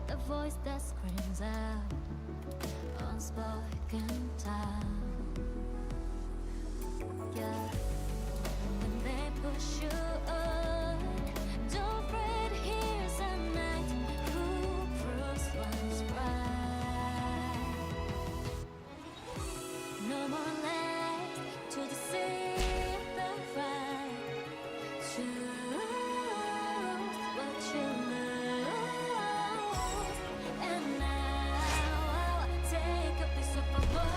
The voice that screams out unspoken time. Yeah, when they push you on, don't fret, here's a night who proves what's right. No more legs to deceive the right. Choose what you lose, and now I'll take a piece of a war.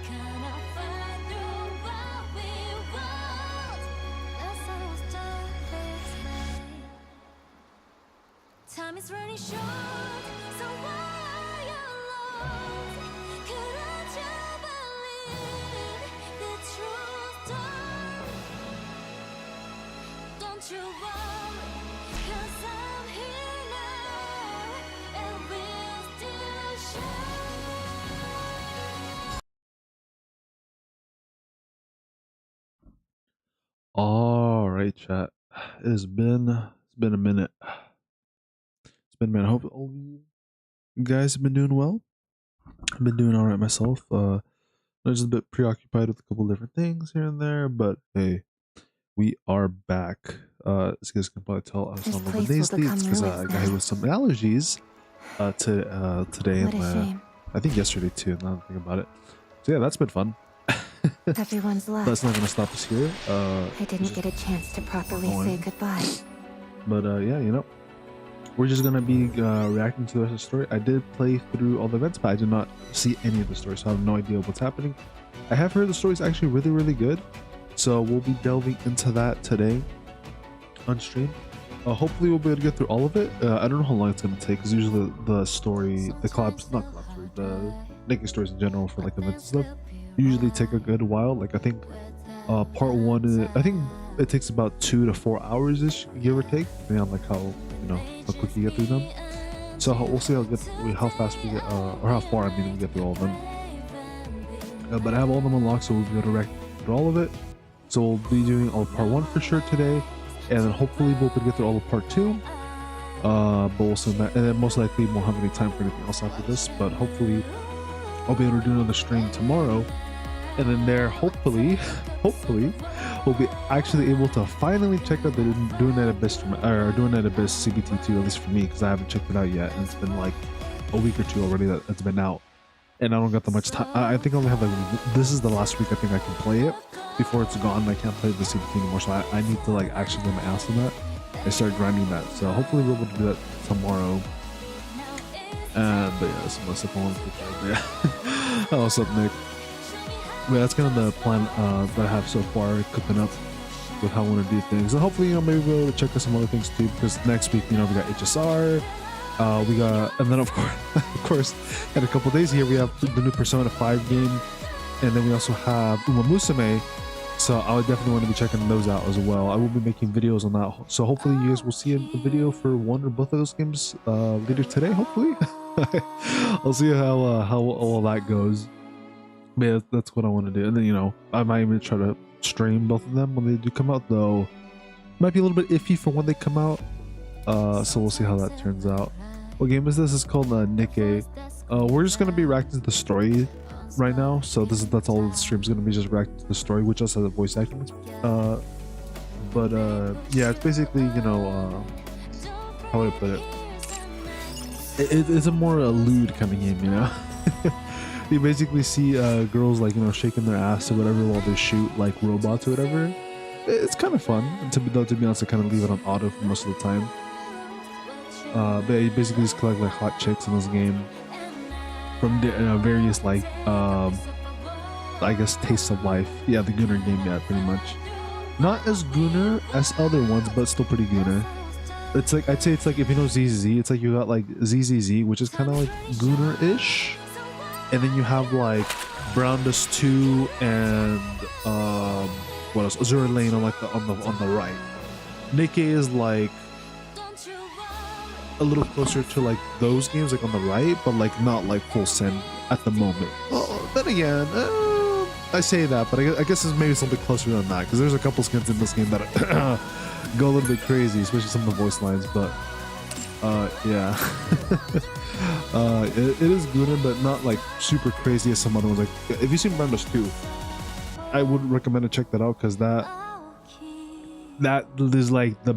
Gonna fight through what we want. That's how it's done this way. Time is running short, so why are you lost? Couldn't you believe the truth? Don't you worry, 'cause I'm here now, and we'll still shine. All right, chat. It's been a minute. It's been a minute. I hope all of you guys have been doing well. I've been doing all right myself. I'm just a bit preoccupied with a couple different things here and there, but hey, we are back. As you guys can probably tell, I was on the days because I got hit with some allergies today What a and shame. I think yesterday too. Now that I think about it. So yeah, that's been fun. Everyone's left. That's not gonna stop us here. I didn't get a chance to properly say goodbye. But yeah, you know, we're just gonna be reacting to the rest of the story. I did play through all the events, but I did not see any of the stories, so I have no idea what's happening. I have heard the story is actually really, really good, so we'll be delving into that today on stream. Hopefully we'll be able to get through all of it. I don't know how long it's gonna take, because usually the story, the collabs, not collab story, the Nikke stories in general for like events and stuff, usually take a good while. Like I think part one, I think it takes about 2 to 4 hours ish, give or take, depending on like how how quick you get through them. So we'll see how fast we get, or how far we get through all of them. But I have all of them unlocked, so we'll be able to react through all of it. So we'll be doing all of part 1 for sure today, and then hopefully we'll be able to get through all of part 2. But we'll see that, and then most likely we won't have any time for anything else after this. But hopefully I'll be able to do another stream tomorrow, and then there hopefully we'll be actually able to finally check out the Doing That Abyss CBT2, at least for me, because I haven't checked it out yet, and it's been like a week or two already that it's been out, and I don't got that much time. I think I only have like, this is the last week I think I can play it before it's gone. I can't play the CBT anymore, so I need to like actually get my ass on that and start grinding that. So hopefully we'll be able to do that tomorrow. But yeah, that's my stuff I want to do. Yeah. Oh, what's up, Nick? Yeah, that's kind of the plan that I have so far, cooking up with how I want to do things. And hopefully, maybe we'll be able to check out some other things too, because next week, we got HSR, we got, and then of course, in a couple days here, we have the new Persona 5 game, and then we also have Uma Musume, so I would definitely want to be checking those out as well. I will be making videos on that, so hopefully you guys will see a video for one or both of those games later today, hopefully. I'll see how all that goes. But yeah, that's what I want to do. And then, I might even try to stream both of them when they do come out, though might be a little bit iffy for when they come out. So we'll see how that turns out. What game is this? It's called Nikke. We're just going to be reacting to the story right now. So that's all the stream's going to be, just reacting to the story, which also has a voice acting. But yeah, it's basically, how would I put it? It's a more lewd kind of game, You basically see girls like shaking their ass or whatever while they shoot like robots or whatever. It's kind of fun. To be honest, I kind of leave it on auto for most of the time. But you basically just collect like hot chicks in this game from various like I guess tastes of life. Yeah, the Gunner game, yeah, pretty much. Not as Gunner as other ones, but still pretty Gunner. It's like, I'd say it's like, if you know ZZZ, it's like you got like ZZZ, which is kind of like Gunner-ish. And then you have like Brown Dust 2 and what else? Azure Lane on like on the right. Nikke is like a little closer to like those games, like on the right, but like not like full send at the moment. Well, then again, I say that, but I guess it's maybe something closer than that, because there's a couple skins in this game that go a little bit crazy, especially some of the voice lines. But yeah, it is good, but not like super crazy as some other ones. Like if you've seen Brandos 2, I would recommend to check that out, because that is like the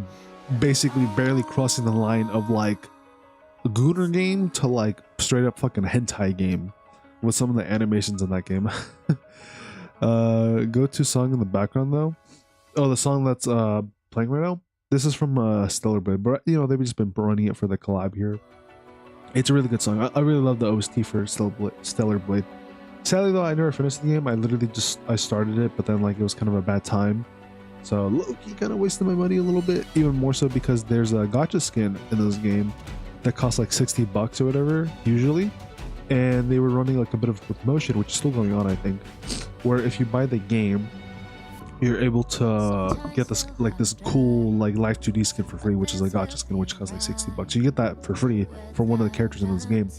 basically barely crossing the line of like a Gooner game to like straight up fucking hentai game with some of the animations in that game. Go to song in the background though. Oh, the song that's playing right now, this is from Stellarblade, but you know, they've just been running it for the collab here. It's a really good song. I really love the OST for Stellarblade. Sadly though, I never finished the game. I literally I started it, but then like it was kind of a bad time, so low-key kind of wasted my money a little bit, even more so because there's a gacha skin in this game that costs like $60 or whatever usually, and they were running like a bit of a promotion, which is still going on I think, where if you buy the game you're able to get this like this cool like live 2D skin for free, which is a gacha skin which costs like $60. You get that for free for one of the characters in this game.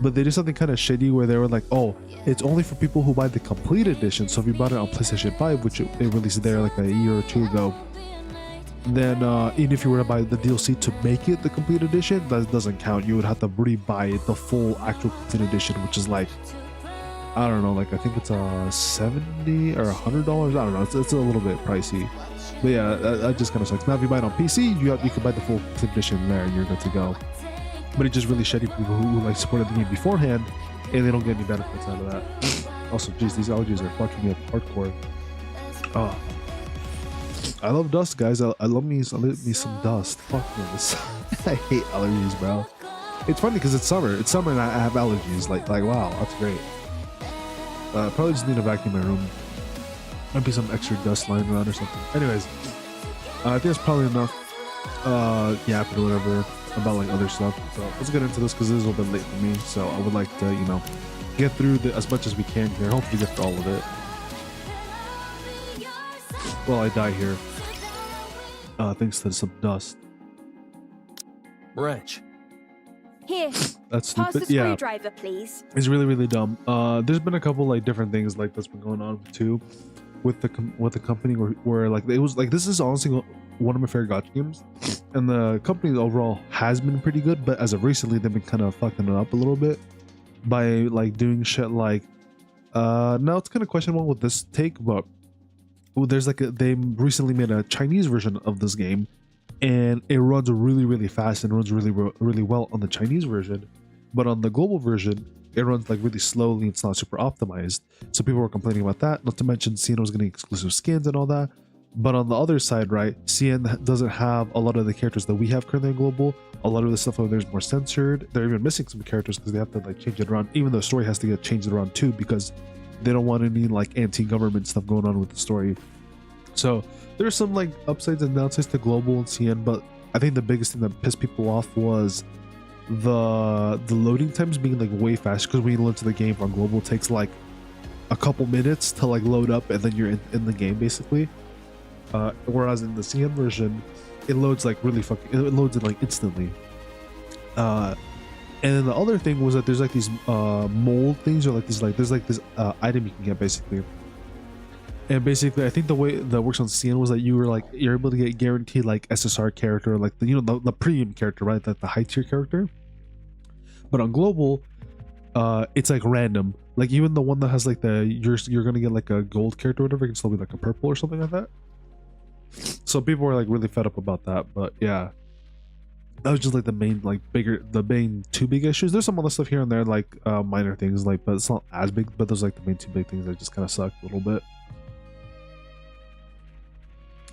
But they did something kind of shady where they were like, oh, it's only for people who buy the complete edition. So if you bought it on PlayStation 5, which it released there like a year or two ago, then even if you were to buy the DLC to make it the complete edition, that doesn't count. You would have to re-buy the full actual complete edition, which is like, I don't know, like I think it's $70 or $100. I don't know, it's a little bit pricey. But yeah, that just kind of sucks. Now if you buy it on PC, you can buy the full complete edition there and you're good to go. But it's just really shitty for people who like supported the game beforehand and they don't get any benefits out of that. Also, geez, these allergies are fucking me up hardcore. Oh, I love dust, guys. I love me some dust. Fuck this. I hate allergies, bro. It's funny because it's summer. It's summer and I have allergies. Like wow, that's great. Probably just need to vacuum my room. Might be some extra dust lying around or something. Anyways, I think it's probably enough yapping or whatever about like other stuff. So let's get into this because it is a little bit late for me. So I would like to, you know, get through as much as we can here. Hopefully get through all of it. Well, I die here. Thanks to some dust. Wrench. Here, That's pass stupid. the Yeah, screwdriver, please. it's really dumb. There's been a couple like different things like that's been going on too with the company where like it was like, this is honestly one of my favorite gacha games, and the company overall has been pretty good, but as of recently they've been kind of fucking it up a little bit by like doing shit like now it's kind of questionable with this take, but there's like they recently made a Chinese version of this game and it runs really fast and runs really well on the Chinese version, but on the global version it runs like really slowly. It's not super optimized, so people were complaining about that. Not to mention CN was getting exclusive skins and all that. But on the other side, right, CN doesn't have a lot of the characters that we have currently in global. A lot of the stuff over there is more censored. They're even missing some characters because they have to like change it around, even though the story has to get changed around too, because they don't want any like anti-government stuff going on with the story. So there's some like upsides and downsides to global and CN, but I think the biggest thing that pissed people off was the loading times being like way faster, because when you load to the game on global it takes like a couple minutes to like load up and then you're in the game basically. Whereas in the CN version, it loads like really it loads it like instantly. And then the other thing was that there's like these mold things, or like these like there's like this item you can get basically. And basically, I think the way that works on CN was that you're able to get guaranteed like SSR character, like the, you know, the premium character, right? Like the high tier character. But on global, it's like random. Like even the one that has like you're gonna get like a gold character or whatever, it can still be like a purple or something like that. So people were like really fed up about that, but yeah, that was just like the main two big issues. There's some other stuff here and there, like minor things, like, but it's not as big. But those are like the main two big things that just kind of sucked a little bit.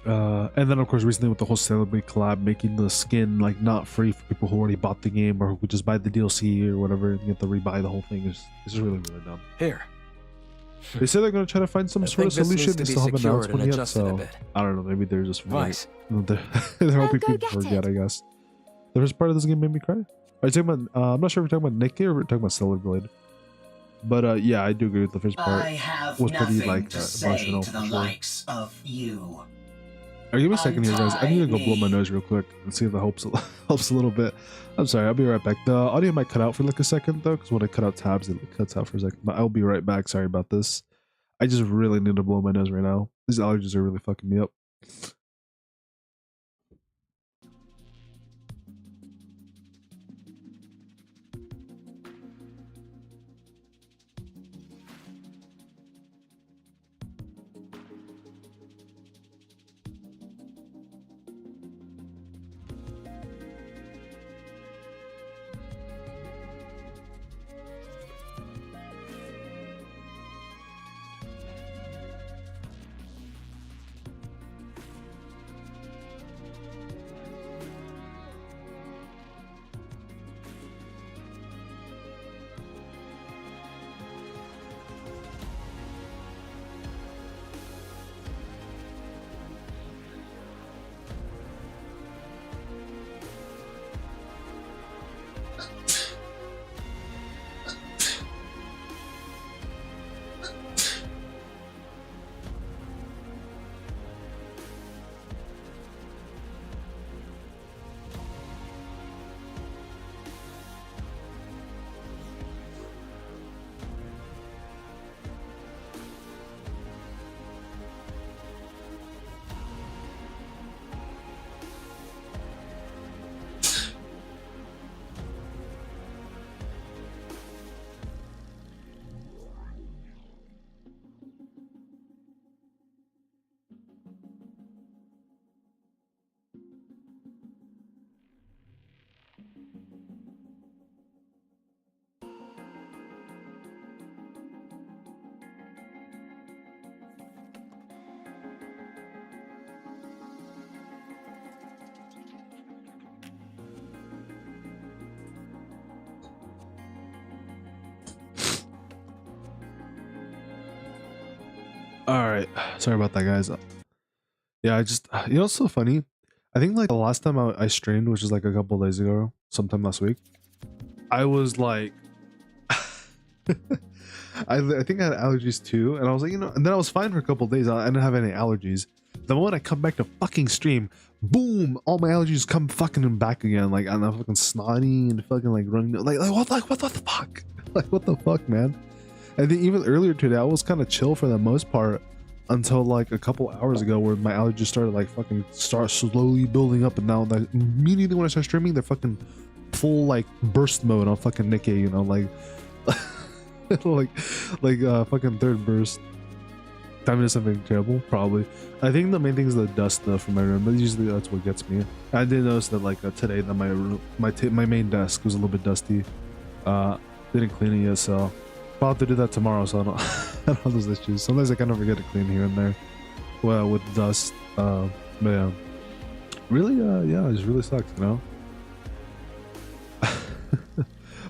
And then of course recently with the whole Stellarblade collab, making the skin like not free for people who already bought the game or who could just buy the DLC or whatever and get to rebuy the whole thing is really dumb. Here. They say they're going to try to find some sort of solution. They still haven't announced one yet, so I don't know. Maybe they're just right. They're hoping people forget, I guess. The first part of this game made me cry. Are you talking about? I'm not sure if we're talking about Nikke or we're talking about Stellarblade. But yeah, I do agree with the first part. Was pretty like emotional. To the likes of you. Give me a second here, guys. I need to go blow my nose real quick and see if that helps a little bit. I'm sorry, I'll be right back. The audio might cut out for like a second though, because when I cut out tabs, it cuts out for a second. But I'll be right back. Sorry about this. I just really need to blow my nose right now. These allergies are really fucking me up. All right, sorry about that, guys. Yeah, I just, you know, it's so funny. I think like the last time I streamed, which is like a couple days ago, sometime last week, I was like, I think I had allergies too, and I was like, you know, and then I was fine for a couple days. I didn't have any allergies. The moment I come back to fucking stream, boom, all my allergies come fucking back again. Like I'm fucking snotty and fucking like running, like what the fuck, like what the fuck, man. And then even earlier today, I was kind of chill for the most part until like a couple hours ago, where my allergies started like fucking slowly building up, and now like immediately when I start streaming, they're fucking full like burst mode on fucking Nikke, you know, like like fucking third burst. Time to something terrible, probably. I think the main thing is the dust though from my room, but usually that's what gets me. I did notice that like today that my main desk was a little bit dusty. Didn't clean it yet, so I'll have to do that tomorrow, so I don't have those issues. Sometimes I kind of forget to clean here and there, well, with dust. But yeah, really, yeah, it just really sucks, you know.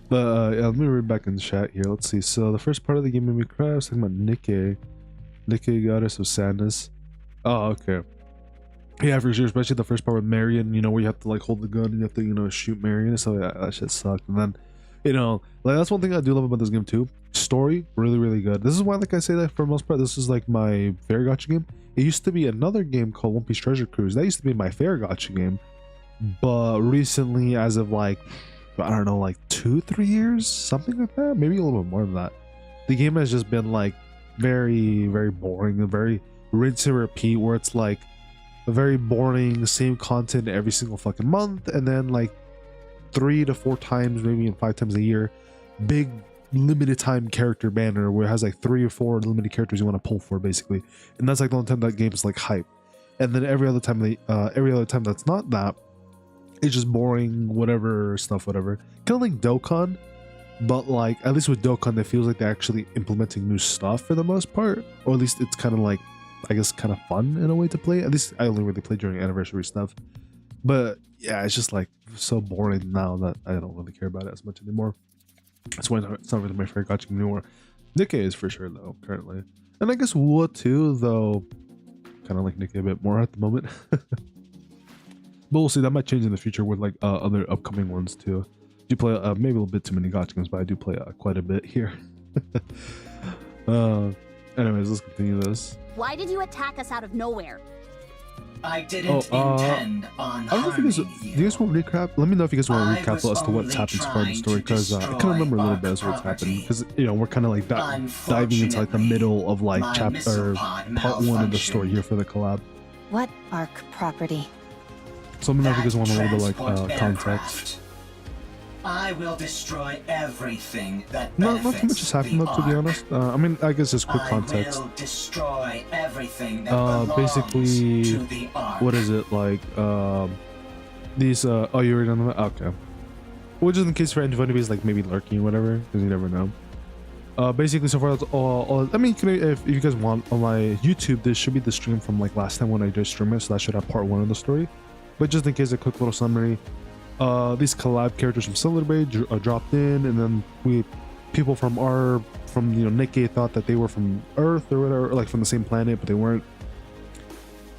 But yeah, let me read back in the chat here. Let's see. So the first part of the game made me cry. I was talking about Nikke, Goddess of Sadness. Oh, okay. Yeah, for sure. Especially the first part with Marion, you know, where you have to like hold the gun and you have to, you know, shoot Marion. So yeah, that shit sucked. And then, you know, like that's one thing I do love about this game too. Story, really, really good. This is why, like I say that for the most part, this is like my favorite gacha game. It used to be another game called One Piece Treasure Cruise. That used to be my favorite gacha game. But recently, as of like, I don't know, like 2-3 years, something like that, maybe a little bit more than that, the game has just been like very, very boring and very rinse and repeat, where it's like a very boring, same content every single fucking month, and then like 3 to 4 times, maybe even 5 times a year, big limited time character banner where it has like 3 or 4 limited characters you want to pull for, basically. And that's like the only time that game is like hype. And then every other time that's not that, it's just boring, whatever stuff, whatever. Kind of like Dokkan, but like at least with Dokkan, it feels like they're actually implementing new stuff for the most part, or at least it's kind of like, I guess, kind of fun in a way to play. At least I only really play during anniversary stuff. But yeah, it's just like so boring now that I don't really care about it as much anymore. That's why it's not really my favorite gacha anymore. Nikke is for sure though, currently. And I guess Wu too, though kind of like Nikke a bit more at the moment. But we'll see, that might change in the future with like other upcoming ones too. Do play maybe a little bit too many gacha games, but I do play quite a bit here. Anyways, let's continue this. Why did you attack us out of nowhere? I didn't intend on I don't know if you guys, harming do you guys want to recap? Let me know if you guys want to recap as to what's happened so far in the story, because I can't remember a little bit as what's happened, because you know we're kind of like diving into like the middle of like chapter part 1 of the story here for the collab. What Ark property? So let me know if you guys want a little bit like context. I will destroy everything that Not too much has happened though, to be honest. I mean, I guess just quick context. I will destroy everything that belongs basically, to the Ark. what is it like? These oh, you already done that? Okay. Well, just in case for anybody is like maybe lurking or whatever, because you never know. Basically, so far that's all. I mean, if you guys want on my YouTube, this should be the stream from like last time when I did stream it, so that should have part 1 of the story. But just in case, a quick little summary. These collab characters from Stellarblade dropped in, and then people from you know Nikke thought that they were from Earth or whatever, or like from the same planet, but they weren't.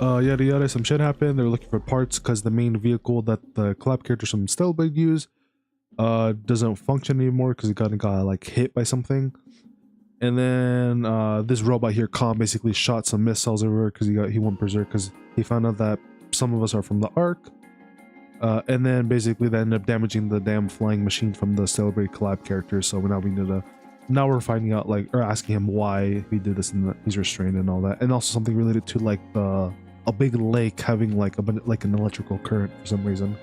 Yada yada, some shit happened. They were looking for parts because the main vehicle that the collab characters from Stellarblade use doesn't function anymore because it got like hit by something. And then this robot here, Khan, basically shot some missiles everywhere because he went berserk because he found out that some of us are from the Ark. And then basically they ended up damaging the damn flying machine from the Stellarblade collab characters. So now we're finding out, like, or asking him why he did this and that he's restrained and all that. And also something related to like a big lake having like an electrical current for some reason.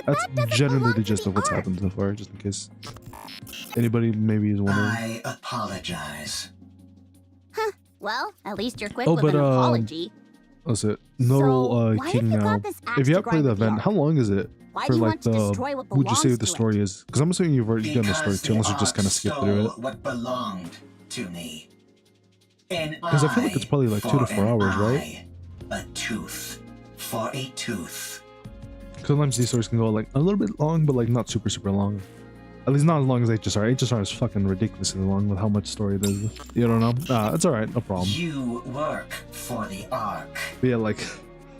That's generally the gist of what's happened so far, just in case anybody maybe is wondering. I apologize. Huh. Well, at least you're quick Oh, with but, an apology. That's it. No why king have you now. got this axe If you to have played grind the with the event, Ark? how long is it? Why For do you like want to destroy what would you say belongs the to story it? is? Because I'm assuming you've already done the story too, unless you just kind of skip through it. What belonged to me. Because I feel like it's probably like 2 to 4 hours, right? A tooth for a tooth. Sometimes these stories can go like a little bit long, but like not super long. At least not as long as HSR. HSR is fucking ridiculously long with how much story it is. You don't know? It's alright, no problem. You work for the Ark. But yeah, like,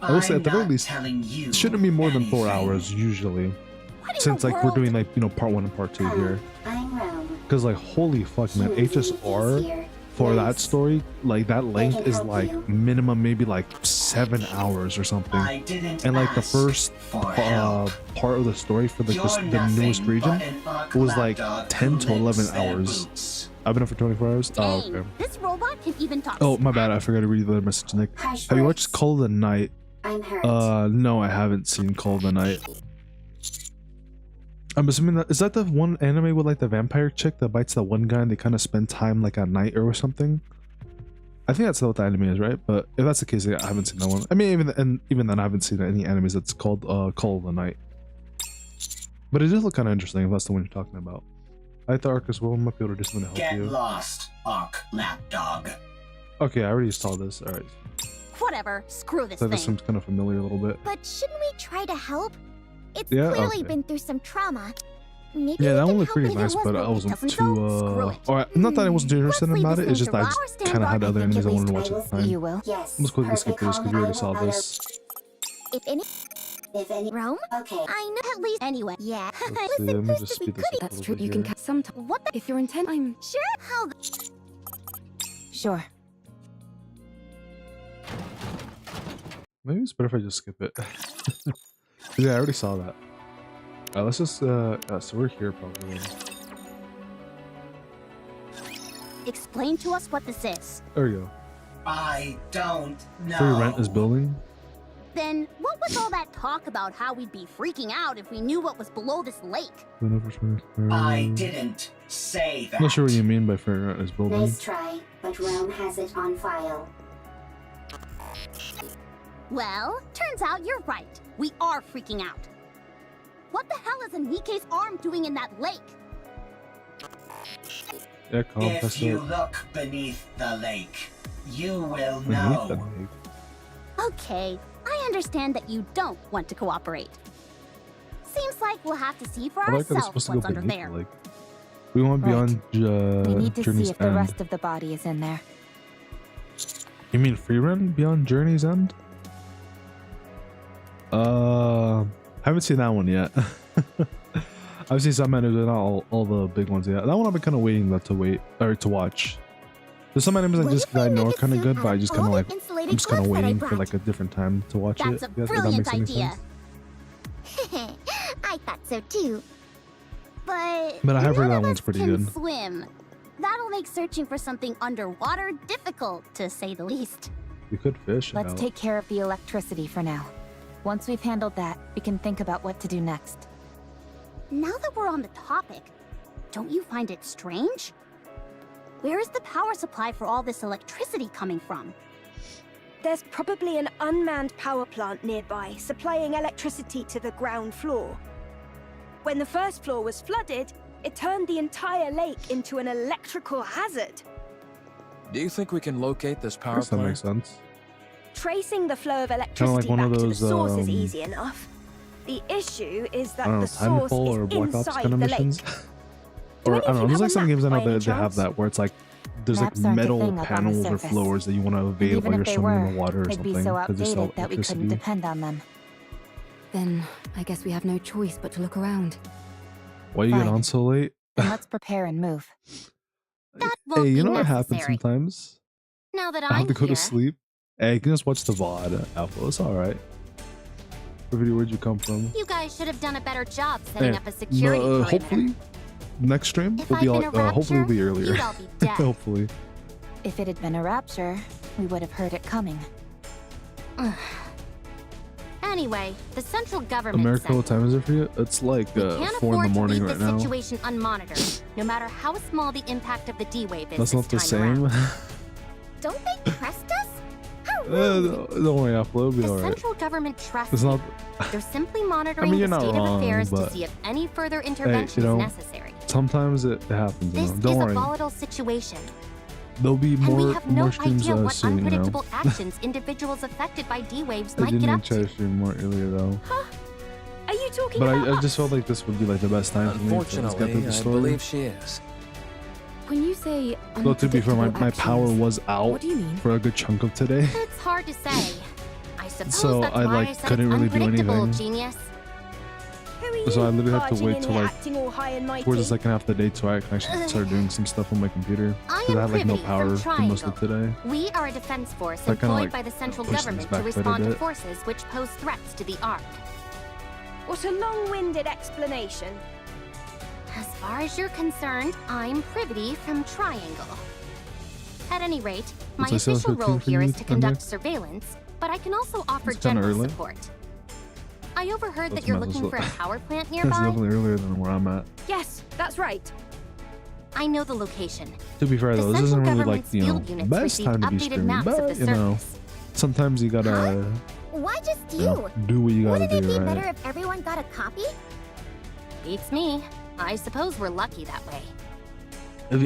I will say at the very least, it shouldn't be more than 4 hours usually. Since like we're doing like, you know, part 1 and part 2 here. Because like, holy fuck, man, HSR for that story, like that length is like minimum maybe like 7 hours or something. And like the first part of the story for the newest region was like 10 to 11 hours. I've been up for 24 hours. Oh, Dang, okay. this robot can even talk. Oh, my bad. I forgot to read the message, Nick. Have you watched Call of the Night? No, I haven't seen Call of the Night. I'm assuming that is that the one anime with like the vampire chick that bites that one guy and they kind of spend time like at night or something. I think that's what the anime is, right? But if that's the case, yeah, I haven't seen that one. I mean, even then, I haven't seen any animes that's called Call of the Night. But it does look kind of interesting if that's the one you're talking about. I thought Ark as well. I might be able to do something to help Get you. lost, Ark lapdog. Okay, I already saw this. All right. Whatever. Screw this So thing. this seems kind of familiar a little bit. But shouldn't we try to help? It's Yeah, clearly okay. been through some trauma. Maybe Yeah, we that can one looked help pretty it if it nice, but I really wasn't doesn't, too so screw it. or not that I wasn't too interested Let's about leave it. It's this just that I thing to just our kind of had other standard. enemies I wanted to watch at the time. You will. Yes. Let's quickly skip through this because we already saw this. If any Rome? Okay. I know at least anyway. Yeah. Let's see, let me just speed this up a That's little true. bit You can here. cut some. What the? If you're intent, I'm Sure. How the sure. Maybe it's better if I just skip it. Yeah, I already saw that. Let's just so we're here probably. explain to us what this is. There we go. I don't know. Free rent is building. Then what was all that talk about how we'd be freaking out if we knew what was below this lake? I didn't say that. I'm not sure what you mean by free rent is building. Nice try, but Rome has it on file. Well, turns out you're right. We are freaking out. What the hell is a Nikke's arm doing in that lake? Yeah, calm, If that's you it. look beneath the lake, you will Beneath the know. lake. Okay, I understand that you don't want to cooperate. Seems like we'll have to see for I like that it's ourselves supposed to go what's under beneath there. the lake. We want Right. beyond We need to see Journey's if the End. rest of the body is in there. You mean free run beyond Journey's End? Haven't seen that one yet. I've seen some animes, but not all the big ones yet. That one I've been kind of waiting to watch. There's some animes What that if I we know are make a kind of suit good, out but I of just all kind of the like, insulated I'm just kind of clothes that I waiting for brought? like a different time to watch That's it. a If that brilliant makes any idea. sense. I thought so too. But But I have heard none that of one's us pretty can good. swim. That'll make searching for something underwater difficult, to say the least. We could fish it Let's out. take care of the electricity for now. Once we've handled that, we can think about what to do next. Now that we're on the topic, don't you find it strange? Where is the power supply for all this electricity coming from? There's probably an unmanned power plant nearby, supplying electricity to the ground floor. When the first floor was flooded, it turned the entire lake into an electrical hazard. Do you think we can locate this I power guess that makes plant? sense. Tracing the flow of like electricity one of back to the those, source is um, easy enough. The issue is I that don't know, the source Titanfall or is Black Ops inside kind of the missions. lake. Or any I of don't know, you there's have like a some map games I know by any that they have chance? that where it's like there's like Maps aren't a metal thing up on the panels or surface. floors that you want to evade Even while you're if they swimming were, in the water or they'd something. be so 'cause there's outdated that we couldn't electricity. depend on them. Then I guess we have no choice but to look around. Why you get Fine. on so late? Then let's prepare and move. That won't Hey, you be know what happens necessary. sometimes? Now that I I'm have to go here, to sleep. Hey, you can just watch the VOD, Alpha. It's alright. Where'd you come from? you guys should have done a better job setting Hey, up a security no, perimeter. hopefully, next stream If will I'd be been like, a hopefully it'll be rapture, earlier. you'd all be dead. Hopefully. If it had been a rapture, we would have heard it coming. Anyway, the central government America, said what time is it for you? It's like we 4 can't in afford the morning to right leave the now. situation unmonitored, no matter how small the impact of the D-wave is That's this not the time same. around. Don't they trust us? How rude! Don't worry, Alpha. It'll be The alright. central government trusts It's not. you. They're simply monitoring you're the not state wrong, of affairs to but- see if any further intervention know, is necessary. Sometimes it happens. You This know? is Don't a worry. volatile situation, There'll be and we more have no streams idea what soon. You know. unpredictable actions individuals affected by D-waves I might did get need up to try to. to stream more earlier though. Are you talking But about I just us? felt like this would be like the best time for me to just get through Unfortunately, the I story. believe she is. When you say Though to be fair, my unpredictable power actions, was what out do you mean? for a good chunk of today. It's hard to say. I suppose So that's I, why like, I said couldn't it's really do unpredictable, anything. genius. Who are you, So I literally have to barging wait in till here like acting all high and mighty? towards the second half of the day so I can actually start doing some stuff on my computer. I Because I am had like no Privity power from for most of Triangle. today. We are a defense force That kinda, employed like, by the central pushed government things to back quite a respond to bit. forces which pose threats to the Ark. What a long-winded explanation. As far as you're concerned, I'm Privity from Triangle. At any rate, my Since I said official 15 role for here you, is to conduct Nick. surveillance, but I can also offer It's kinda general early. support. I overheard That's that you're might as looking well- for a power plant It's nearby. definitely earlier than where I'm at. Yes, that's right. I know the location. To be fair The though, this central isn't really like, government's you know, field units best receive time to be updated streaming, maps of but the you know, surface. sometimes you gotta Why just you know, you? do what you gotta Wouldn't it do, be better right? if everyone got a copy? Beats me. I suppose we're lucky that way.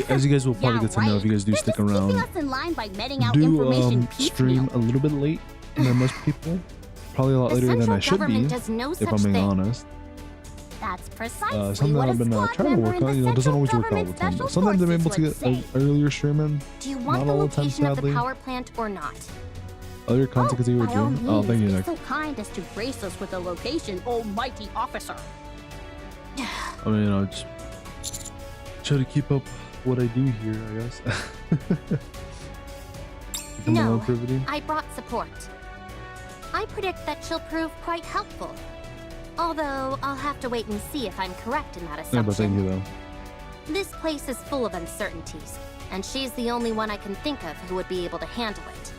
As you guys will probably Yeah, get to know if you guys do They're stick just around. keeping us in line by meting out Do information stream piecemeal. a little bit late than most people. Probably a lot The later than central I should be, government does no if such I'm being thing. honest. That's precisely Something what a I've been squad trying to member work in on. the You know, it doesn't central always work all the government time. But special sometimes I'm able forces to would get say. earlier streaming. Do you want Not the all the time, location of the sadly. power plant or not? Other content because you were by all doing. Oh, means, thank you, be Nick. so kind as to grace us with a location, almighty officer. I mean, you know, just try to keep up what I do here, I guess. Become a No, little privity. I brought support. I predict that she'll prove quite helpful. Although, I'll have to wait and see if I'm correct in that Yeah, but thank assumption. you though. This place is full of uncertainties, and she's the only one I can think of who would be able to handle it.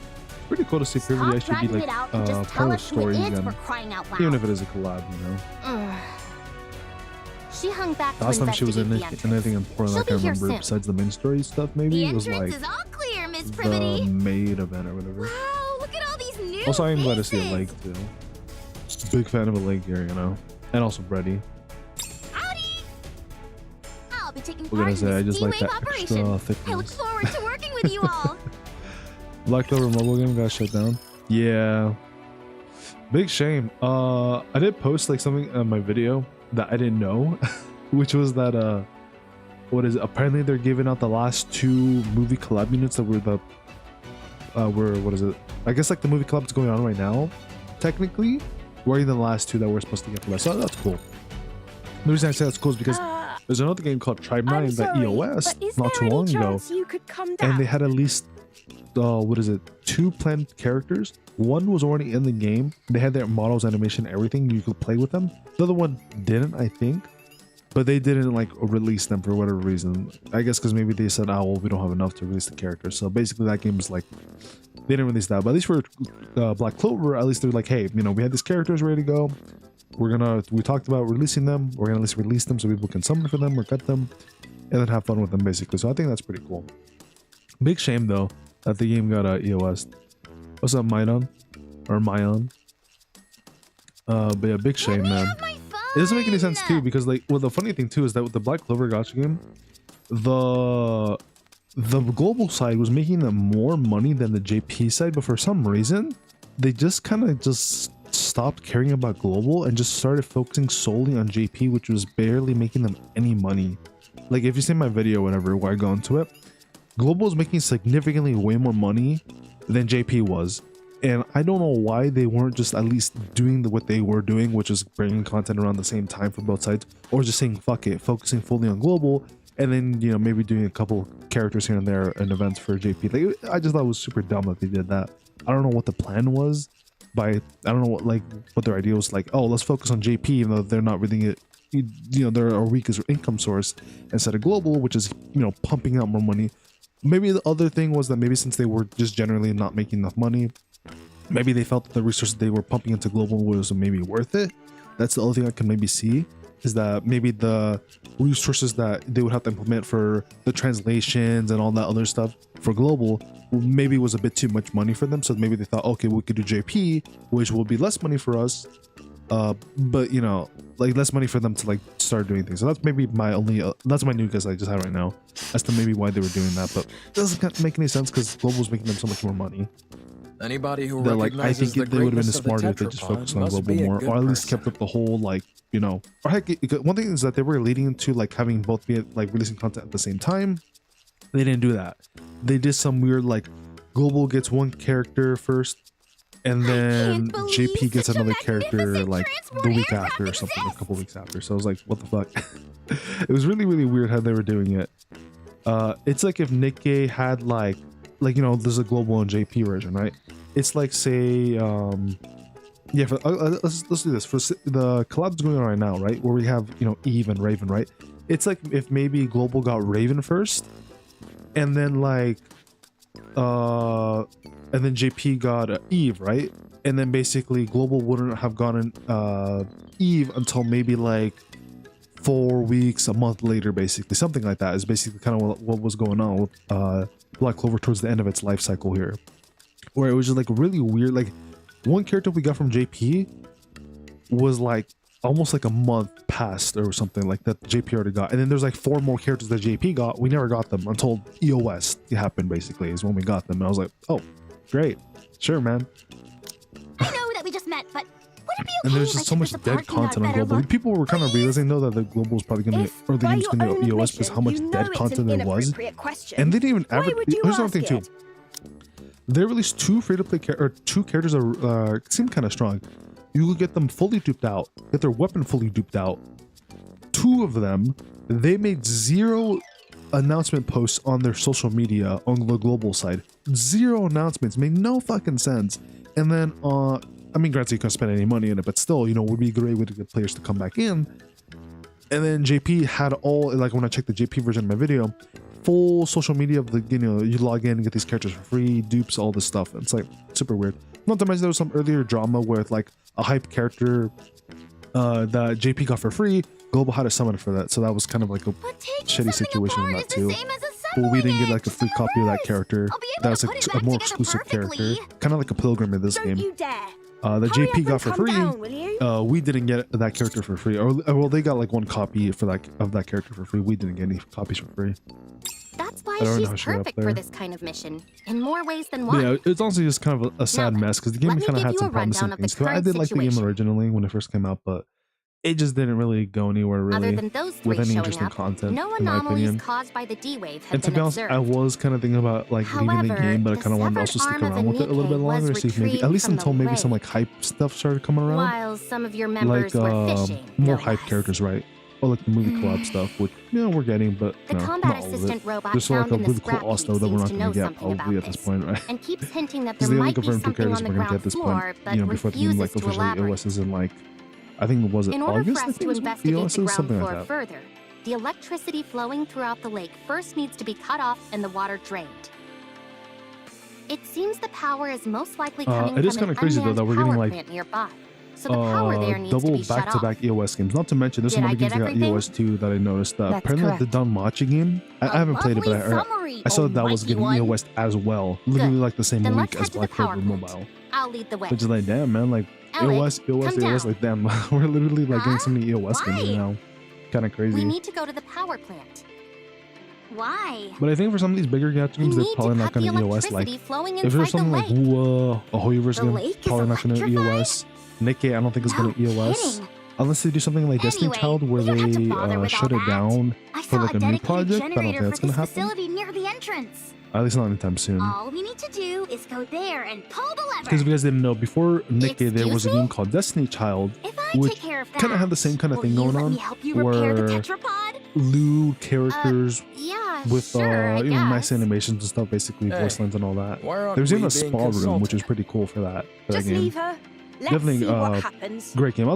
Pretty cool to see privity Stop actually be dragging like it out and just part tell of us who stories it is again, for crying out loud. even if it is a collab, you know. Ugh. She hung back Last to time she was in investigate the anything entrance. important, I She'll can't be here remember soon. besides the main story stuff. Maybe The it was entrance like is all clear, Miss the Privity. maid event or whatever. Wow, look at all these new Also, I'm glad to see a faces. lake too. Big fan of a lake here, you know, and also Freddy. Howdy! I'll be taking We're gonna part in say I this just like D-Wave that operation. extra I look thickness. forward to working with you all. Black Clover mobile game got shut down. Yeah, big shame. I did post like something on my video that I didn't know, which was that what is it? Apparently they're giving out the last 2 movie collab units that were the what is it? I guess like the movie collab that's going on right now. Technically, were the last 2 that we're supposed to get for that. So that's cool. The reason I say that's cool is because There's another game called Tribe 9 I'm that sorry, EOS but is not there too any long ago, chance you could come down? and they had at least what is it, 2 planned characters. One was already in the game. They had their models, animation, everything. You could play with them. The other one didn't, I think, but they didn't like release them for whatever reason. I guess because maybe they said, oh well, we don't have enough to release the characters. So basically that game was like, they didn't release that. But at least for Black Clover, at least they're like, hey, you know, we had these characters ready to go. We talked about releasing them. We're gonna at least release them so people can summon for them or get them and then have fun with them, basically. So I think that's pretty cool. Big shame though that the game got EOS. What's up, Mayon? Or Mayon? But yeah, big shame, man. It doesn't make any sense too, because like, well, the funny thing too is that with the Black Clover Gacha game, the global side was making them more money than the JP side, but for some reason, they just kind of just stopped caring about global and just started focusing solely on JP, which was barely making them any money. Like if you see my video, whenever where I go into it, global is making significantly way more money than JP was. And I don't know why they weren't just at least doing what they were doing, which is bringing content around the same time for both sides, or just saying fuck it, focusing fully on global, and then, you know, maybe doing a couple characters here and there and events for JP. Like, I just thought it was super dumb that they did that. I don't know what the plan was. I don't know what their idea was. Like, oh, let's focus on JP, even though they're not really, you know, they're our weakest income source, instead of global, which is, you know, pumping out more money. Maybe the other thing was that maybe since they were just generally not making enough money, maybe they felt that the resources they were pumping into global was maybe worth it. That's the only thing I can maybe see, is that maybe the resources that they would have to implement for the translations and all that other stuff for global maybe was a bit too much money for them. So maybe they thought, okay, we could do JP, which will be less money for us, but you know, like less money for them to like start doing things. So that's maybe my only that's my new guess I just have right now as to maybe why they were doing that, but it doesn't make any sense because global's making them so much more money. Anybody who That, like, I recognizes think the they would have been greatness of the smarter if they just tetrapod focused on must global be a more, good or at least person. kept up the whole, like, you know, or heck, one thing is that they were leading into like having both be like releasing content at the same time. They didn't do that. They did some weird like global gets one character first, and then JP gets another character like the week after or something, a couple weeks after. So I was like, what the fuck? It was really weird how they were doing it. It's like if Nikke had like you know, there's a global and JP version, right? It's like, say, yeah, let's do this for the collabs going on right now, right? Where we have, you know, Eve and Raven, right? It's like if maybe global got Raven first, and then like, and then JP got Eve, right? And then basically global wouldn't have gotten Eve until maybe like 4 weeks, a month later, basically. Something like that is basically kind of what was going on with Black Clover towards the end of its life cycle here, where it was just like really weird. Like one character we got from JP was like almost like a month past or something like that JP already got, and then there's like 4 more characters that JP got. We never got them until EOS happened, basically, is when we got them. And I was like, oh, great, sure, man. I know that we just met, but would it be okay And there's if I just so took much this dead apart and got a content on better global. look? People were kind of realizing though that the global is probably gonna be, or the game's gonna be EOS because how much dead content there was, and they didn't even advertise. Here's another thing too. They released 2 free-to-play or 2 characters that seemed kind of strong. You could get them fully duped out, get their weapon fully duped out. 2 of them, they made 0 announcement posts on their social media on the global side. 0 announcements, made no fucking sense. And then, I mean, granted, you can't spend any money in it, but still, you know, would be a great way to get players to come back in. And then JP had all, like when I checked the JP version of my video, full social media of the, you know, you log in and get these characters for free, dupes, all this stuff. And it's like super weird. Not to mention there was some earlier drama with like a hype character that JP got for free. Global had a summon for that, so that was kind of like a shitty situation in that too. But we didn't get like a free copy of that character. That was like a more exclusive character, kind of like a pilgrim in this game. That JP got for free. We didn't get that character for free, or well, they got like 1 copy for of that character for free. We didn't get any copies for free. That's why I don't know how she's she got up perfect there. for this kind of mission, in more ways than one. Yeah, it's also just kind of a sad then, mess because the game let me kind of give had you some a rundown promising of the things to it. I current did like the game situation. originally when it first came out, but it just didn't really go anywhere Other really than those 3 with any showing interesting up, content, no in my anomalies opinion. caused by the D-wave have And to been be honest, observed. I was kind of thinking about like leaving the However, game, but I the kind of wanted to also severed stick arm of around with it a little bit Nikke longer, was see if maybe, at retrieved least from until the maybe some lake. like hype stuff started coming around. While some of your members Like were fishing, more no hype less. characters, right? or like the movie collab stuff, which we're getting, but The no, combat not all of assistant it. robot There's still like found a in the really cool scrap All-Star heap that we're seems not to gonna know get something probably about at this this, point, right? and keeps hinting that Because there the only might be confirmed something characters on the we're gonna get ground at this floor, point, but before the game like refuses to officially elaborate. EOS is in like, I think was it In order August? for I us think to is when investigate EOS the is, ground something floor like that. further, the electricity flowing throughout the lake first needs to be cut off and the water drained. It seems the power is most likely coming it is from kind an of crazy though unmanned that we're getting power like plant nearby. So the power there needs to double be shut off. back-to-back EOS games. Not to mention there's Did some I other games get that got everything? EOS too that I noticed. That's Apparently the correct. Danmachi game, I haven't played it, but I saw that was getting EOS as well, literally like the same Then week let's head as to the Black power Clover plant. Mobile. I'll lead the way. Which is like, damn man, like Alec, EOS, come down. like damn, we're literally like getting Huh? so many EOS games Why? right now. Kind of crazy. We need to go to the power plant. Why? But I think for some of these bigger gacha We games, they're need probably to not cut the going to EOS. Like, electricity flowing if inside there's the something like lake. a Hoyoverse The game, lake is probably not going to electrified? EOS. Nikke, I don't think is going to No EOS. kidding. Unless they do something like Destiny Anyway, Child where we don't have to they bother with all shut it that. down I for saw like a a new dedicated project. I don't think generator that's for going to this happen. facility near the entrance. At least not anytime soon. All we need to do is go there and pull the lever. Because if you guys didn't know, before Nikke, there was a Excuse game me? called Destiny Child, If I which take care of that, kind of had the same kind of will thing you going let on, me help you repair the where tetrapod? Lou characters Yeah, with sure, I nice guess. animations and stuff, basically Hey, voice lines and all that. Why aren't There was even we a being spa room, which consulted? was pretty cool for that Just game. leave her. Let's Definitely, see what happens. Great game.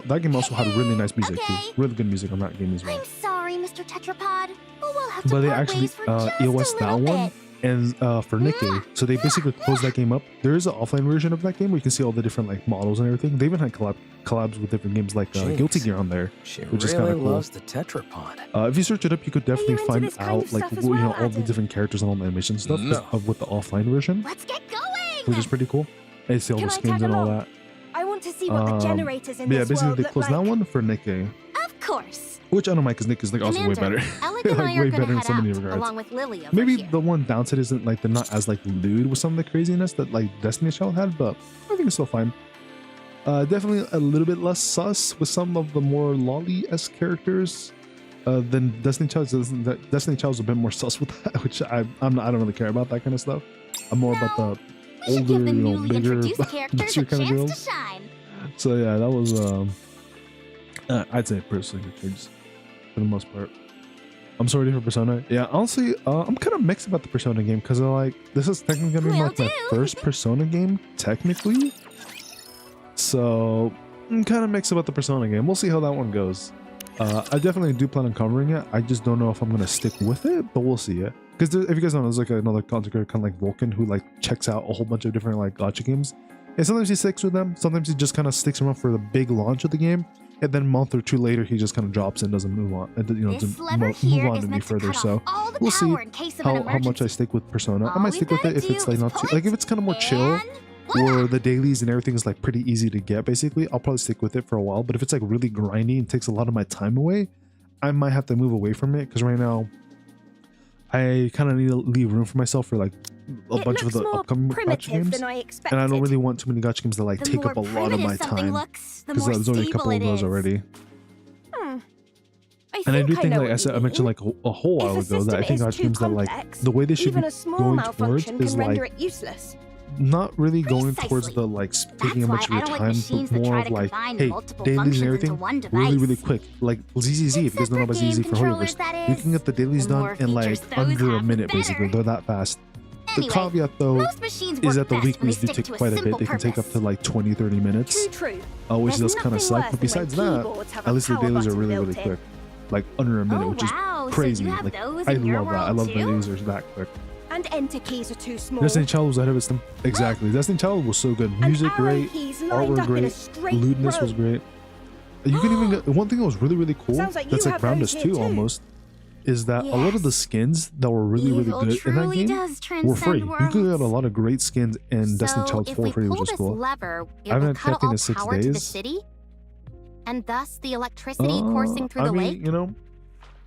That game also had really nice music too. Okay. Really good music on that game as well. I'm sorry, Mr. Tetrapod, but we'll have to But they part actually ways for just EOS a that little one bit. and for Nikke. So they basically closed that game up. There is an offline version of that game where you can see all the different like models and everything. They even had collabs with different games like Jeez. Guilty Gear on there. She Which is really kinda cool. loves the tetrapod. If you search it up, you could definitely into find this kind out of like stuff as all well, the Adam? different characters and all the animation stuff No. with the offline version, Let's get going! which is pretty cool. And you see all Can the I skins tag and all along? that. I want to see what the generators in But yeah, this basically world they look closed like. that one for Nikke, Of course. which I don't mind because Nikke is like also way Commander, better. Alec and Like, I are way gonna better in head so many out, regards. along with Lily over Maybe here. the one downside isn't like they're not as like lewd with some of the craziness that like Destiny Child had, but I think it's still fine. Definitely a little bit less sus with some of the more lolly-esque characters than Destiny Child. Destiny Child is a bit more sus with that, which I don't really care about that kind of stuff. I'm more about the We should give older, the you know, newly bigger, introduced characters mature a kind of chance girls. to shine. So yeah, that was I'd say personally good changes for the most part. I'm so ready for Persona. Yeah, honestly, I'm kind of mixed about the Persona game because like this is technically gonna be Will like my do. first Persona game, technically. So I'm kind of mixed about the Persona game. We'll see how that one goes. I definitely do plan on covering it. I just don't know if I'm gonna stick with it, but we'll see it. Because if you guys know, there's like another content creator, kind of like Vulcan, who like checks out a whole bunch of different like gacha games. And sometimes he sticks with them. Sometimes he just kind of sticks around for the big launch of the game, and then a month or two later, he just kind of drops and doesn't move on. And you know, This to lever move here on is any meant to further. cut So off all the we'll see power in case of an how much I emergency. stick with Persona. I All might we've stick with gotta it if do it's like is not too, point like if it's kind of more chill, and or the dailies and everything is like pretty easy to get. Basically, I'll probably stick with it for a while. But if it's like really grindy and takes a lot of my time away, I might have to move away from it because right now I kind of need to leave room for myself for like a It bunch of looks the more upcoming gacha primitive games, than I expected. and I don't really want too many gacha games that like The take up a more lot of my primitive something time looks, the because more there's only a stable couple of it those is. already. I And I do think, know like what I said, I you mentioned mean. like a whole while If a ago that I system think is gacha too games that like complex, the way they should even be a small going towards malfunction is can render like it useless. not really going towards Precisely. the like taking a That's much why of I your don't like time, machines but that more try of to like, combine hey, multiple dailies and functions everything into one really, really device. quick. Like ZZZ, if you guys don't know about separate ZZZ game for controllers, Hoyoverse, that you is. can get the dailies The done more in like features those under a have, minute, the basically. better. They're that fast. The Anyway, caveat though most machines is work that the best when weeklies they do stick take to quite a simple bit. They can take up purpose. to like 20-30 minutes, True. which There's does kind of nothing suck. worse But than besides when that, keyboards have at a least the power dailies are button really, really built in. quick. Like under a minute, Oh, which is wow, so crazy. you have Like those I in your love that. I world love that too? dailies are that quick. And enter keys are too small. Destiny Child was ahead of its time. Exactly. Destiny Child was so good. And Music arrow great, keys lined artwork up in a great, straight lewdness was row. great. You can even get one thing that was really, really cool. Sounds like That's you like have Ground those Us here 2 too. almost. Is that a lot of the Yes. skins that were really, really Evil good in that truly game does were free. transcend You could get worlds. a lot of great skins in Destiny So Child if 4 we free, pull which is this cool. lever, it I haven't will cut checked in all in 6 power to the days. city, and thus the electricity coursing through I the mean, lake. you know,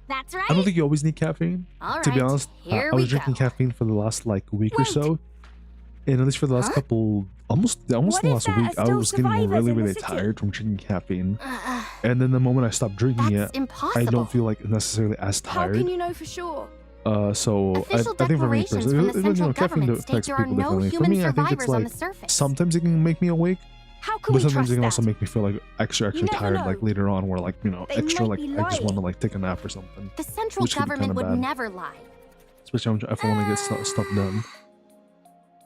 That's right. I don't think you always need caffeine. All right, To be honest, here I we was drinking go. caffeine for the last like week or Wait. so, and at least for the last Huh? couple, almost What the if last there are week, I still was getting survivors really, in the really city? tired from drinking caffeine. And then the moment I stopped drinking That's it, impossible. I don't feel like necessarily as How tired. can you know for sure? So Official I think for me declarations personally, from the you know, central caffeine government affects state there are people no differently. For human me, I think it's survivors on like the surface. sometimes it can make me awake, How can But we sometimes trust it can that? also make me feel like extra You never tired, know. like later on, where like, you know, They extra might like be I just want to lying. like take a nap or something. The central Which could be government kinda would bad. never lie. Especially if I want to get stuff done.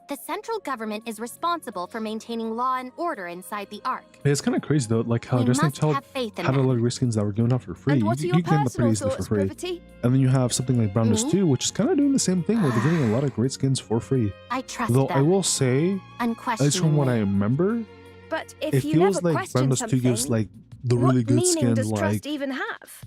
The central government is responsible for maintaining law and order inside the Ark. Hey, it's kind of crazy though, like how We Destiny must Child have faith in had a them. lot of reskins that were given out for free. And what are You your can get them pretty personal easily for thoughts, free. Brevity? And then you have something like Browners Me? 2, which is kind of doing the same thing where they're giving a lot of great skins for free. I trust Though them. I will say, at least from what I unquestioningly. remember, But if it you feels never like question Browners 2 something, gives like the what really good meaning skins does like trust even have?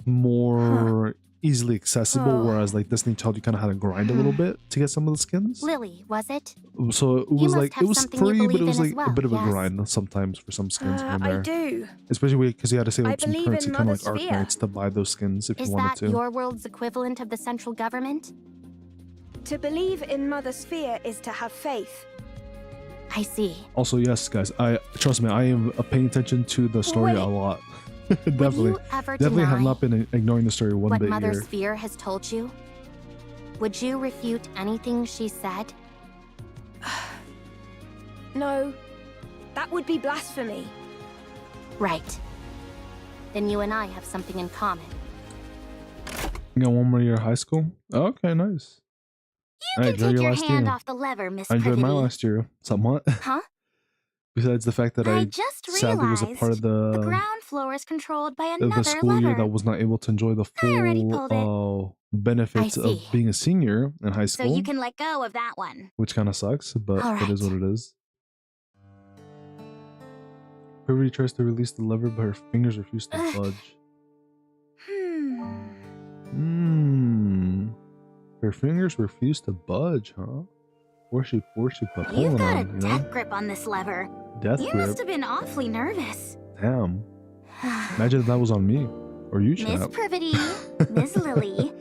more easily accessible, Oh. whereas like Destiny Child you kind of had to grind a little bit to get some of the skins. Lily, was it? So it You was must like have it was something you free, but believe it was in like as well, a bit of a yes? grind sometimes for some skins here and I there. do. Especially because you had to save I up some believe currency, in kind of like Mother Sphere. Arknights, to buy those skins if Is you wanted that to. your world's equivalent of the central government? To believe in Mother Sphere is to have faith. I see. Also, yes, guys, I trust me, I am paying attention to the story a Wait. lot. Would Definitely, you ever definitely have deny not been ignoring the story one what bit Mother here. Sphere has told you? Would you refute anything she said? No, that would be blasphemy. Right. Then you and I have something in common. You got one more year of high school? Okay, nice. You I can enjoyed take your your last hand year. off the lever, Miss I enjoyed my Privity. last year somewhat. Huh? Besides the fact that I I just sadly was a part of realized the ground floor is controlled by of another the school year lever. that was not able to enjoy the I already pulled full benefits I of see. being a senior in high So school, you can let go of that one. which kind of sucks, but All it is right. what it is. Privity tries to release the lever, but her fingers refuse to budge. Her fingers refuse to budge, huh? Worship, but pulling You've got a on, you know? death grip on this lever. Death You grip. must have been awfully nervous. Damn. Imagine if that was on me. Or you, Miss chap. Privity, Miss Lily.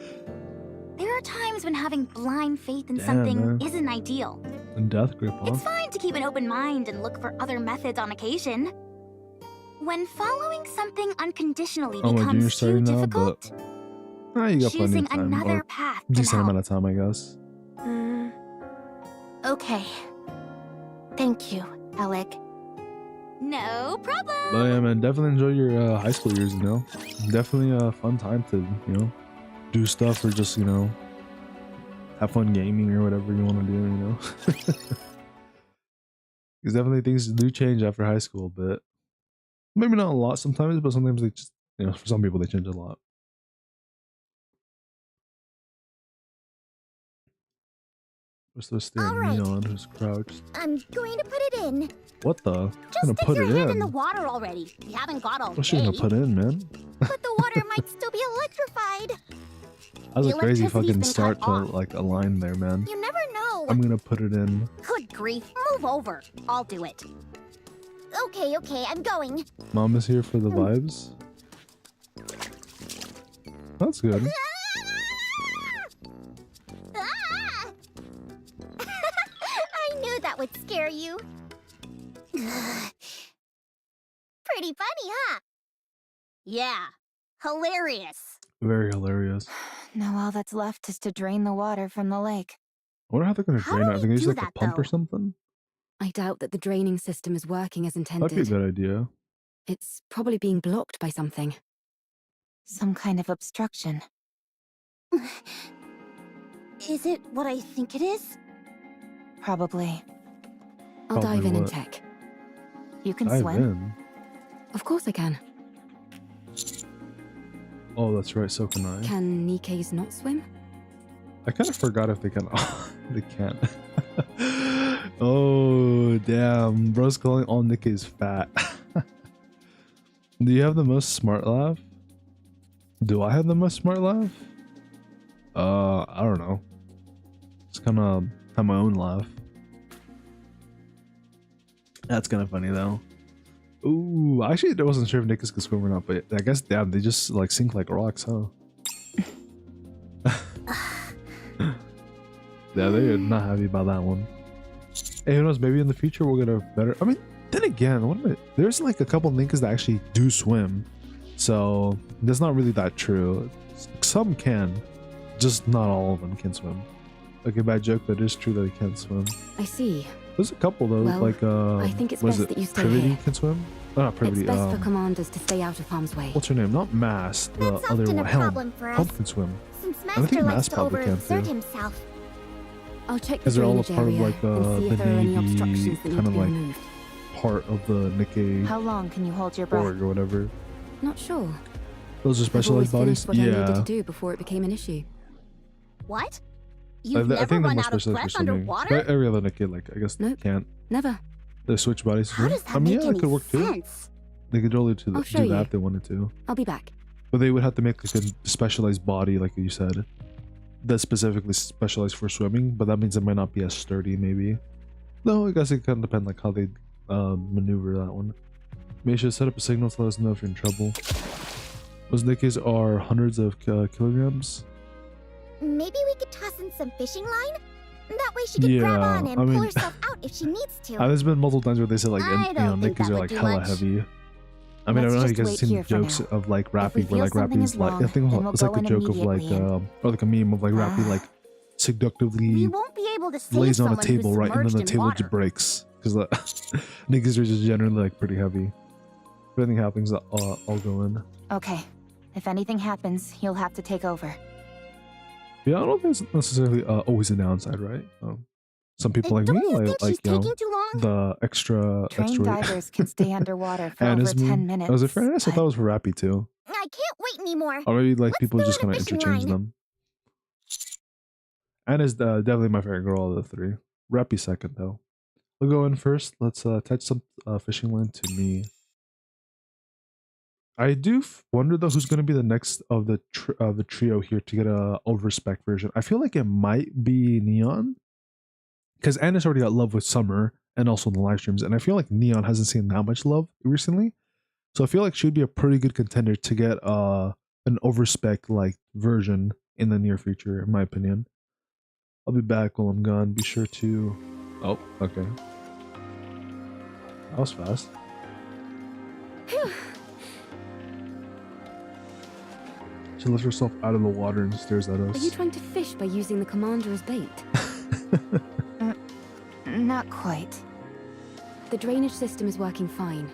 There are times when having blind faith in Damn, something man. isn't ideal. Death grip, huh? It's fine to keep an open mind and look for other methods on occasion. When following something unconditionally I'm a junior becomes too starting now, difficult, Ah, you got plenty choosing of time. another Or path can decent help. amount of time, I guess. Okay. Thank you, Alec. No problem. But yeah, man, definitely enjoy your high school years, you know? Definitely a fun time to, you know, do stuff or just, you know, have fun gaming or whatever you want to do, you know? Because definitely things do change after high school, but maybe not a lot sometimes, but sometimes they just, you know, for some people they change a lot. We're still staring All right. Neon, who's crouched. I'm going to put it in. What the? Just gonna stick put your it hand in. in the water already. We haven't got all What's she gonna day. put in, man? But the water might still be electrified. That was The a crazy electricity's fucking been start cut to off. like a line there, man. You never know. I'm gonna put it in. Good grief. Move over. I'll do it. Okay, I'm going. Mom is here for the vibes. That's good. Ah! I knew that would scare you. Pretty funny, huh? Yeah. Hilarious. Very hilarious. Now all that's left is to drain the water from the lake. I wonder how they're gonna How drain do it. I we think there's do like a that, pump or though? something. I doubt that the draining system is working as That'd be a intended. good idea. It's probably being blocked by something. Some kind of obstruction. Is it what I think it is? Probably. I'll dive Probably in and what? check. You can Dive swim. in. Of course I can. Oh, that's right. So can I. Can Nikke's not swim? I kind of forgot if they can. They can't. Oh, damn. Bro's calling all Nikke's fat. Do you have the most smart laugh? Do I have the most smart laugh? I don't know. Just kind of have my own laugh. That's kind of funny though. Ooh, actually, I wasn't sure if Nikke's could swim or not, but I guess damn, they just like sink like rocks, huh? Yeah, they're not happy about that one. Hey, who knows? Maybe in the future we'll get a better. I mean, then again, what am I? There's like a couple Ninkes that actually do swim, so that's not really that true. Some can, just not all of them can swim. Okay, bad joke, but it is true that they can't swim. I see. There's a couple though, Well, like I think it's what is best it? that you stay Privity here. can swim. Oh, not It's Privity. best for commanders to stay out of harm's way. What's her name? Not Mass. The That's other often one. a Helm. problem for Helm us. can swim. Since I think Master Mass likes to probably can overexert too. himself. I'll check the Because they're all a drainage part of area like and see the if there are any obstructions Navy that need kind to of be like removed. part of the Nikke How long can you hold your breath? org or whatever. Not sure. Those are I've always specialized bodies. finished what I needed Yeah. to do before it became an issue. What? I You've think never they're run more out of specialized for breath swimming. underwater? But every other Nikke, like, I guess Nope. can't. Never. They switch bodies. to How swim. does that I mean, make yeah, any it could work too. sense? They could totally do I'll show that you. if they wanted to. I'll be back. But they would have to make like a specialized body, like you said, that's specifically specialized for swimming. But that means it might not be as sturdy, maybe. No, I guess it kind of depends like how they maneuver that one. Maybe you should set up a signal to let us know if you're in trouble. Those Nikkes are hundreds of kilograms. Maybe we could toss in some fishing line? That way she can grab Yeah, on and I pull mean- herself out if she needs to. There's been multiple times where they said like, I you know, don't think Nikkes that are would like do hella much. heavy. I mean, I Let's don't know if you just guys have wait seen here for jokes now. of like If we Rappy, where feel like something Rappy's is like, I wrong, think then we'll it's like go a in joke of like, immediately or like a meme of like Rappy like We seductively won't be able to save lays on a someone table, who's right, and then the submerged in table water. just breaks because the Nikkes are just generally like pretty heavy. If anything happens, I'll go in. Okay. If anything happens, you'll have to take over. Yeah, I don't think it's necessarily always a downside, right? Some people like Don't me you think like she's you know taking too long? the extra Trained divers can stay underwater for and over is me. 10 minutes. Was it fairness? I but thought it was for Rappy too. I can't wait anymore. Or maybe like Let's people throw just in a kind of fishing interchange line. them. Anna's definitely my favorite girl of the three. Rappy second though. We'll go in first. Let's attach some fishing line to me. I do wonder though who's going to be the next of the trio here to get a overspec version. I feel like it might be Neon, because Anna's already got love with Summer and also in the live streams, and I feel like Neon hasn't seen that much love recently. So I feel like she'd be a pretty good contender to get an overspec like version in the near future, in my opinion. I'll be back while I'm gone. Be sure to. Oh, okay. That was fast. She lifts herself out of the water and stares at Are you us. trying to fish by using the commander as bait? not quite. The drainage system is working fine.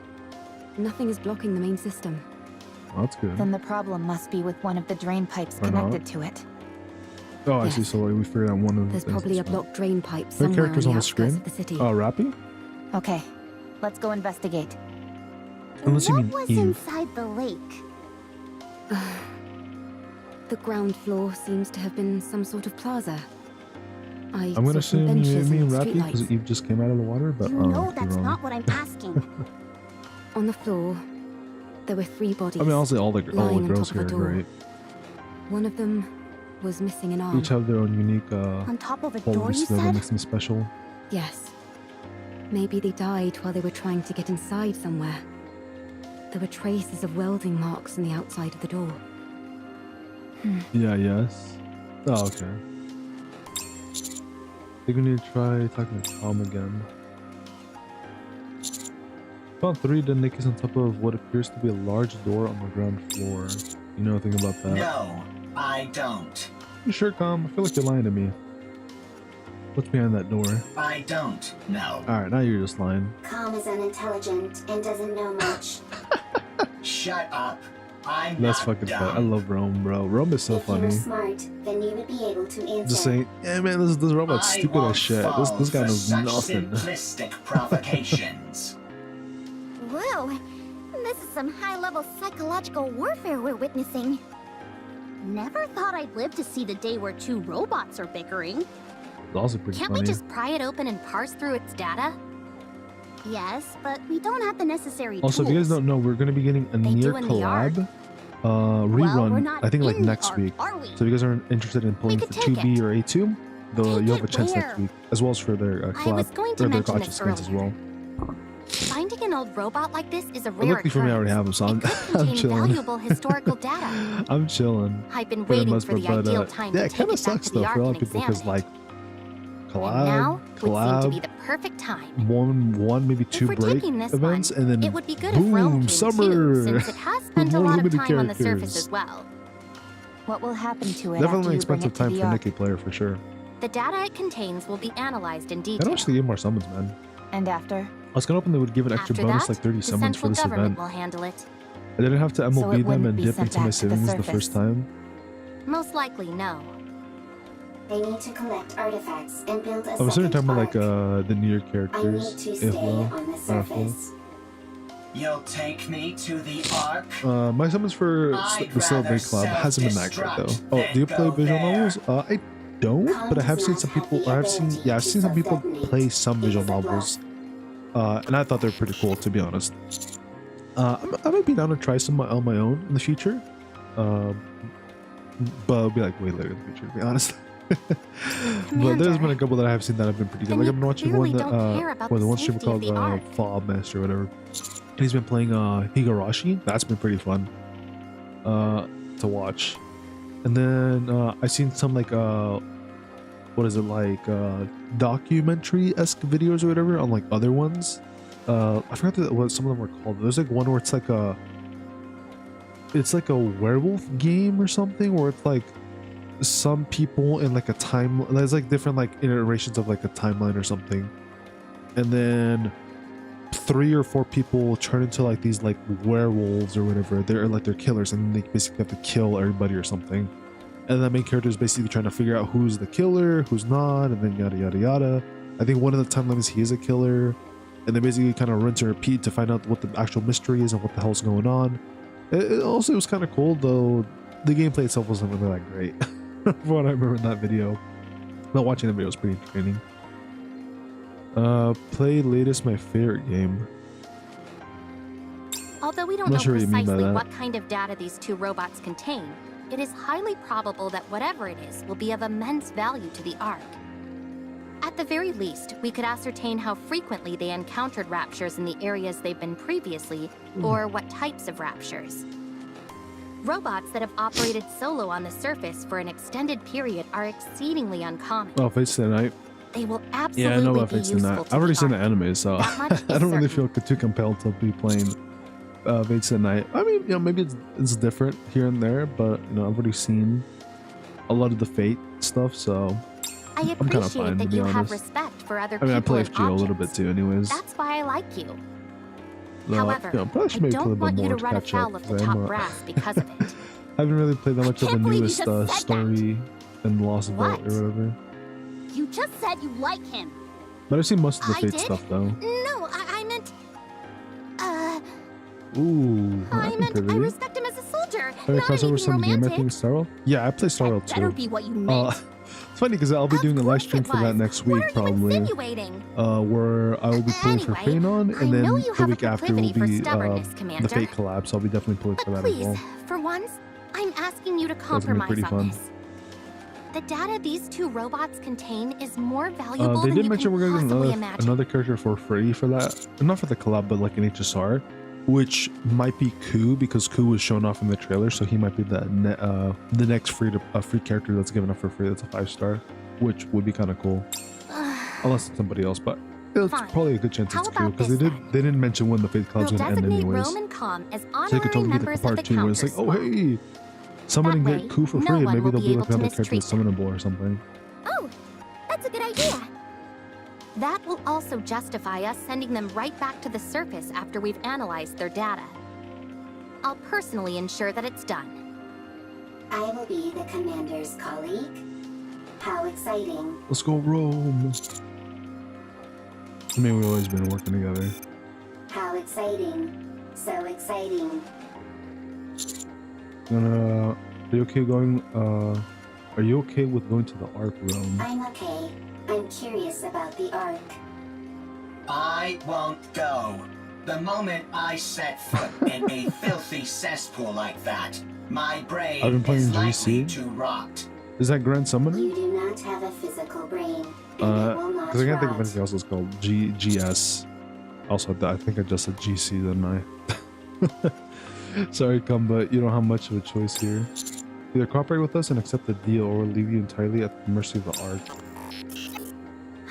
Nothing is blocking the main system. Oh, that's good. Then the problem must be with one of the drain pipes Or not. connected to it. Oh, I see. Yes. So we figured out one of There's the probably a blocked drain pipe There are somewhere on characters the on the outskirts screen? of the city. Oh, Rappy? Okay, let's go investigate. Unless you what mean was Eve. inside the lake? The ground floor seems to have been some sort of plaza. I I'm gonna saw some assume benches me and and Rappy because streetlights. Eve just came out of the water, but You I know could be that's wrong. not what I'm asking. On the floor, there were 3 bodies. I mean, honestly, all the lying on girls top of here a are door. great. One of them was missing an arm. Each have their own unique On top of a door, you qualities that said? makes them special. Yes. Maybe they died while they were trying to get inside somewhere. There were traces of welding marks on the outside of the door. Yeah, yes. Oh, okay. I think we need to try talking to Tom again. Found 3 dead Nikkes on top of what appears to be a large door on the ground floor. You know anything about that? No, I don't. You sure, Tom? I feel like you're lying to me. What's behind that door? I don't know. Alright, now you're just lying. Calm is unintelligent and doesn't know much. Shut up. I'm That's not fucking dumb. funny. I love Rome, bro. Rome is so if you were funny. smart, then you would be able to answer. Just saying, yeah, man, this robot's I stupid won't as shit. fall This guy for knows such nothing. simplistic provocations. Whoa, this is some high-level psychological warfare we're witnessing. Never thought I'd live to see the day where 2 robots are bickering. It's also pretty Can't funny. we just pry it open and parse through its data? Yes, but we don't have the necessary Also, if tools. you guys don't know, we're going to be getting a They near do in the art. collab Well, we're rerun, not I think like in the next art, week. are we? So if you guys are interested in playing for could take 2B it. or A2, Take you'll have a it chance where? next week, as well as for their I was collab, going or to their mention Gacha this skins as earlier. well. Finding an old robot like this is a But rare luckily for me, I already have them, so I'm, It could I'm contain chilling. valuable historical data. I'm chilling. I've been For the waiting most for the part, but, ideal time yeah, to it take kind it of back sucks to the though for Ark a lot and of people because examine like it. And now would seem to be collab, the perfect time. one maybe 2 we're break taking this events, one, and then It would be good if Rome boom, came summer. too, since it has spent a more lot of limited time on the surface characters. as well. What will happen to it Definitely an after you bring expensive it to time the for Ark? Nikke player for sure. The data it contains will be analyzed in I detail. don't actually get more summons, man. And after? I was kind of hoping they would give an extra After bonus that, like 30 the summons for central this government event. will handle it. I didn't have to So MLB it them wouldn't and be dip sent into my back to the savings the surface. first time. Most likely, no. I need to collect artifacts and build a I was certainly talking about like arc. the near I need characters, to if stay well. on the Full. surface. You'll take me to the Ark? My summons for I'd the Stellarblade rather Collab hasn't been that great though. self-destruct Oh, than do you play go visual there. novels? I don't, but I have seen some people, or I've seen, yeah, I've seen some people play some visual novels, and I thought they were pretty cool, to be honest. I might be down to try some on my own in the future, but it'll be like way later in the future, to be honest. But there's been a couple that I have seen that have been pretty good. Then Like you I've been watching clearly one that, don't care about the the one streamer safety of called the Ark. Fob Master or whatever. And he's been playing Higurashi. That's been pretty fun to watch. And then I've seen some like what is it, like documentary-esque videos or whatever on like other ones. I forgot what some of them were called. There's like one where it's like a werewolf game or something, where it's like some people in like a time, there's like different like iterations of like a timeline or something, and then 3 or 4 people turn into like these like werewolves or whatever. They're killers, and they basically have to kill everybody or something. And the main character is basically trying to figure out who's the killer, who's not, and then yada yada yada. I think one of the timelines he is a killer, and they basically kind of rinse and repeat to find out what the actual mystery is and what the hell's going on. It also was kind of cool, though the gameplay itself wasn't really that great from what I remember in that video. But watching the video was pretty entertaining. Play latest my favorite game. Although we don't I'm know not sure what you mean by precisely that. what kind of data these 2 robots contain, it is highly probable that whatever it is will be of immense value to the Ark. At the very least, we could ascertain how frequently they encountered raptures in the areas they've been previously, or what types of raptures. Robots that have operated solo on the surface for an extended period are exceedingly uncommon. Oh, Fates of the Night. They will absolutely Yeah, I know about be Fates of the useful Night. to I've already the seen the Ark. anime, so That much I is don't really certain. feel too compelled to be playing Fates of the Night. I mean, you know, maybe it's different here and there, but you know, I've already seen a lot of the Fate stuff, so I I'm kind of appreciate fine, to that be you have honest. respect for other I mean, I people play and FGO a little bit objects. too, anyways. That's why I like you. No, However, you know, probably should I maybe play a don't bit want you more to run catch up, afoul of the 'cause I'm top not- brass because of it. I haven't really played that much of the can't believe you newest just said that. story and Lost Vault What? or whatever. You just said you like him. But I've seen most of the I Fate did? stuff though. No, I meant. Ooh, I that'd be meant I pretty. respect him as a soldier, Are you not cross over anything some game, I romantic. think, Starwell? Yeah, I play Starwell That better too. be what you meant. It's funny because I'll be Of doing a live course stream it for that was. next What week, are you probably. insinuating? Where I will be pulling for Anyway, Phanon, I and then know you the have a week after will proclivity for be stubbornness, the Commander. Fate collab, so I'll be definitely pulling for But that as please, well. for once, I'm asking you to gonna be compromise pretty on fun. this. The data these 2 robots contain is more valuable They than did you mention can we're going to possibly get imagine. another character for free for that. Not for the collab, but like an HSR, which might be Ku, because Ku was shown off in the trailer, so he might be the next free character that's given up for free. That's a 5-star, which would be kind of cool, unless it's somebody else. But it's Fine. probably a good chance How it's Ku, about because this then? they didn't mention when the Fate collab's We'll going to end designate anyways. Rome and Com as So you honorary could totally get members the of the part 2 where it's counter like, oh squad. hey, summon That and way, get Ku for no free. one Maybe will there'll be be able like to another character mistreat that's summonable or something. Oh, that's a good idea. That will also justify us sending them right back to the surface after we've analyzed their data. I'll personally ensure that it's done. I will be the commander's colleague. How exciting. Let's go Rome. I mean, we've always been working together. How exciting. So exciting. Are you okay going? Are you okay with going to the Ark, Rome? I'm okay. I'm curious about the Ark. I won't go. The moment I set foot in a filthy cesspool like that, my I've brain been playing is likely GC. to rot. Is that Grand Summoner? You do not have a physical brain, and it will not Because I can't think of rot. anything else that's called GS. Also, I think I just said GC, didn't I? Sorry, Cum, but you don't have much of a choice here. Either cooperate with us and accept the deal, or we'll leave you entirely at the mercy of the Ark.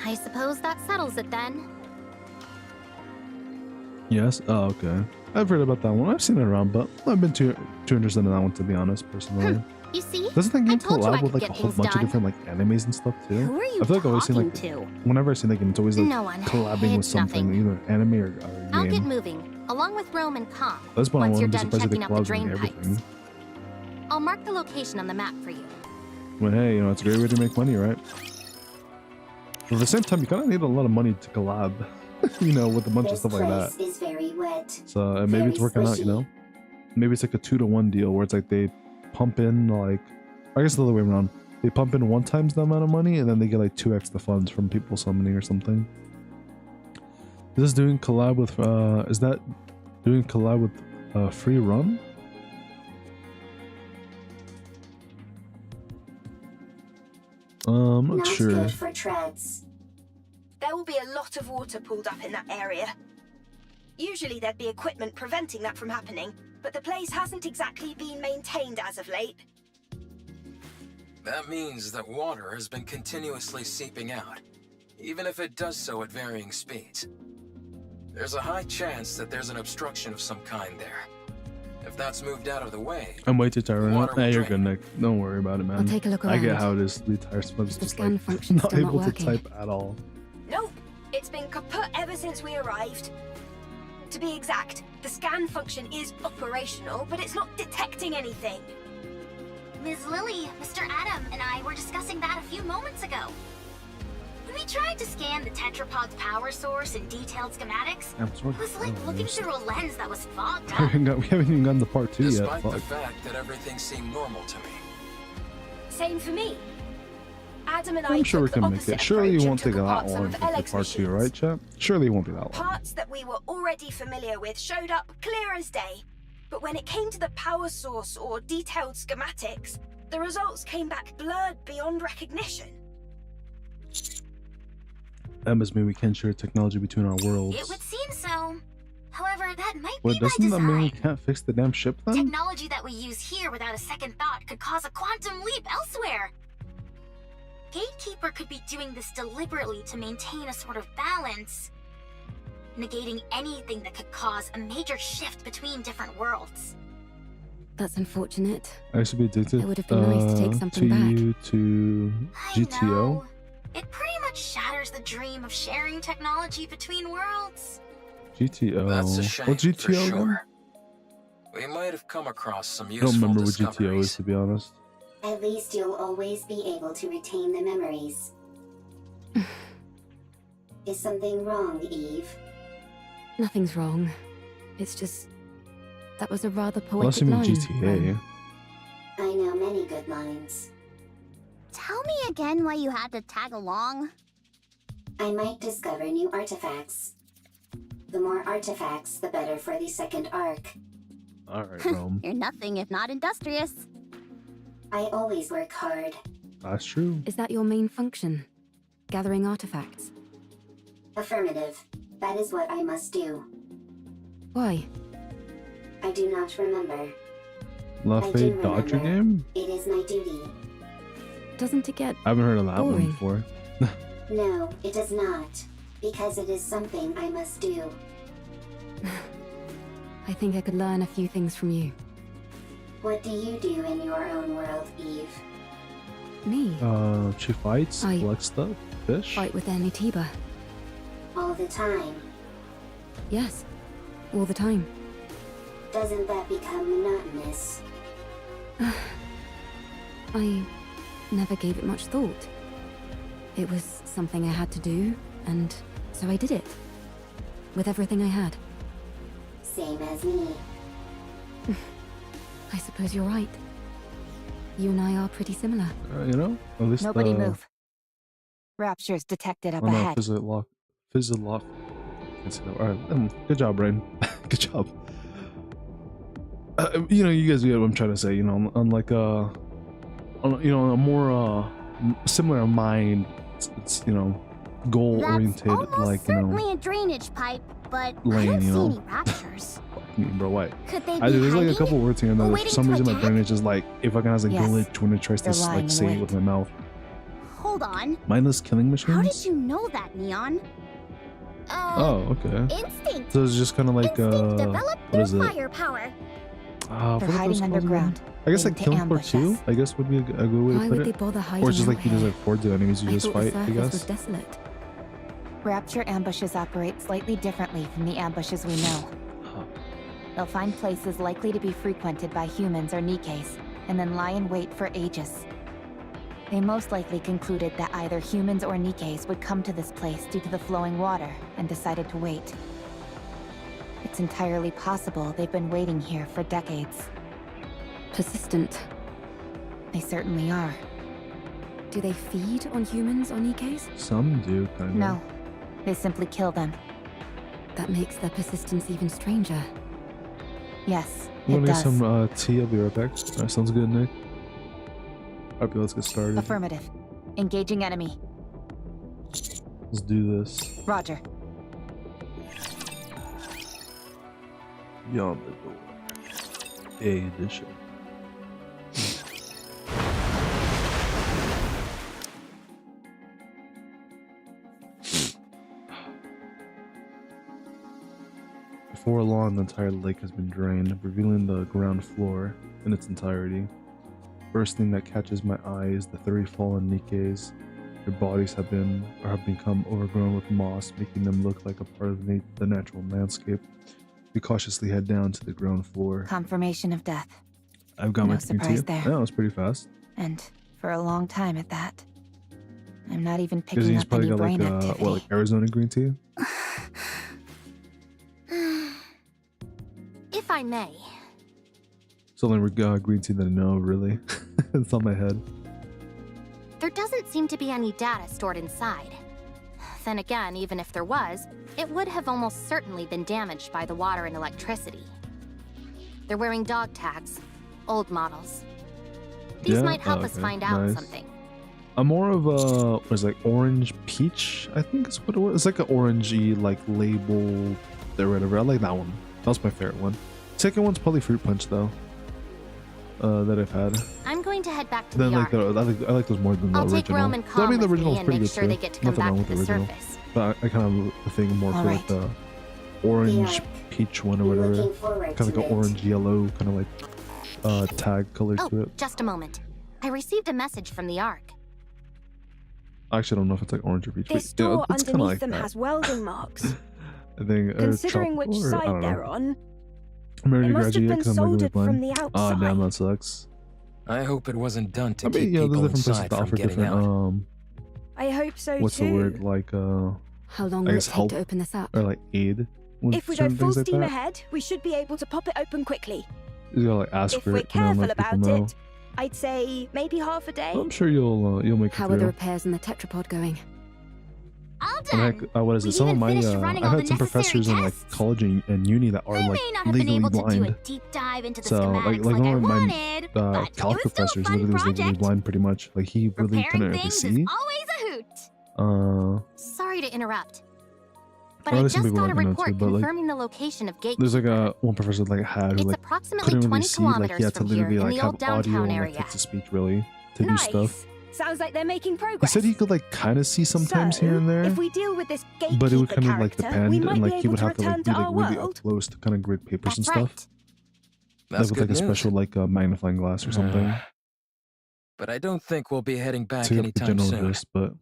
I suppose that settles it then. Yes? Oh, okay. I've heard about that one. I've seen it around, but I've been too interested in that one, to be honest, personally. You see? Doesn't that I game told you I collab with could like a get whole things bunch of done. different like animes and stuff too? Who are you I feel like I've always seen like talking to? whenever I see like it's always like No one. collabing with It's something, nothing. either anime or I'll get game. moving, along with Rome and Com. That's what I once you're want to be done surprised if they checking out the collab with drain everything. pipes. I'll mark the location on the map for you. But hey, you know, it's a great way to make money, right? But at the same time, you kind of need a lot of money to collab, you know, with a bunch of This stuff like that. place is very wet. So maybe it's Very working out, you squishy. know? Maybe it's like a 2-to-1 deal where it's like they pump in like, I guess the other way around. They pump in 1 times the amount of money and then they get like 2x the funds from people summoning or something. Is this doing collab with, is that doing collab with Free Run? I'm not Not sure. good for treads. There will be a lot of water pulled up in that area. Usually there'd be equipment preventing that from happening, but the place hasn't exactly been maintained as of late. That means that water has been continuously seeping out, even if it does so at varying speeds. There's a high chance that there's an obstruction of some kind there. If that's moved out of the way, I'm way too tired right now. Water will Nah, you're drain. good, Nick. Don't worry about it, man. I'll take a look I get around. how it is to be tired. Sometimes Is the just scan like function not still not able to working? type at all. Nope, it's been kaput ever since we arrived. To be exact, the scan function is operational, but it's not detecting anything. Ms. Lily, Mr. Adam, and I were discussing that a few moments ago. When we tried to scan the tetrapod's power source and detailed schematics, I'm sorry. it was like looking through a lens that was fogged We up. haven't even gotten to part 2 yet. despite the Fuck. fact that everything seemed normal to me. Same for me. Adam and I I'm sure we took the can make opposite it. Surely approach it and won't take took that apart some long of to get Alec's part 2, machines. right, chat? Surely it won't be that long. Parts that we were already familiar with showed up clear as day. But when it came to the power source or detailed schematics, the results came back blurred beyond recognition. That must mean we can't share technology between our worlds. It would seem so. However, that might Well, be by doesn't that mean we design. can't fix the damn ship then? Technology that we use here without a second thought could cause a quantum leap elsewhere. Gatekeeper could be doing this deliberately to maintain a sort of balance, negating anything that could cause a major shift between different worlds. That's unfortunate. I used to be addicted It would have been nice to take something back. you to I GTO. know. It pretty much shatters the dream of sharing technology between worlds. GTO. That's a shame, What's for GTO again? sure. We might have come across some I useful don't remember what discoveries. GTO is, to be honest. At least you'll always be able to retain the memories. Is something wrong, Eve? Nothing's wrong. It's just... that was a rather Unless poetic you mean line. GTA. I know many good lines. Tell me again why you had to tag along. I might discover new artifacts. The more artifacts, the better for the second arc. Alright, Rome. You're nothing if not industrious. I always work hard. That's true. Is that your main function? Gathering artifacts? Affirmative. That is what I must do. Why? I do not remember. Lafayette Dodger remember. game? It is my duty. Doesn't it get... I haven't heard of that one Boring. before. No, it does not. Because it is something I must do. I think I could learn a few things from you. What do you do in your own world, Eve? Me? She fights, I collects stuff, fish. Fight with Anitiba. All the time. Yes. All the time. Doesn't that become monotonous? I never gave it much thought. It was something I had to do, and so I did it. With everything I had. Same as me. I suppose you're right. You and I are pretty similar. You know? At least Nobody move. Rapture's detected up Oh no, ahead. Fizzle Can't say that. Alright, good job, Brain. Good job. You know, you guys get what I'm trying to say. You know, on like a more similar mind. It's you know, goal oriented, That's almost like you certainly know. a drainage pipe, but lane, I don't you see know. any raptures. I mean, bro, what? Could they be I do. There's like a hiding? couple words here and there. Or that waiting For some to reason, my attack? brain is just like if I can has a Yes. glitch when it tries to They're lying like in say it wait. with my mouth. Hold on. Mindless killing machines. How did you know that, Neon? Oh, okay. Instinct. So it's just kind of like Instinct developed what is through it? firepower. What They're are those hiding called again? underground. I guess like waiting to killing floor ambush 2, us. I guess would be a good way Why to would put they it. bother hiding Or it's just out like you just here? like forge the enemies you I just thought the fight, I surface was guess. desolate. Rapture ambushes operate slightly differently from the ambushes we know. Huh. They'll find places likely to be frequented by humans or Nikkes, and then lie in wait for ages. They most likely concluded that either humans or Nikkes would come to this place due to the flowing water, and decided to wait. It's entirely possible they've been waiting here for decades. Persistent. They certainly are. Do they feed on humans or Nikkes? Some do, kind of. No, they simply kill them. That makes their persistence even stranger. Yes, You it want to get does. some tea? I'll be right back. That sounds good, Nick. Alright, let's get started. Affirmative. Engaging enemy. Let's do this. Roger. Beyond the door. A edition. Before long, the entire lake has been drained, revealing the ground floor in its entirety. First thing that catches my eye is the 3 fallen Nikkes. Their bodies have become overgrown with moss, making them look like a part of the natural landscape. We cautiously head down to the ground floor. Confirmation of death. I've got No my green tea. surprise there. Yeah, that was pretty fast. And for a long time at that. I'm not even Because picking he's up probably any got like, brain activity. what, like Arizona green tea? If I may, It's the only green tea that I know, really. It's on my head. there doesn't seem to be any data stored inside. Then again, even if there was, it would have almost certainly been damaged by the water and electricity. They're wearing dog tags, old models. These Yeah? might help Oh, us okay. find out Nice. something. I'm more of a, what is it, like orange peach, I think is what it was. It's like an orangey, like label or whatever. I like that one. That was my favorite one. Second one's probably fruit punch though. That I've had. I'm going to head back to Then the like Ark. I like those more than the I'll original. take Rome and I Calm mean, the with original me was and pretty make good sure too. they get to come Nothing wrong back with to the the original. surface. But I kind of the thing more for like the orange peach one or whatever. Looking forward Kind of to like an it. orange yellow kind of like tag color Oh, to it. just a moment. I received a message from the Ark. I actually don't know if it's like orange or peach. This but, yeah, door it's kinda underneath like them that. has welding marks. I think Considering which tropical, or, I side don't they're know. on, I'm ready it to must have graduate been 'cause I'm regularly soldered from blind. the Oh outside. damn, that sucks. I hope it wasn't done to I mean, keep you know, people there's different places inside to from offer getting different out. I hope so what's too. the word, like How long I will it guess take help to open this up? or like aid with If we go certain full things like steam that. ahead, we should be able to pop it open quickly. You gotta like ask If for we're it, you know, and careful let people about know. it, I'd say maybe half a day. I'm sure you'll make How it are the through. repairs in the tetrapod going? All And done. heck, what is it? We Some of even my finished running I all had the some necessary professors in like tests. college and uni that are I like may not have been legally able to do a blind. deep dive into the So schematics like like I one of my wanted, but it calc was still a professors fun literally was legally project. blind pretty much. Like he really Repairing couldn't really things see. is always a hoot. Sorry to interrupt. But Or I there's some just people got a like, report too, but, like, confirming the location of Gatekeeper. There's like a one professor that like had who It's like approximately couldn't really 20 see, like kilometers he had to from here literally in like the have old audio downtown and like area. text to speech really to do Nice. stuff. Sounds like they're making He progress. said he could like kind of see sometimes So, here and there, If we deal with this gatekeeper but it would kind of like character, depend, we and might like be he able would to have to return like be to like our really up world. close to kind of grade papers That's and right. stuff. That's Like with like good a special news. like magnifying glass or something But I don't think we'll be heading back to get the anytime general soon. gist. But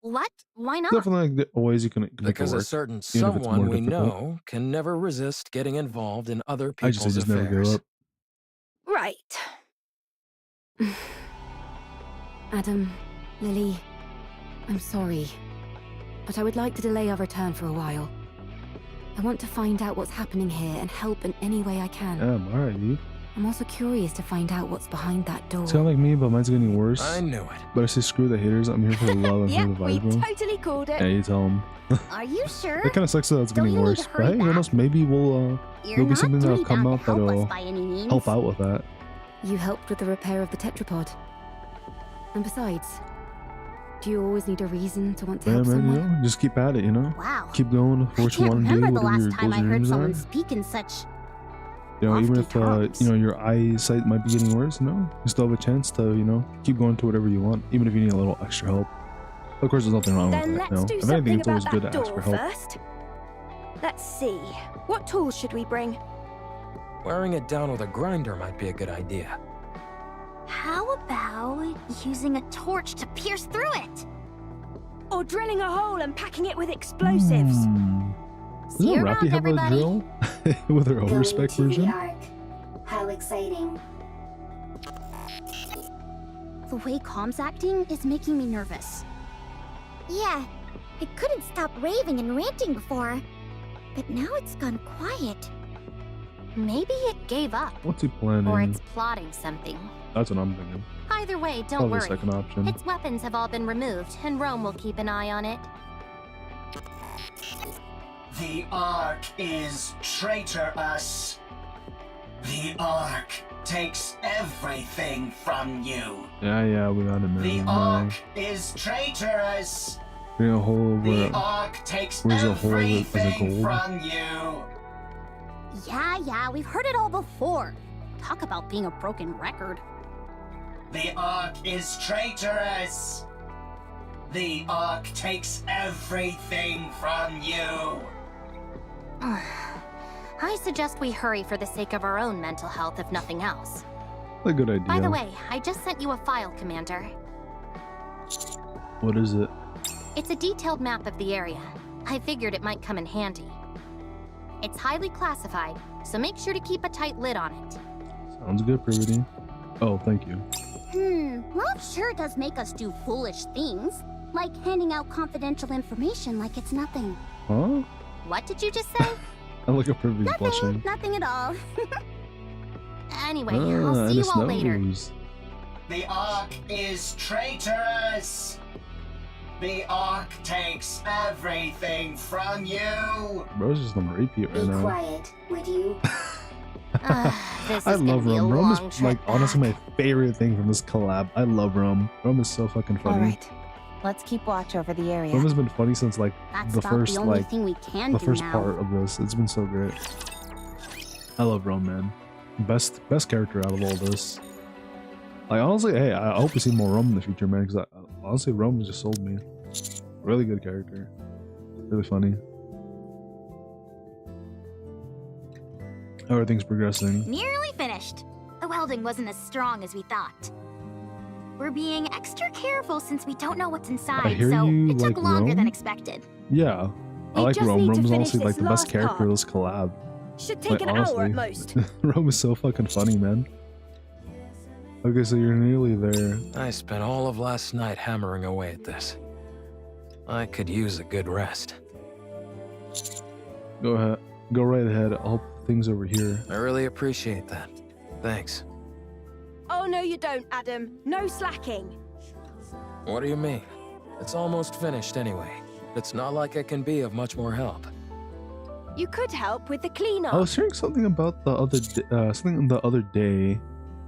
What? Why not? definitely like there are ways you can make it Because a work. certain even if it's more someone we difficult. know can never resist getting involved in other I just say people's just never affairs. give up. Right. Adam, Lily, I'm sorry, but I would like to delay our return for a while. I want to find out what's happening here and help in any way I can. Yeah, I'm alright, dude. I'm also curious to find out what's behind that door. It's kind of like me, but mine's getting worse. I knew it. But I say screw the haters. I'm here for the love and Yep, for the we vibe, bro. totally called it. Yeah, you tell them. Are you sure? It kind of sucks that it's Don't getting you need worse. to But hurry hey, who back? knows? Maybe we'll You're there'll be not something that'll really come bound out to help that'll us by any means. help out with that. You helped with the repair of the tetrapod. And besides, do you always need a reason to want to Yeah, help man, you someone? know, just keep at it, you know? Wow. Keep going for I what you can't want to do, remember the whatever your last time goals I and heard dreams someone are. speak in such. You know, even lofty if, terms. you know, your eyesight might be getting worse, you know, you still have a chance to, you know, keep going to whatever you want, even if you need a little extra help. Of course, there's nothing wrong Then with let's that, you know? do If anything, something it's always about good that to ask door for help. first. Let's see. What tools should we bring? wearing it down with a grinder might be a good idea. How about using a torch to pierce through it? Or drilling a hole and packing it with explosives. Doesn't See you Rappy around, have a everybody. drill with her Going overspec to the version? Ark. How exciting. The way Calm's acting is making me nervous. Yeah, it couldn't stop raving and ranting before. But now it's gone quiet. Maybe it gave up. What's he planning? Or it's plotting something. That's what I'm thinking. Either way, don't Probably the worry. second option. Its weapons have all been removed, and Rome will keep an eye on it. The Ark is traitorous. The Ark takes everything from you. Yeah, we got it, man. The No. Ark is traitorous. Bring a hole The over. Ark takes Where's the hole as a everything gold? from you. Yeah, we've heard it all before. Talk about being a broken record. The Ark is traitorous. The Ark takes everything from you. I suggest we hurry for the sake of our own mental health, if nothing else. A good idea. By the way, I just sent you a file, Commander. What is it? It's a detailed map of the area. I figured it might come in handy. It's highly classified, so make sure to keep a tight lid on it. Sounds good, Privity. Oh, thank you. Love sure does make us do foolish things. Like handing out confidential information like it's nothing. Huh? What did you just say? I look at Privity's blushing. Nothing at all. Anyway, I'll see you Ennis all later. knows. The Ark is traitorous. The Ark takes everything from you. Bro's just gonna rape you right Be now. quiet, would you? This I is gonna love be a Rum. Rum long is trip like honestly back. my favorite thing from this collab. I love Rum. Rum is so fucking funny. Alright, let's keep watch over the area. Rum has been funny since like That's the about first the only like thing we can the do first now. part of this. It's been so great. I love Rum, man. Best character out of all this. Like honestly, hey, I hope we see more Rum in the future, man. Because honestly, Rum just sold me. Really good character. Really funny. How are things progressing? Nearly finished. The welding wasn't as strong as we thought. We're being extra careful since we don't know what's inside, hear so you it took like longer than Rome? expected. Yeah, I We like just Rum. need to Rum's finish honestly like this the best last character part. of this collab. Should take Like, an hour at honestly. most. Rum is so fucking funny, man. Okay, so you're nearly there. I spent all of last night hammering away at this. I could use a good rest. Go ahead. Go right ahead. I'll put things over here. I really appreciate that. Thanks. Oh, no, you don't, Adam. No slacking. What do you mean? It's almost finished anyway. It's not like I can be of much more help. You could help with the cleanup. I was hearing something about the other day,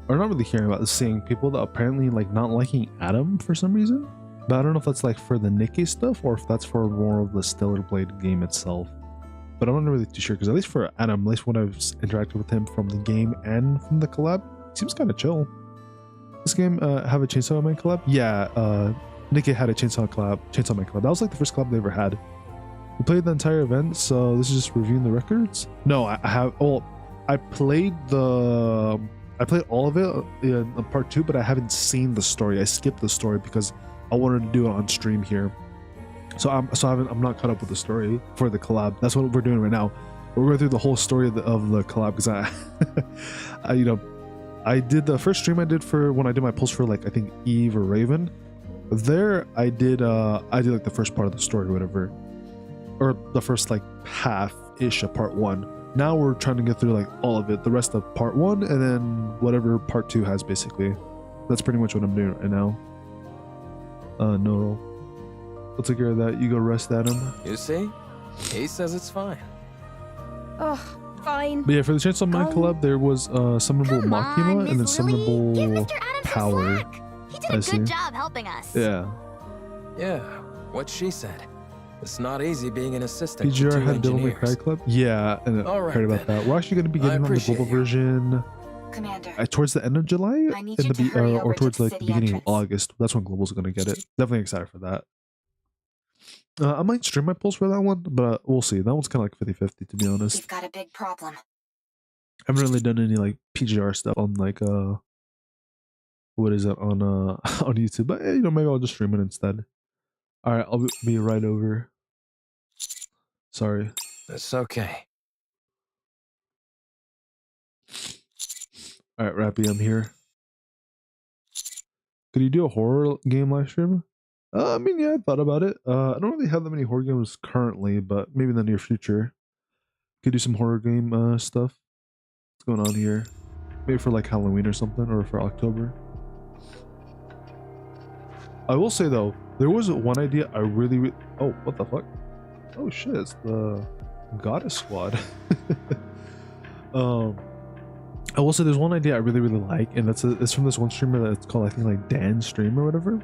or not really hearing about, seeing people that apparently like not liking Adam for some reason. But I don't know if that's like for the Nikke stuff or if that's for more of the Stellarblade game itself. But I'm not really too sure because at least for Adam, at least when I've interacted with him from the game and from the collab, he seems kind of chill. This game have a Chainsaw Man collab? Yeah, Nikke had a Chainsaw Man collab. That was like the first collab they ever had. We played the entire event, so this is just reviewing the records. No, I have. Oh, I played all of it in part 2, but I haven't seen the story. I skipped the story because I wanted to do it on stream here. So I'm not caught up with the story for the collab. That's what we're doing right now. We're going through the whole story of the collab because I did the first stream I did for when I did my post for like I think Eve or Raven. There I did like the first part of the story or whatever, or the first like half-ish of part 1. Now we're trying to get through like all of it, the rest of part 1, and then whatever part 2 has basically. That's pretty much what I'm doing right now. No. We'll take care of that. You go rest, Adam. You see? He says it's fine. Oh, fine. But yeah, for the Chainsaw Man collab, there was summonable Come Machina on, and then Miss Lily. Give summonable Mr. Adams some Power. slack. He did I a see. good job helping us. Yeah. Yeah, what she said. It's not easy being an assistant to PGR two had Devil May Cry engineers. Club? Yeah, and I All right, heard about then. that. We're actually going to be I getting on the appreciate global you. version Commander, towards the end of July, I need you to hurry or over towards to the like the city beginning entrance. of August. That's when global's going to get it. Definitely excited for that. I might stream my polls for that one, but we'll see. That one's kind of like 50-50 to be honest. we've got a big problem. I haven't really done any like PGR stuff on like what is it on on YouTube, but you know, maybe I'll just stream it instead. All right, I'll be right over. Sorry. It's okay. All right, Rappy, I'm here. Could you do a horror game live stream? I mean, yeah, I thought about it. I don't really have that many horror games currently, but maybe in the near future. Could do some horror game stuff. What's going on here? Maybe for like Halloween or something, or for October. I will say though, there was one idea I really oh, what the fuck? Oh shit, it's the Goddess Squad. I will say there's one idea I really like, and it's from this one streamer that's called, I think, like Dan Stream or whatever.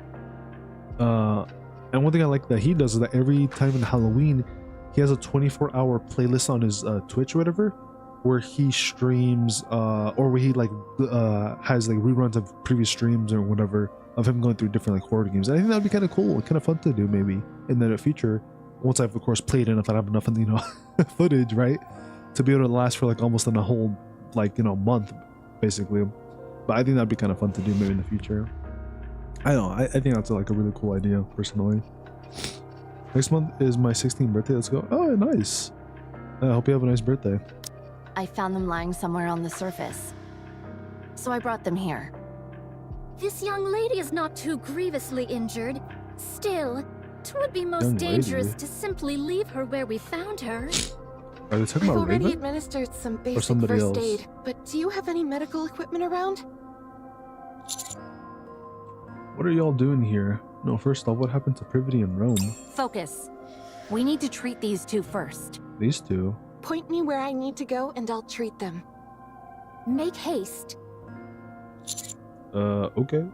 And one thing I like that he does is that every time in Halloween, he has a 24-hour playlist on his Twitch or whatever, where he streams or where he like has like reruns of previous streams or whatever of him going through different like horror games. And I think that'd be kind of cool, kind of fun to do maybe in the future. Once I've of course played enough, I have enough, you know, footage, right, to be able to last for like almost in a whole like, you know, month basically. But I think that'd be kind of fun to do maybe in the future. I don't know, I think that's like a really cool idea personally. Next month is my 16th birthday. Let's go. Oh, nice. I hope you have a nice birthday. I found them lying somewhere on the surface, so I brought them here. This young lady is not too grievously injured. Still, it would be most Young dangerous lady? to simply leave her where we found her. Are they talking I've about already Raven? administered some Or basic somebody first else? aid, but do you have any medical equipment around? What are y'all doing here? No, first off, what happened to Privity and Rome? Focus. We need to treat these two first. These two? Point me where I need to go and I'll treat them. Make haste. Okay.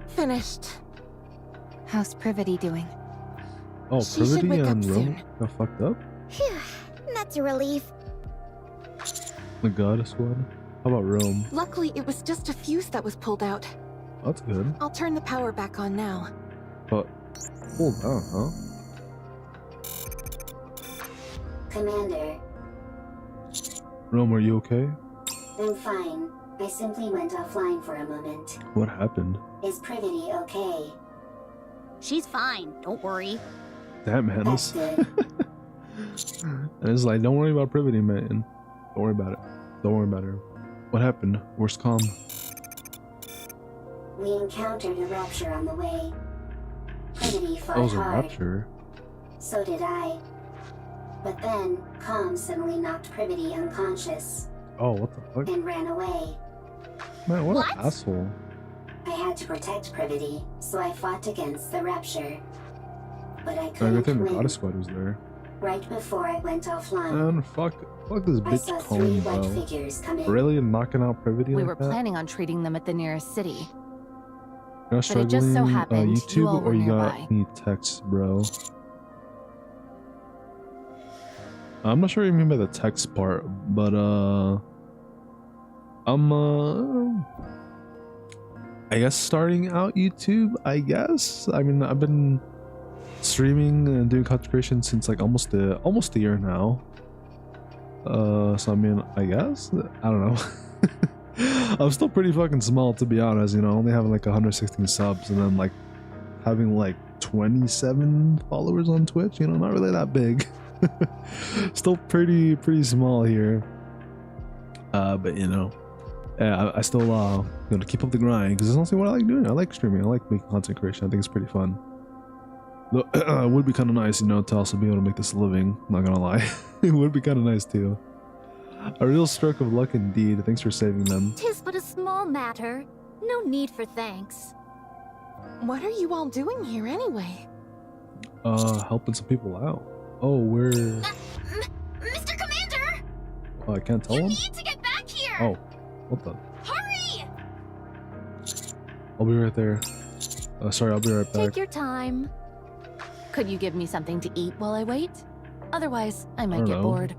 Finished. How's Privity doing? Oh, She should Privity wake up and Rome soon. got fucked up? Phew, that's a relief. The Goddess Squad? How about Rome? Luckily, it was just a fuse that was pulled out. That's good. I'll turn the power back on now. But, hold on, huh? Commander, Rome, are you okay? I'm fine. I simply went offline for a moment. What happened? Is Privity okay? She's fine, don't worry. Damn, man. That's good. And it's like, don't worry about Privity, man. Don't worry about it. Don't worry about her. What happened? Where's Calm? We encountered a rapture on the way. Privity fought That was a hard. rapture. So did I. But then, Calm suddenly knocked Privity unconscious Oh, what the fuck? and ran away. Man, what What? an asshole. I had to protect Privity, so I fought against the rapture. But I I couldn't think the win. Goddess Squad was there. Right before I went offline, Man, fuck this I bitch saw Calm, 3 white bro. figures come in. Really knocking out Privity We like were that? planning on treating them at the nearest city. You're But it just so struggling, happened you YouTube, all or were you nearby. got any texts, bro? I'm not sure what you mean by the text part, but I'm I guess starting out YouTube, I guess. I mean, I've been streaming and doing content creation since like almost a year now. So I mean, I guess, I don't know. I'm still pretty fucking small, to be honest, you know, only having like 116 subs and then like having like 27 followers on Twitch, you know, not really that big. Still pretty small here. But you know, yeah, I still gonna keep up the grind because it's honestly what I like doing. I like streaming. I like making content creation. I think it's pretty fun. Though it would be kind of nice, you know, to also be able to make this a living. Not gonna lie, it would be kind of nice too. A real stroke of luck indeed. Thanks for saving them. 'Tis but a small matter. No need for thanks. What are you all doing here anyway? Helping some people out. Oh, we're. Mr. Commander! Oh, I can't tell You them. need to get back here! Oh, what the? Hurry! I'll be right there. Sorry, I'll be right back. Take your time. Could you give me something to eat while I wait? Otherwise, I might don't get know. bored.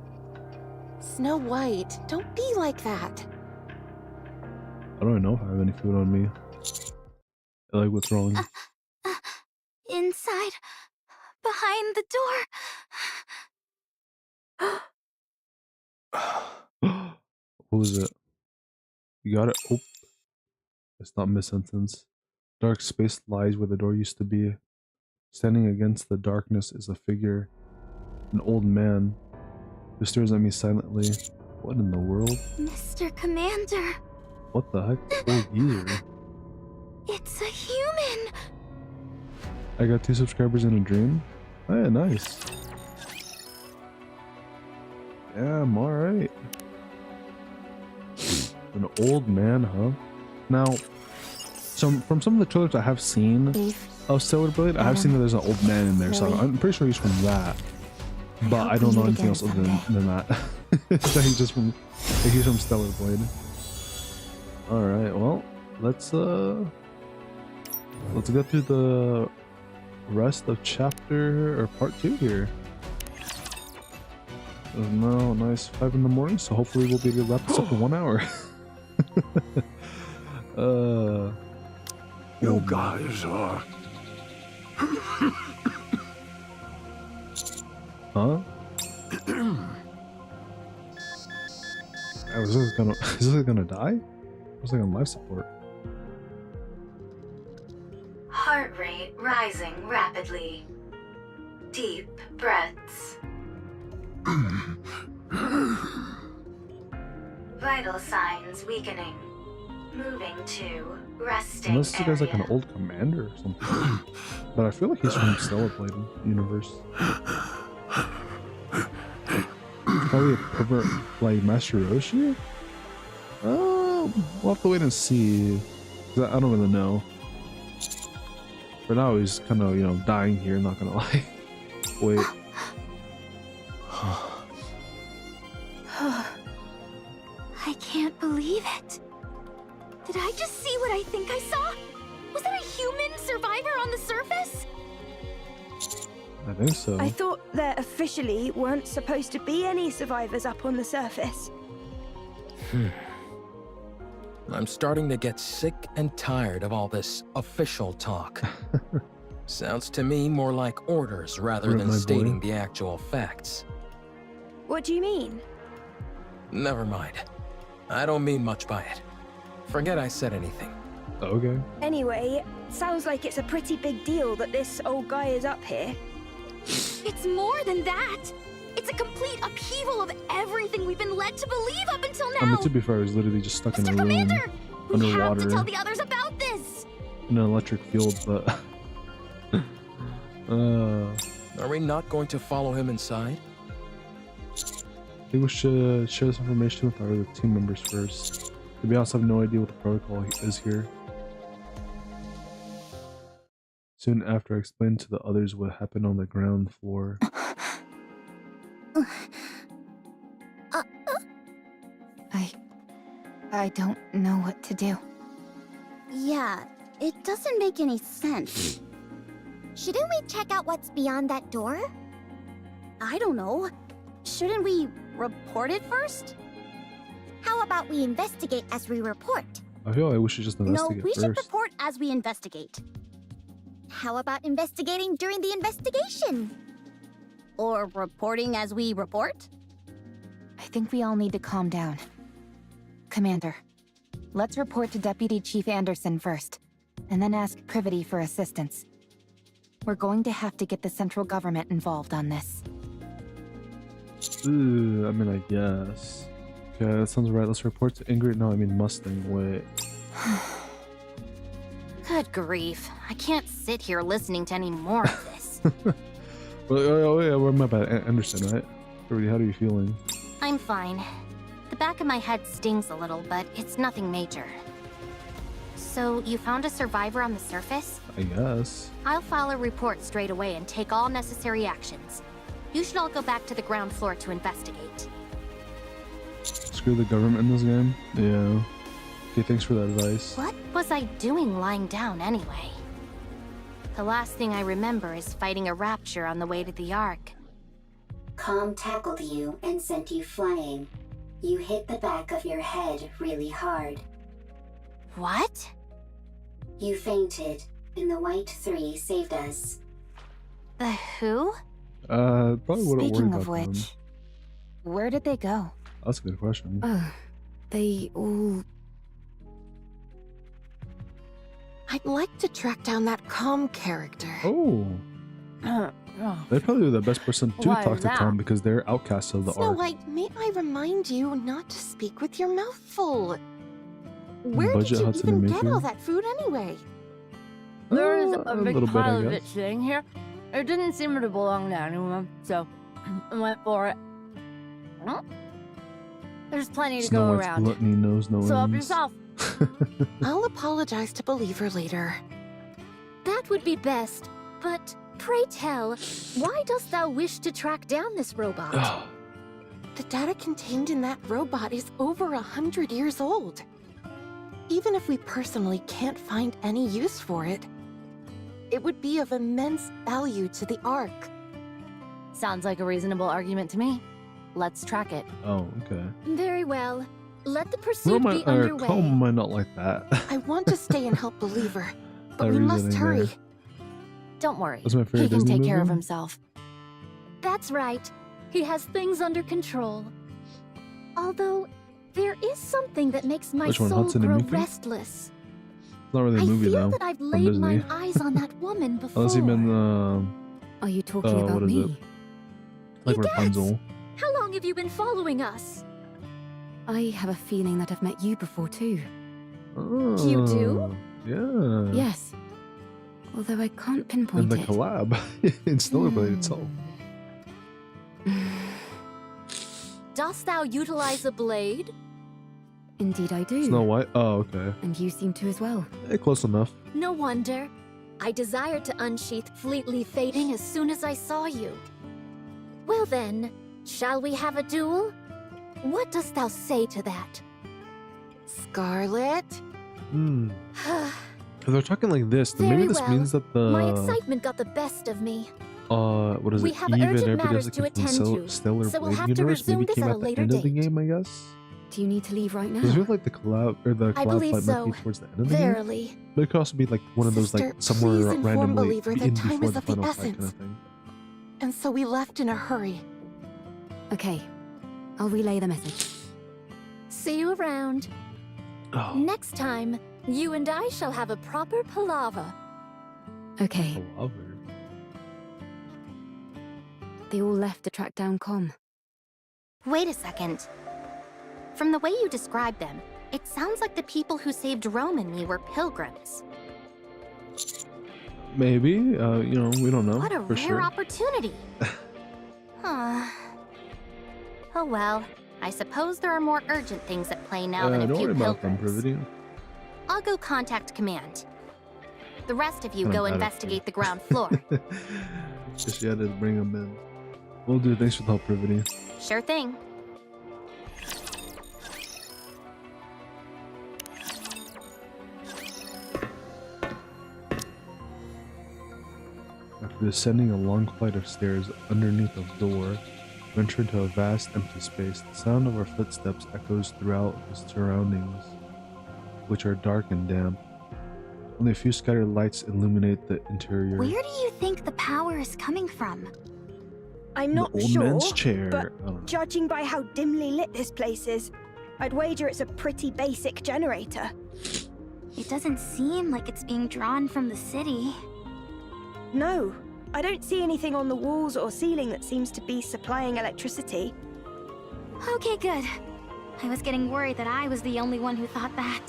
Snow White, don't be like that. I don't even know if I have any food on me. Like, what's wrong? Inside, behind the door. What was it? You got it? Oh. It's not mid-sentence. Dark space lies where the door used to be. Standing against the darkness is a figure. An old man who stares at me silently. What in the world? Mr. Commander. What the heck? 4 years. It's a human. I got 2 subscribers in a dream. Oh, yeah, nice. Yeah, I'm alright. An old man, huh? Now, from some of the trailers I have seen of Stellarblade, I have seen that there's an old man in there, so I'm pretty sure he's from that. But I don't know anything else other than that. So he's from Stellarblade. Alright, well, let's go through the rest of chapter or part 2 here. It's now nice 5 in the morning, so hopefully we'll be able to wrap this up in 1 hour. You guys are... Huh? Is this gonna die? Looks like on life support. Heart rate rising rapidly. Deep breaths. Vital signs weakening. Moving to resting Unless this guy's like an area. old commander or something. But I feel like he's from Stellarblade universe. Probably a pervert like Master Roshi? We'll have to wait and see. 'Cause I don't really know. For now he's kind of, you know, dying here, not gonna lie. Wait. I can't believe it. Did I just see what I think I saw? Was there a human survivor on the surface? I think so. I thought there officially weren't supposed to be any survivors up on the surface. I'm starting to get sick and tired of all this official talk. Sounds to me more like orders rather Rip than my boy. stating the actual facts. What do you mean? Never mind. I don't mean much by it. Forget I said anything. Okay. Anyway, sounds like it's a pretty big deal that this old guy is up here. It's more than that. It's a complete upheaval of everything we've been led to believe up until now. I mean, to be fair, he's literally just stuck in a Mr. room Commander, we have to underwater tell the others about this. in an electric field, but Are we not going to follow him inside? I think we should share this information with our other team members first. To be honest, I have no idea what the protocol is here. Soon after, I explained to the others what happened on the ground floor. I don't know what to do. Yeah, it doesn't make any sense. Shouldn't we check out what's beyond that door? I don't know. Shouldn't we report it first? How about we investigate as we report? I feel like we should just No, investigate we should first. report as we investigate. How about investigating during the investigation? Or reporting as we report? I think we all need to calm down. Commander, let's report to Deputy Chief Anderson first, and then ask Privity for assistance. We're going to have to get the central government involved on this. Ooh, I mean, I guess. Okay, that sounds right. Let's report to Ingrid. No, I mean Mustang. Wait. Good grief. I can't sit here listening to any more of this. Oh, yeah, we're my bad. Anderson, right? Privity, how are you feeling? I'm fine. The back of my head stings a little, but it's nothing major. So, you found a survivor on the surface? I guess. I'll file a report straight away and take all necessary actions. You should all go back to the ground floor to investigate. Screw the government in this game? Yeah. Okay, thanks for that advice. What was I doing lying down anyway? The last thing I remember is fighting a rapture on the way to the Ark. Calm tackled you and sent you flying. You hit the back of your head really hard. What? You fainted, and the White Three saved us. The who? Probably wouldn't worry Speaking about of them. which, where did they go? That's a good question. Oh, they all... I'd like to track down that calm character. Oh, they'd probably be the best person to Why talk is to that? Calm because they're outcasts of the Snow arc. White, may I remind you not to speak with your mouth full? Where Budget did you Hudson even and get Miku? all that food anyway? There is a a big little bit, I pile of guess. it sitting here. It didn't seem to belong to anyone, so I went for it. Well, there's plenty to Snow go White's around. gluttony knows no So help ends. yourself. I'll apologize to Believer later. That would be best. But pray tell, why dost thou wish to track down this robot? The data contained in that robot is over 100 years old. Even if we personally can't find any use for it, it would be of immense value to the Ark. Sounds like a reasonable argument to me. Let's track it. Oh, okay. Very well. Let the Well, pursuit be underway. Calm might not like that. I want to stay and help Believer, but That we must reasoning hurry. there. Don't worry. That's my favorite He can Disney take care of movie. himself. That's right. He has things under control. Although, there is something that makes my Which one, soul Hudson and grow Miku? restless. It's not really a I movie feel though. that I've from laid Disney. my eyes on that woman before. Unless you've been Are you talking what about is me? it? Like Rapunzel. How long have you been following us? I have a feeling that I've met you before too. Oh, You do? Yeah. Yes. Although I can't In pinpoint the it. collab in Stellarblade itself. Dost thou utilize a blade? Indeed I do. Snow White. Oh, okay. And you seem to as well. Close enough. No wonder. I desired to unsheath fleetly fading as soon as I saw you. Well then, shall we have a duel? What dost thou say to that? Scarlet? Hmm. If they're talking like this, then maybe Very this well. means that the My excitement got the best of me. what is We it? have Eve and urgent everybody matters else to that came attend from to, Stellar so we'll Blade have to universe resume maybe this came at a at the later end of the date. game, I guess. Do you need to leave right now? Because I feel like the collab or the I collab believe fight might so. be towards the end of the game. Verily. But it could also be like one of those like Sister, somewhere please inform randomly Believer that in time before is the of the final fight kind of essence. thing. And so we left in a hurry. Okay. I'll relay the message. See you around. Oh, Next time, you and I shall have a proper palaver. Okay. palaver. They all left to track down Com. Wait a second. From the way you described them, it sounds like the people who saved Rome and me were pilgrims. Maybe. You know, we don't know What a for rare sure. opportunity. Huh. Oh well, I suppose there are more urgent things at play now than a Don't few worry about them, pilgrims. Privity. I'll go contact command. The rest of you Kinda go bad at investigate the ground floor. Just you had to bring them in. Well, dude, thanks for the help, Privity. Sure thing. After descending a long flight of stairs underneath a door, we enter into a vast empty space. The sound of our footsteps echoes throughout the surroundings, which are dark and damp. Only a few scattered lights illuminate the interior. Where do you think the power is coming from? I'm The not old sure, man's chair. but I don't know. judging by how dimly lit this place is, I'd wager it's a pretty basic generator. It doesn't seem like it's being drawn from the city. No, I don't see anything on the walls or ceiling that seems to be supplying electricity. Okay, good. I was getting worried that I was the only one who thought that.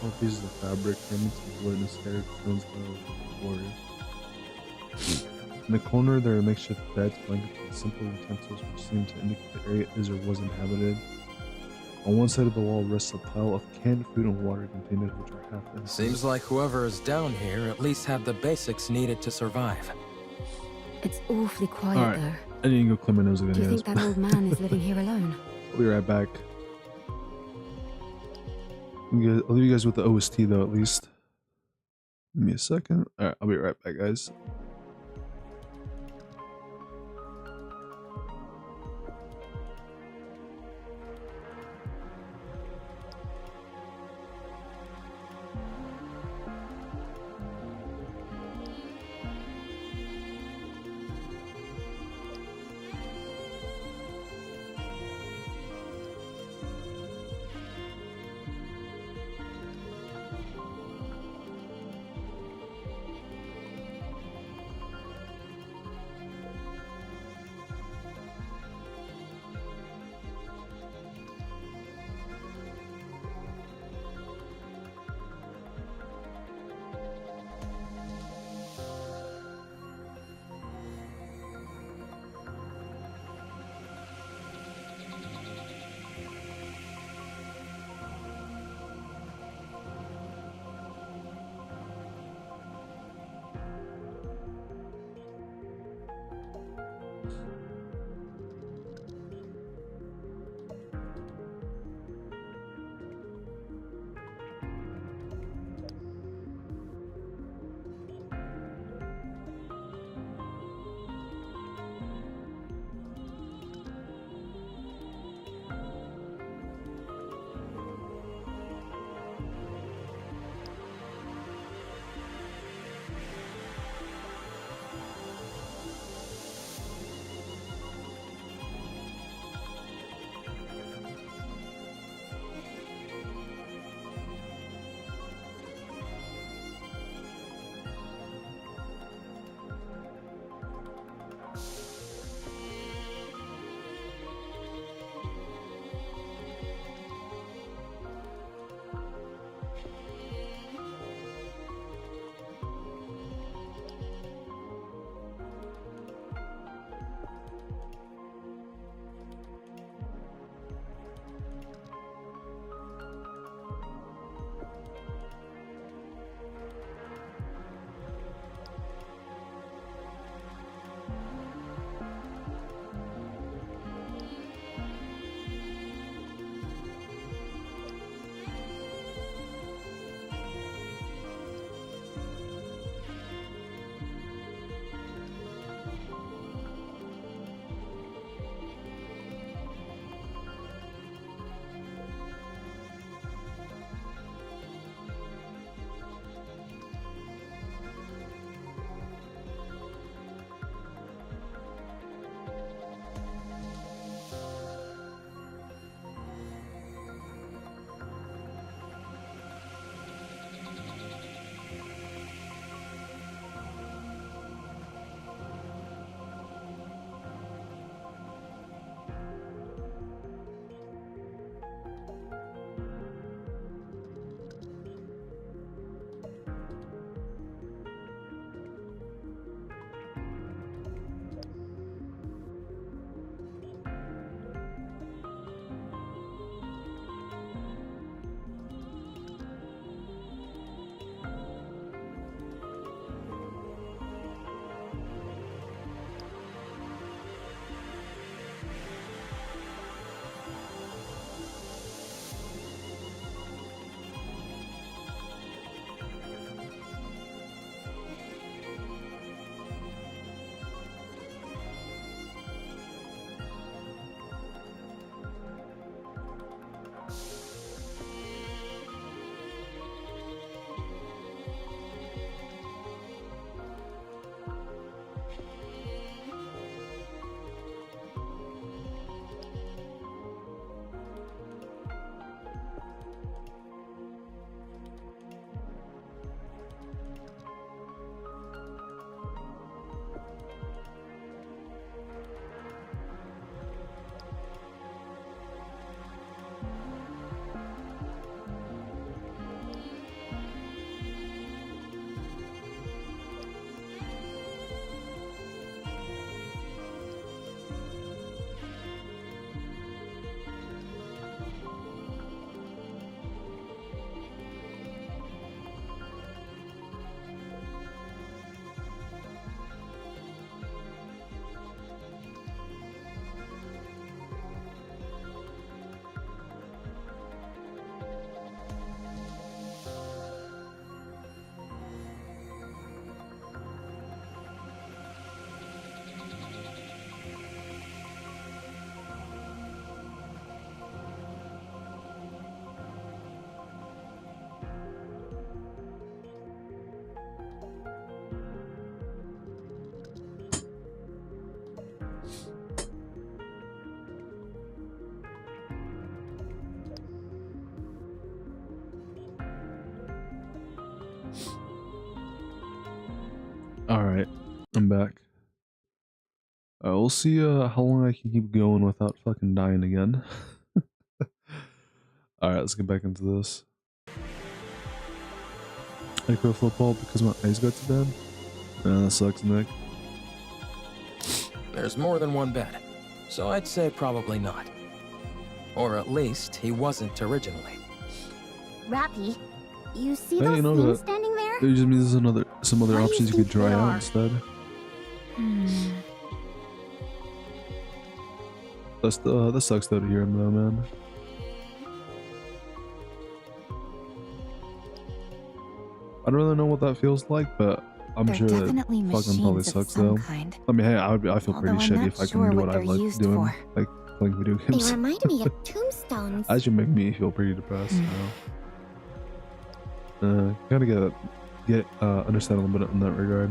All pieces of fabric hanging to wood and scattered stones cover the floor. In the corner, there are makeshift beds, blankets, and simple utensils which seem to indicate the area is or was inhabited. On one side of the wall rests a pile of canned food and water containers which are half empty. Seems like whoever is down here at least had the basics needed to survive. It's awfully quiet Alright. though. I need to go clean my nose again, Do you guys. think that old man is living here alone? I'll be right back. I'll leave you guys with the OST though, at least. Give me a second. Alright, I'll be right back, guys. Alright, I'm back. We'll see how long I can keep going without fucking dying again. Alright, let's get back into this. I quit football because my eyes got too bad. That sucks, Nick. There's more than one bed, so I'd say probably not. Or at least he wasn't originally. Rappy, you see Hey, those you know things that- standing there? It just means there's some other What do you options you could think try they out are? instead. That sucks though to hear him though, man. I don't really know what that feels like, but I'm They're sure it definitely fucking machines probably of sucks some though. kind. I mean, hey, I feel pretty Although I'm shitty not if I sure couldn't do what what I they're like used doing, for. like playing video They games. remind me of tombstones. That should make me feel pretty depressed. Gotta understand a little bit in that regard.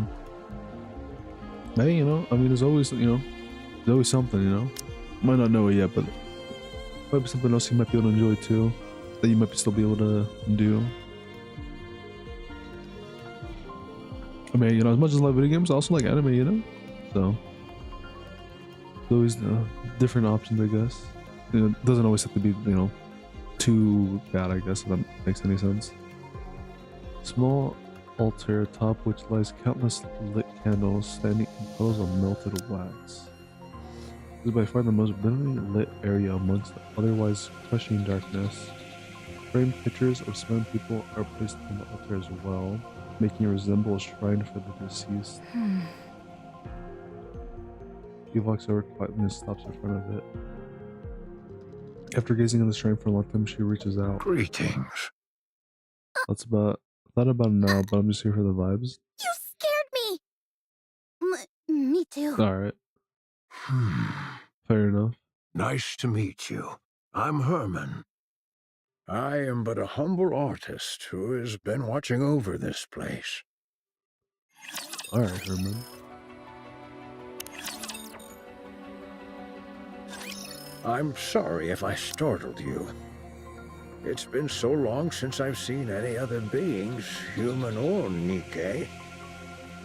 Hey, you know, I mean, there's always something, you know. Might not know it yet, but might be something else you might be able to enjoy too, that you might still be able to do. I mean, you know, as much as I love video games, I also like anime, you know. So there's always different options, I guess. You know, it doesn't always have to be, you know, too bad, I guess, if that makes any sense. Small altar atop which lies countless lit candles standing in puddles of melted wax. This is by far the most brilliantly lit area amongst the otherwise crushing darkness. Framed pictures of smiling people are placed on the altar as well, making it resemble a shrine for the deceased. He walks over quietly and stops in front of it. After gazing at the shrine for a long time, she reaches out. Greetings. That's about an hour, but I'm just here for the vibes. You scared me! Me too. Alright. Fair enough. Nice to meet you. I'm Herman. I am but a humble artist who has been watching over this place. Alright, Herman. I'm sorry if I startled you. It's been so long since I've seen any other beings, human or Nikke,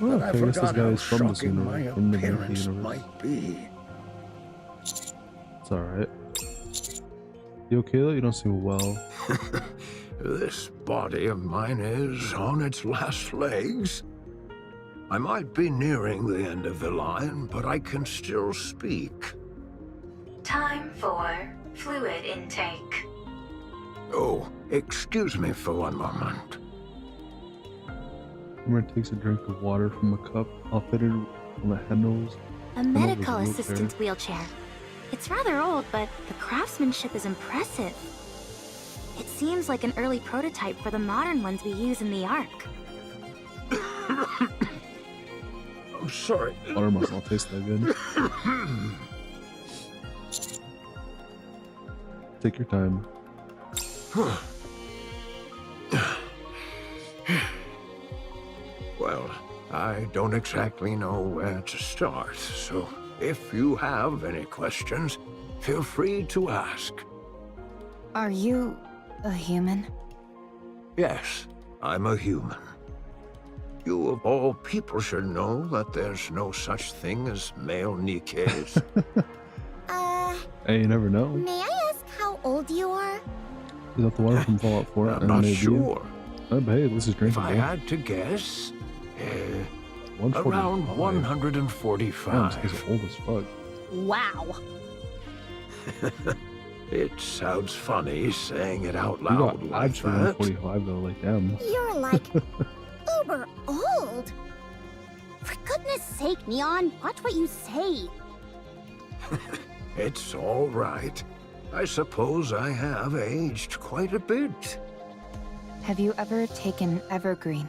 Well, that I I guess this forgot guy how is from this shocking my universe, from the Nikke appearance universe. might be. It's alright. You okay though? You don't seem well. This body of mine is on its last legs. I might be nearing the end of the line, but I can still speak. Time for fluid intake. Oh, excuse me for one moment. Herman takes a drink of water from a cup outfitted on the handles. A medical assistant wheelchair. It's rather old, but the craftsmanship is impressive. It seems like an early prototype for the modern ones we use in the Ark. I'm sorry. Water must not taste that good. Take your time. Well, I don't exactly know where to start, so if you have any questions, feel free to ask. Are you a human? Yes, I'm a human. You of all people should know that there's no such thing as male Nikkes. Hey, you never know. May I ask how old you are? Is that the water from Fallout 4? I'm not sure. Oh, but hey, this is If drinkable. I had to guess, 145. around Damn, 145. this guy's old as fuck. Wow. It sounds funny saying it out You got loud like abs for that. 145 though, like damn. You're like uber old. For goodness sake, Neon, watch what you say. It's all right. I suppose I have aged quite a bit. Have you ever taken Evergreen?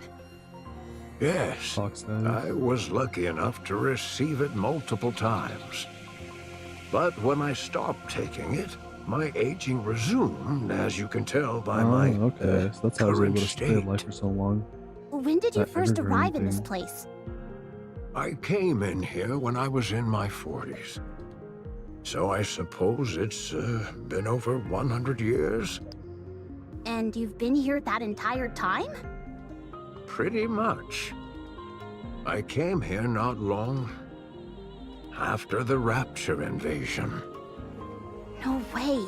Yes, Fox that I was lucky enough to receive it multiple times. But when I stopped taking it, my aging resumed, as you can tell by my okay. So that's how I was current able to stay state. alive for so long. When did you That first Evergreen arrive in this thing. place? I came in here when I was in my 40s. So I suppose it's been over 100 years? And you've been here that entire time? Pretty much. I came here not long after the Rapture invasion. No way.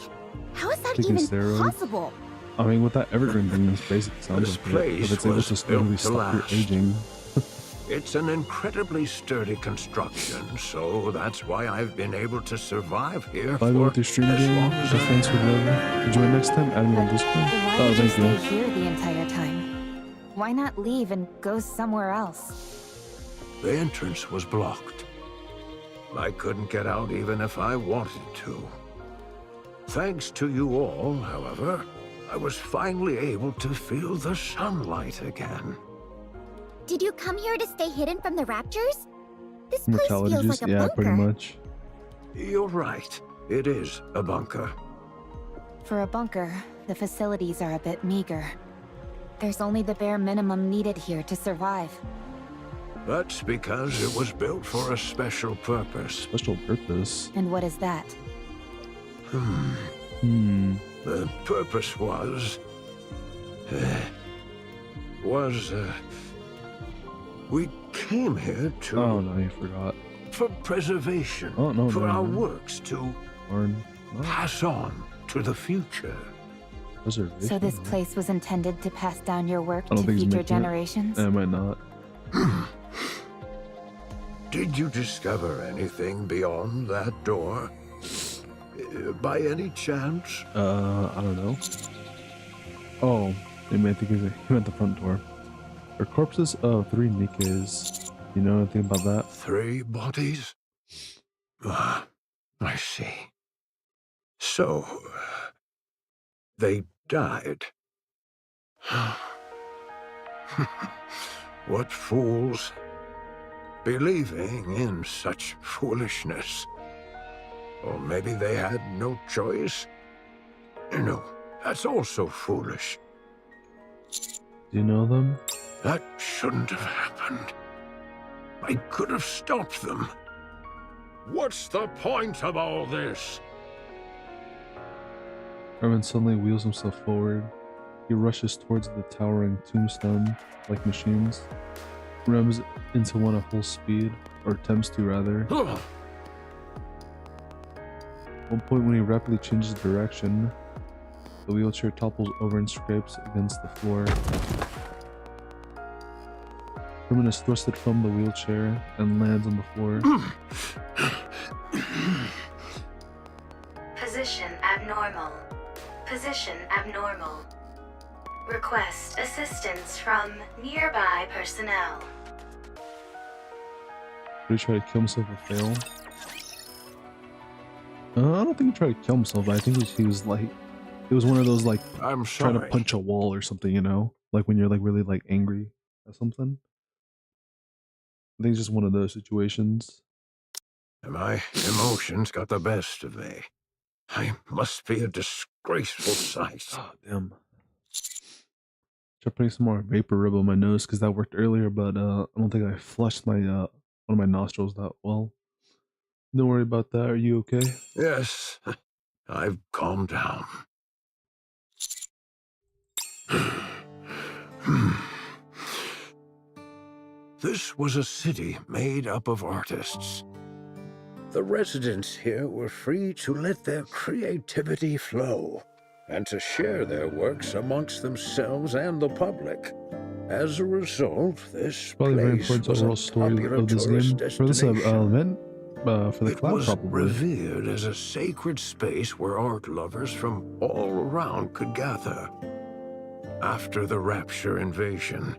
How is that Taking even steroids? possible? I mean, with that evergreen thing, this basically sounds This like it. place If it's able was to slowly built to stop your last. aging. It's an incredibly sturdy construction, so that's why I've been able to survive here By the way, with your stream as game, long as just thanks for the join next time. Add me on Discord. Why Oh, did you thank stay you. here the entire time? Why not leave and go somewhere else? The entrance was blocked. I couldn't get out even if I wanted to. Thanks to you all, however, I was finally able to feel the sunlight again. Did you come here to stay hidden from the Raptures? This place Mortality feels juice? like a Yeah, bunker. pretty much. You're right. It is a bunker. For a bunker, the facilities are a bit meager. There's only the bare minimum needed here to survive. That's because it was built for a special purpose. Special purpose? And what is that? The purpose was... we came here to... Oh, no, you forgot. For preservation. Oh, no, for no, our no. works to Darn. pass on to the future. Preservation? So this place was intended to pass down your work I don't to think it's future making it. generations? It might not. Did you discover anything beyond that door? By any chance? I don't know. Oh, I think he meant the front door. There are corpses of 3 Nikkes. You know anything about that? 3 bodies? Ah, I see. So, they died. What fools. Believing in such foolishness. Or maybe they had no choice? No, that's also foolish. Do you know them? That shouldn't have happened. I could have stopped them. What's the point of all this? Herman suddenly wheels himself forward. He rushes towards the towering tombstone, like machines. Revs into one at full speed, or attempts to rather. At one point when he rapidly changes direction, the wheelchair topples over and scrapes against the floor. Herman is thrusted from the wheelchair and lands on the floor. Position abnormal. Position abnormal. Request assistance from nearby personnel. Did he try to kill himself or fail? I don't think he tried to kill himself. I think he was like, it was one of those like I'm trying to sorry. punch a wall or something, you know, like when you're like really like angry at something. I think it's just one of those situations. My emotions got the best of me. I must be a disgraceful sight. Oh, damn. Try putting some more vapor rub on my nose because that worked earlier, but I don't think I flushed my one of my nostrils that well. Don't worry about that. Are you okay? Yes, I've calmed down. This was a city made up of artists. The residents here were free to let their creativity flow and to share their works amongst themselves and the public. As a result, this Probably very place important to was the a overall story popular of this tourist game. For this destination. event, for the It cloud was probably. revered as a sacred space where art lovers from all around could gather. After the Rapture invasion,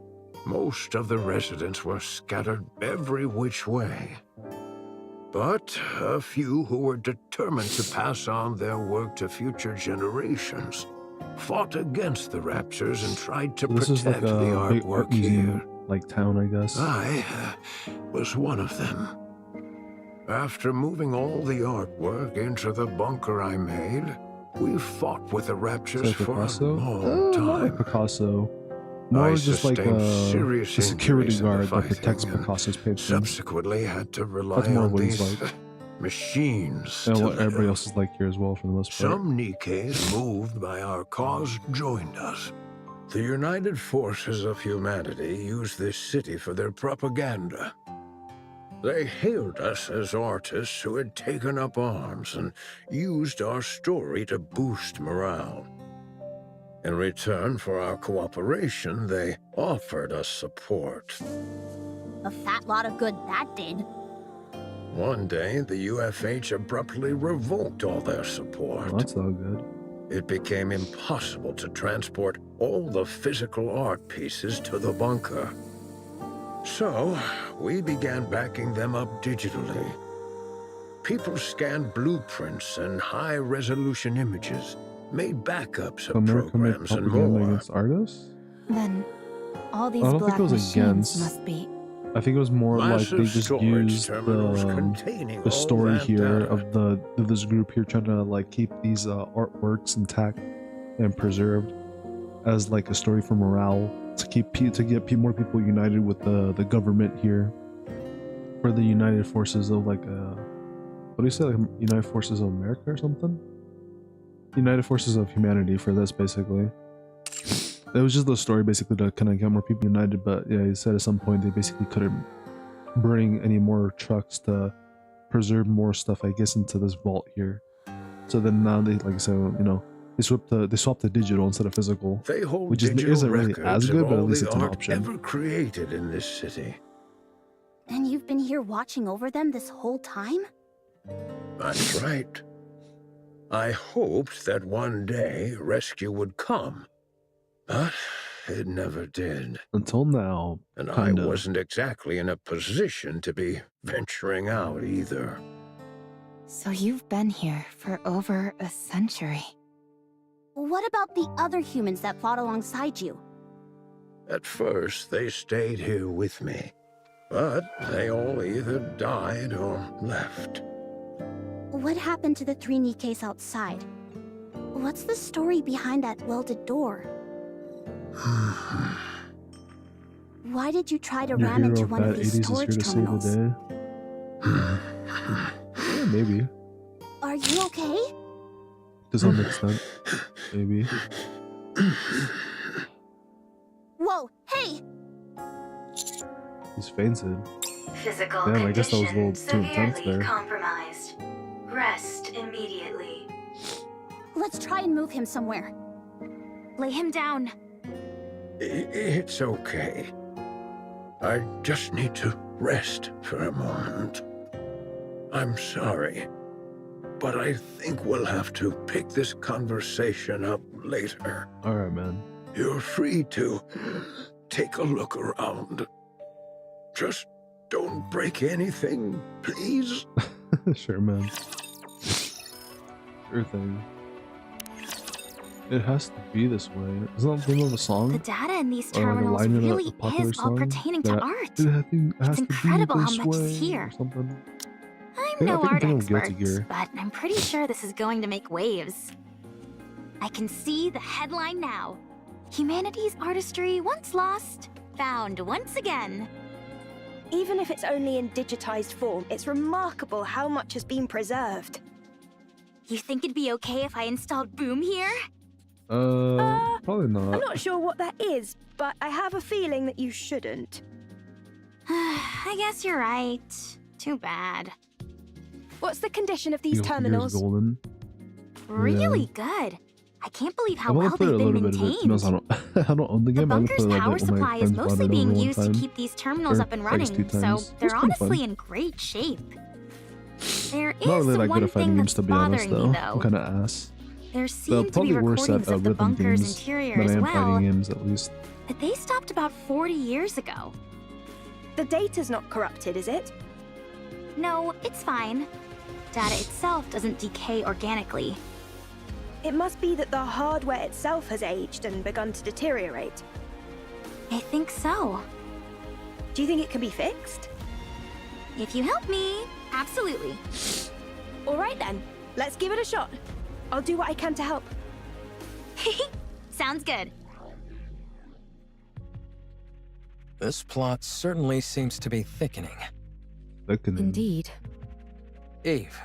most of the residents were scattered every which way. But a few who were determined to pass on their work to future generations fought against the Raptures and tried to So this is like protect the a big artwork art museum, here. like town, I guess. I was one of them. After moving all the artwork into the bunker I made, we fought with the Raptures Is that for a Picasso? long Not time. like Picasso. More I just like sustained a serious security injuries in the guard that fighting protects and Picasso's patrons. Subsequently had to rely That's more on what he's these like. machines And to what everybody live. else is like here as well, for the most part. Some Nikkes moved by our cause joined us. The United Forces of Humanity use this city for their propaganda. They hailed us as artists who had taken up arms and used our story to boost morale. In return for our cooperation, they offered us support. A fat lot of good that did. One day, the UFH abruptly revoked all their support. Well, that's not good. It became impossible to transport all the physical art pieces to the bunker. So, we began backing them up digitally. People scanned blueprints and high-resolution images, made backups of America made programs and propaganda more. against artists? Then, all these I don't black think it was machines against. must be. I think it was more like Massive they just storage used terminals containing the all story that here data. of this group here trying to like keep these artworks intact and preserved as like a story for morale to get more people united with the government here, for the United Forces of like what do you say, like United Forces of America or something? United Forces of Humanity for this basically. It was just the story basically to kind of get more people united, but yeah, he said at some point they basically couldn't bring any more trucks to preserve more stuff, I guess, into this vault here. So then now they, like I said, you know, they swapped the digital instead of physical, They hold which isn't really as records good, of but at all least the it's an art option. ever created in this city. And you've been here watching over them this whole time? That's right. I hoped that one day rescue would come, but it never did. Until now, And I kind of. wasn't exactly in a position to be venturing out either. So you've been here for over a century. What about the other humans that fought alongside you? At first, they stayed here with me, but they all either died or left. What happened to the 3 Nikkes outside? What's the story behind that welded door? Why did you try to Your ram hero into of one of bad these 80s is here storage to save the terminals? day. Yeah, maybe. Are you okay? To some extent. Maybe. Whoa, hey! He's fainted. Physical Damn, I guess that was a little condition too intense severely there. compromised. Rest immediately. Let's try and move him somewhere. Lay him down. It's okay. I just need to rest for a moment. I'm sorry, but I think we'll have to pick this conversation up later. Alright, man. You're free to take a look around. Just don't break anything, please. Sure, man. Sure thing. It has to be this way. Isn't that the name of a song? The data in these Or like a terminals line in a really popular is all song? pertaining to That art. It has It's to be incredible how this much is way here. or something. I'm Yeah, I no think art I'm Guilty expert, Gear. but I'm pretty sure this is going to make waves. I can see the headline now. Humanity's artistry once lost, found once again. Even if it's only in digitized form, it's remarkable how much has been preserved. You think it'd be okay if I installed Boom here? Probably not. I'm not sure what that is, but I have a feeling that you shouldn't. I guess you're right. Too bad. What's the condition of these Guilty Gear is terminals? golden. Really good. I can't believe I how want well to play a they've been little bit of it. To be honest, maintained. I don't own the The game. I only bunker's play like power it when my supply is friends brought mostly it being over one used to time. keep these terminals Or up and I guess running, 2 so times. they're It's kinda fun. honestly in great shape. There is Not really that good one at fighting thing games, that's to be honest, bothering though. me, I'm though. kind of ass. There seem to be Probably worse recordings at of the rhythm bunker's games interior than as I am well, fighting games, at least. but they stopped about 40 years ago. The data's not corrupted, is it? No, it's fine. Data itself doesn't decay organically. It must be that the hardware itself has aged and begun to deteriorate. I think so. Do you think it can be fixed? If you help me, absolutely. All right then, let's give it a shot. I'll do what I can to help. Sounds good. This plot certainly seems to be thickening. Indeed. Eve,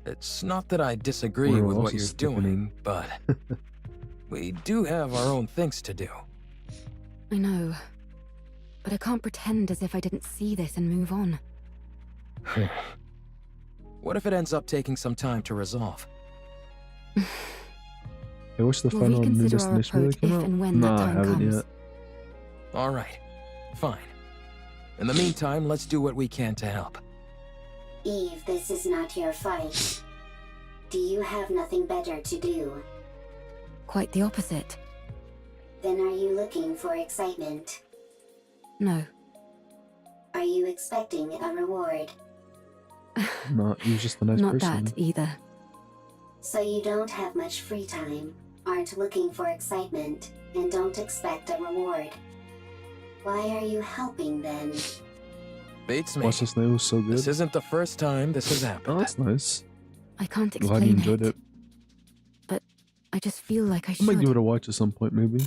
it's not that I disagree We're with what also you're thickening. doing, but we do have our own things to do. I know. But I can't pretend as if I didn't see this and move on. What if it ends up taking some time to resolve? Hey, what's the We'll final new reconsider our destination really approach came if out? and when that Nah, I time haven't comes. yet. All right. Fine. In the meantime, let's do what we can to help. Eve, this is not your fight. Do you have nothing better to do? Quite the opposite. Then are you looking for excitement? No. Are you expecting a reward? No, he was just a nice Not person. that either. So you don't have much free time, aren't looking for excitement, and don't expect a reward. Why are you helping then? Beats me. What's his name? Was so good. This isn't the first time this has happened. Oh, that's nice. I can't Glad you explain enjoyed it. But I just feel like I I should. might give it a watch at some point, maybe.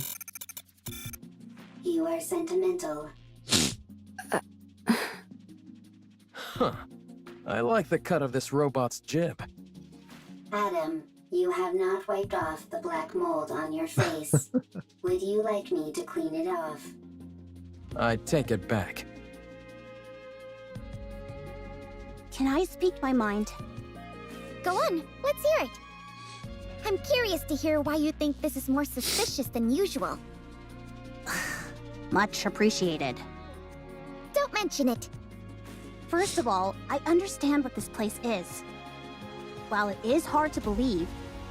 You are sentimental. Huh. I like the cut of this robot's jib. Adam, you have not wiped off the black mold on your face. Would you like me to clean it off? I take it back. Can I speak my mind? Go on, let's hear it. I'm curious to hear why you think this is more suspicious than usual. Much appreciated. Don't mention it. First of all, I understand what this place is. While it is hard to believe,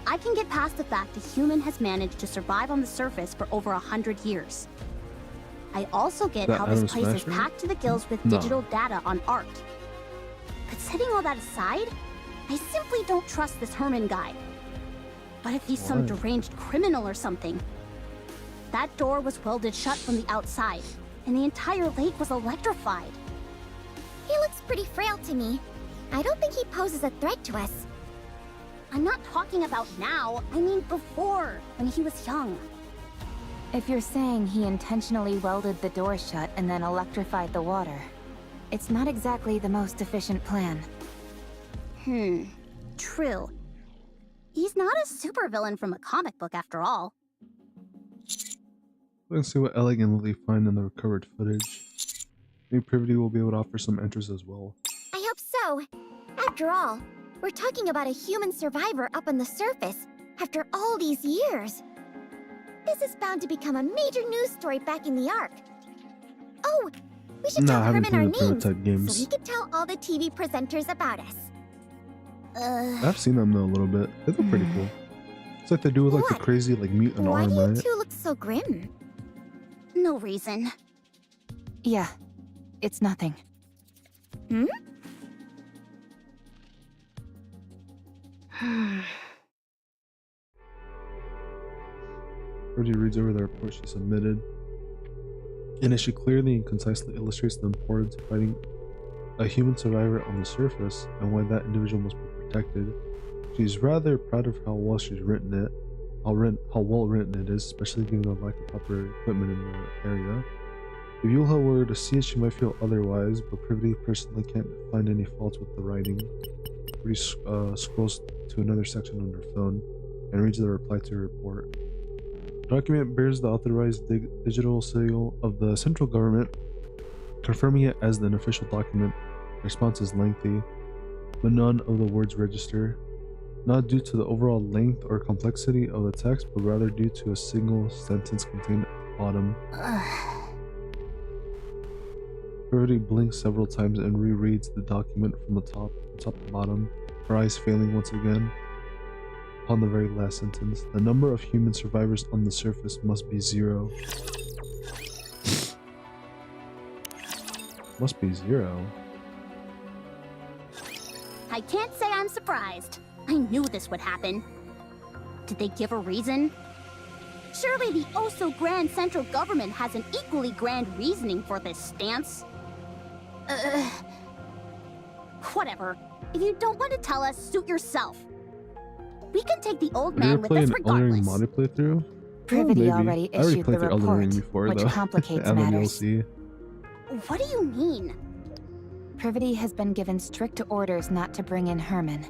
I can get past the fact a human has managed to survive on the surface for over 100 years. I also get That how this Adam place is Smasher? packed to the gills with No. digital data on art. But setting all that aside, I simply don't trust this Herman guy. What if he's some Why? deranged criminal or something? That door was welded shut from the outside, and the entire lake was electrified. He looks pretty frail to me. I don't think he poses a threat to us. I'm not talking about now, I mean before, when he was young. If you're saying he intentionally welded the door shut and then electrified the water, it's not exactly the most efficient plan. True. He's not a supervillain from a comic book after all. Let's see what Ellie and Lily find in the recovered footage. Maybe Privity will be able to offer some entries as well. I hope so. After all, we're talking about a human survivor up on the surface after all these years. This is bound to become a major news story back in the Ark. Oh, we should Nah, tell I haven't Herman our played the names prototype games. so he can tell all the TV presenters about us. I've seen them though a little bit. They look pretty cool. It's like they do with like the What? crazy like mutant Why arm, do you right? two look so grim? No reason. Yeah, it's nothing. Privity reads over the report she submitted. In it, she clearly and concisely illustrates the importance of finding a human survivor on the surface and why that individual must be protected. She's rather proud of how well she's written it, how well written it is, especially given the lack of proper equipment in the area. If Yulha were to see it, she might feel otherwise, but Privity personally can't find any faults with the writing. Privity scrolls to another section on her phone and reads the reply to her report. The document bears the authorized digital seal of the central government, confirming it as an official document. The response is lengthy, but none of the words register, not due to the overall length or complexity of the text, but rather due to a single sentence contained at the bottom. Privity blinks several times and rereads the document from the top to bottom, her eyes failing once again. On the very last sentence, the number of human survivors on the surface must be 0. Must be 0. I can't say I'm surprised. I knew this would happen. Did they give a reason? Surely the oh-so-grand central government has an equally grand reasoning for this stance. Whatever. If you don't want to tell us, suit yourself. We can take the old Did you man ever with play us an Elden Ring regardless. modded playthrough? Privity maybe. already I already issued the played through Elden Ring report, before, which though. complicates And the matters. DLC. What do you mean? Privity has been given strict orders not to bring in Herman.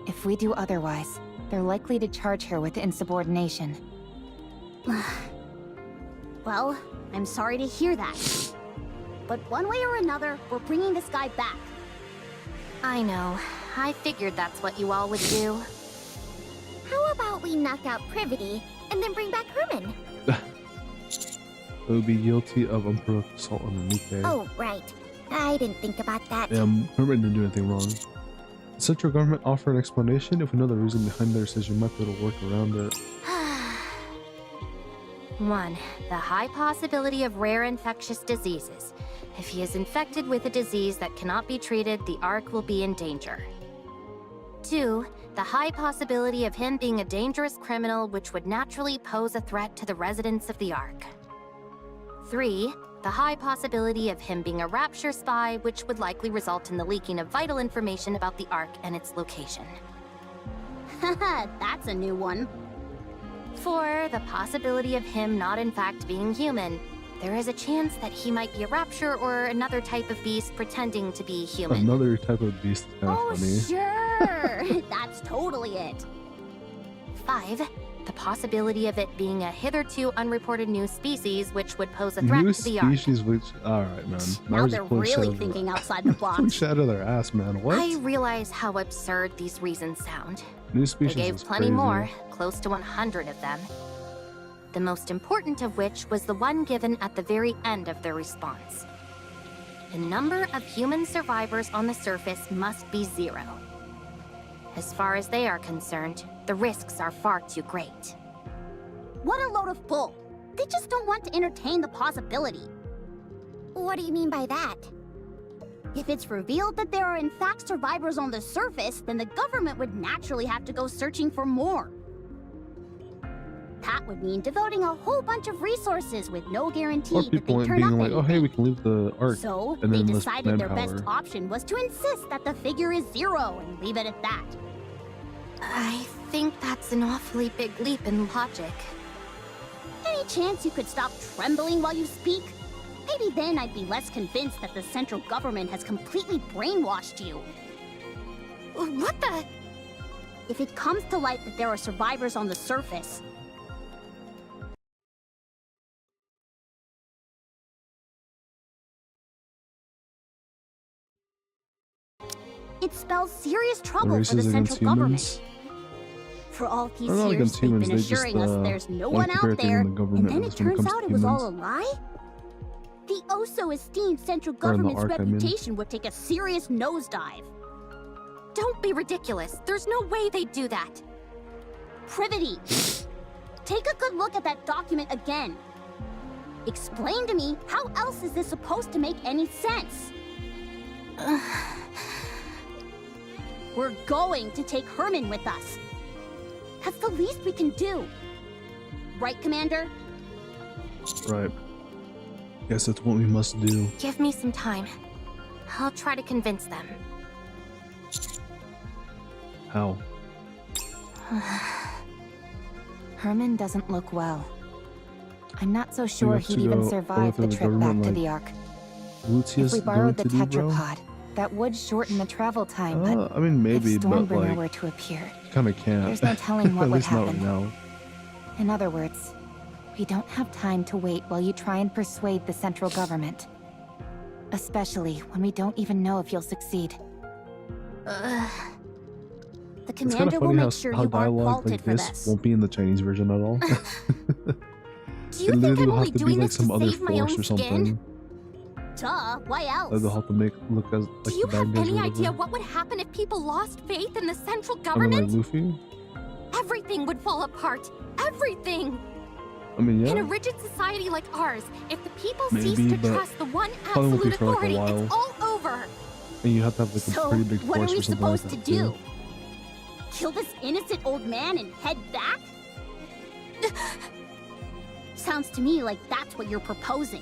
If we do otherwise, they're likely to charge her with insubordination. Well, I'm sorry to hear that. But one way or another, we're bringing this guy back. I know. I figured that's what you all would do. How about we knock out Privity and then bring back Herman? It would be guilty of unprovoked assault on the Nikke. Oh, right. I didn't think about that. Yeah, Herman didn't do anything wrong. The central government offer an explanation. If we know the reason behind their decision, we might be able to work around it. 1. The high possibility of rare infectious diseases. If he is infected with a disease that cannot be treated, the Ark will be in danger. 2. The high possibility of him being a dangerous criminal which would naturally pose a threat to the residents of the Ark. 3. The high possibility of him being a Rapture spy which would likely result in the leaking of vital information about the Ark and its location. Haha, that's a new one. 4. The possibility of him not in fact being human. There is a chance that he might be a Rapture or another type of beast pretending to be human. Another type of beast is kind of funny. Sure! That's totally it. 5. The possibility of it being a hitherto unreported new species which would pose a threat New to the Ark. species, which... Alright, man. Now they're really thinking outside the box. Shit out of their ass, man. What? I realize how absurd these reasons sound. New species They gave is plenty crazy. more, close to 100 of them. The most important of which was the one given at the very end of their response. The number of human survivors on the surface must be 0. As far as they are concerned, the risks are far too great. What a load of bull. They just don't want to entertain the possibility. What do you mean by that? If it's revealed that there are in fact survivors on the surface, then the government would naturally have to go searching for more. That would mean devoting a whole bunch of resources with no guarantee Or that people they turn being up like, oh hey, anything. we can leave the Ark. So, and they then list decided their manpower. best option was to insist that the figure is 0 and leave it at that. I think that's an awfully big leap in logic. Any chance you could stop trembling while you speak? Maybe then I'd be less convinced that the central government has completely brainwashed you. What the? If it comes to light that there are survivors on the surface, it spells serious trouble for the Races central against government. humans? For all these They're not years, against they've humans, been they just, assuring us there's no one like to compare out things there, in the government and then as it when it turns comes out to it was all a humans. lie? The oh-so-esteemed central Or in the government's Ark, I mean. reputation would take a serious nosedive. Don't be ridiculous. There's no way they'd do that. Privity! Take a good look at that document again. Explain to me, how else is this supposed to make any sense? We're going to take Herman with us. That's the least we can do. Right, Commander? Right. Guess that's what we must do. Give me some time. I'll try to convince them. How? Herman doesn't look well. I'm not so sure have he'd to even go survive over the to the trip back government, to like, the Ark. Lucius If we borrowed the going to do, bro? tetrapod, that would shorten the travel time, but I mean, maybe, if but Stormbringer like, were to appear, kind of can't. there's no telling what At would least not happen. right now. In other words, we don't have time to wait while you try and persuade the central government. Especially when we don't even know if you'll succeed. The It's kind Commander of will funny make sure how you aren't dialogue faulted like for this this. won't be in the Chinese version at all. Do you It think literally I'm will only have to be doing like this to some other save my force own or skin? something. Duh, why else? That they'll have to make look as like Do you the bad have guys or any whatever. idea what would happen if people lost faith in the central I mean, government? like Luffy? Everything would fall apart. Everything! I mean, yeah. In a rigid society like ours, if the people Maybe, cease to but trust the one probably won't be absolute for, like, a authority, while. it's all over. And you have to have like a So, pretty big what are force we or something like supposed that to do? too. Kill this innocent old man and head back? Sounds to me like that's what you're proposing.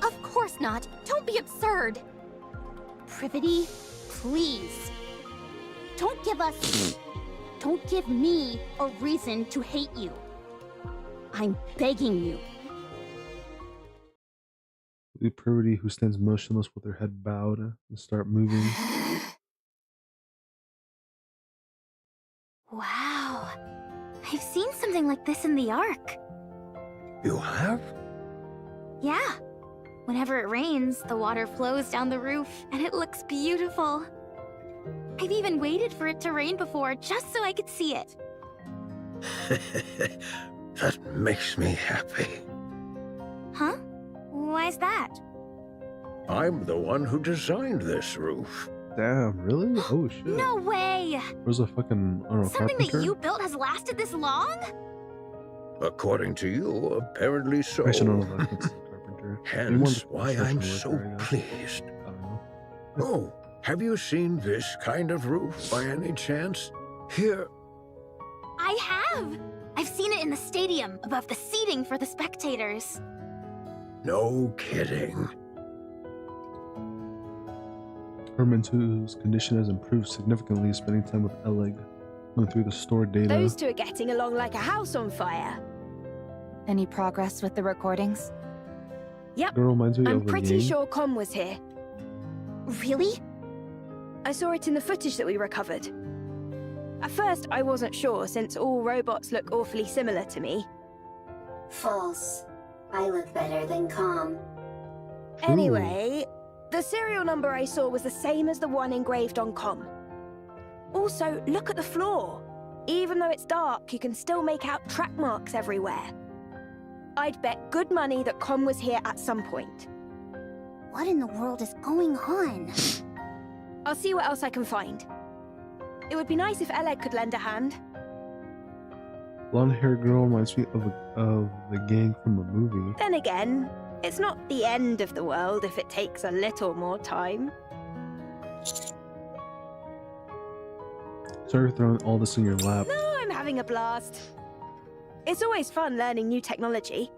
Of course not. Don't be absurd. Privity, please. Don't give me a reason to hate you. I'm begging you. The Privity who stands motionless with her head bowed and start moving. Wow. I've seen something like this in the Ark. You have? Yeah. Whenever it rains, the water flows down the roof, and it looks beautiful. I've even waited for it to rain before, just so I could see it. That makes me happy. Huh? Why's that? I'm the one who designed this roof. Damn, really? Oh shit. No way! Where's a fucking, I don't know, Something carpenter? that you built has lasted this long? According to you, apparently so. Actually, no, that's the carpenter. Maybe one of Hence the why I'm construction so worker, I guess. pleased. I don't know. Oh, have you seen this kind of roof by any chance? Here, I have! I've seen it in the stadium, above the seating for the spectators. no kidding. Herman, whose condition has improved significantly, is spending time with Oleg, going through the store data. Those two are getting along like a house on fire. Any progress with the recordings? Yep. Girl reminds me I'm of a pretty game. sure Com was here. Really? I saw it in the footage that we recovered. At first, I wasn't sure, since all robots look awfully similar to me. False. I look better than Com. Anyway, the serial number I saw was the same as the one engraved on Com. Also, look at the floor. Even though it's dark, you can still make out track marks everywhere. I'd bet good money that Com was here at some point. What in the world is going on? I'll see what else I can find. It would be nice if Oleg could lend a hand. Blonde-haired girl reminds me of the gang from a movie. Then again, it's not the end of the world if it takes a little more time. Sorry for throwing all this in your lap. No, I'm having a blast. It's always fun learning new technology.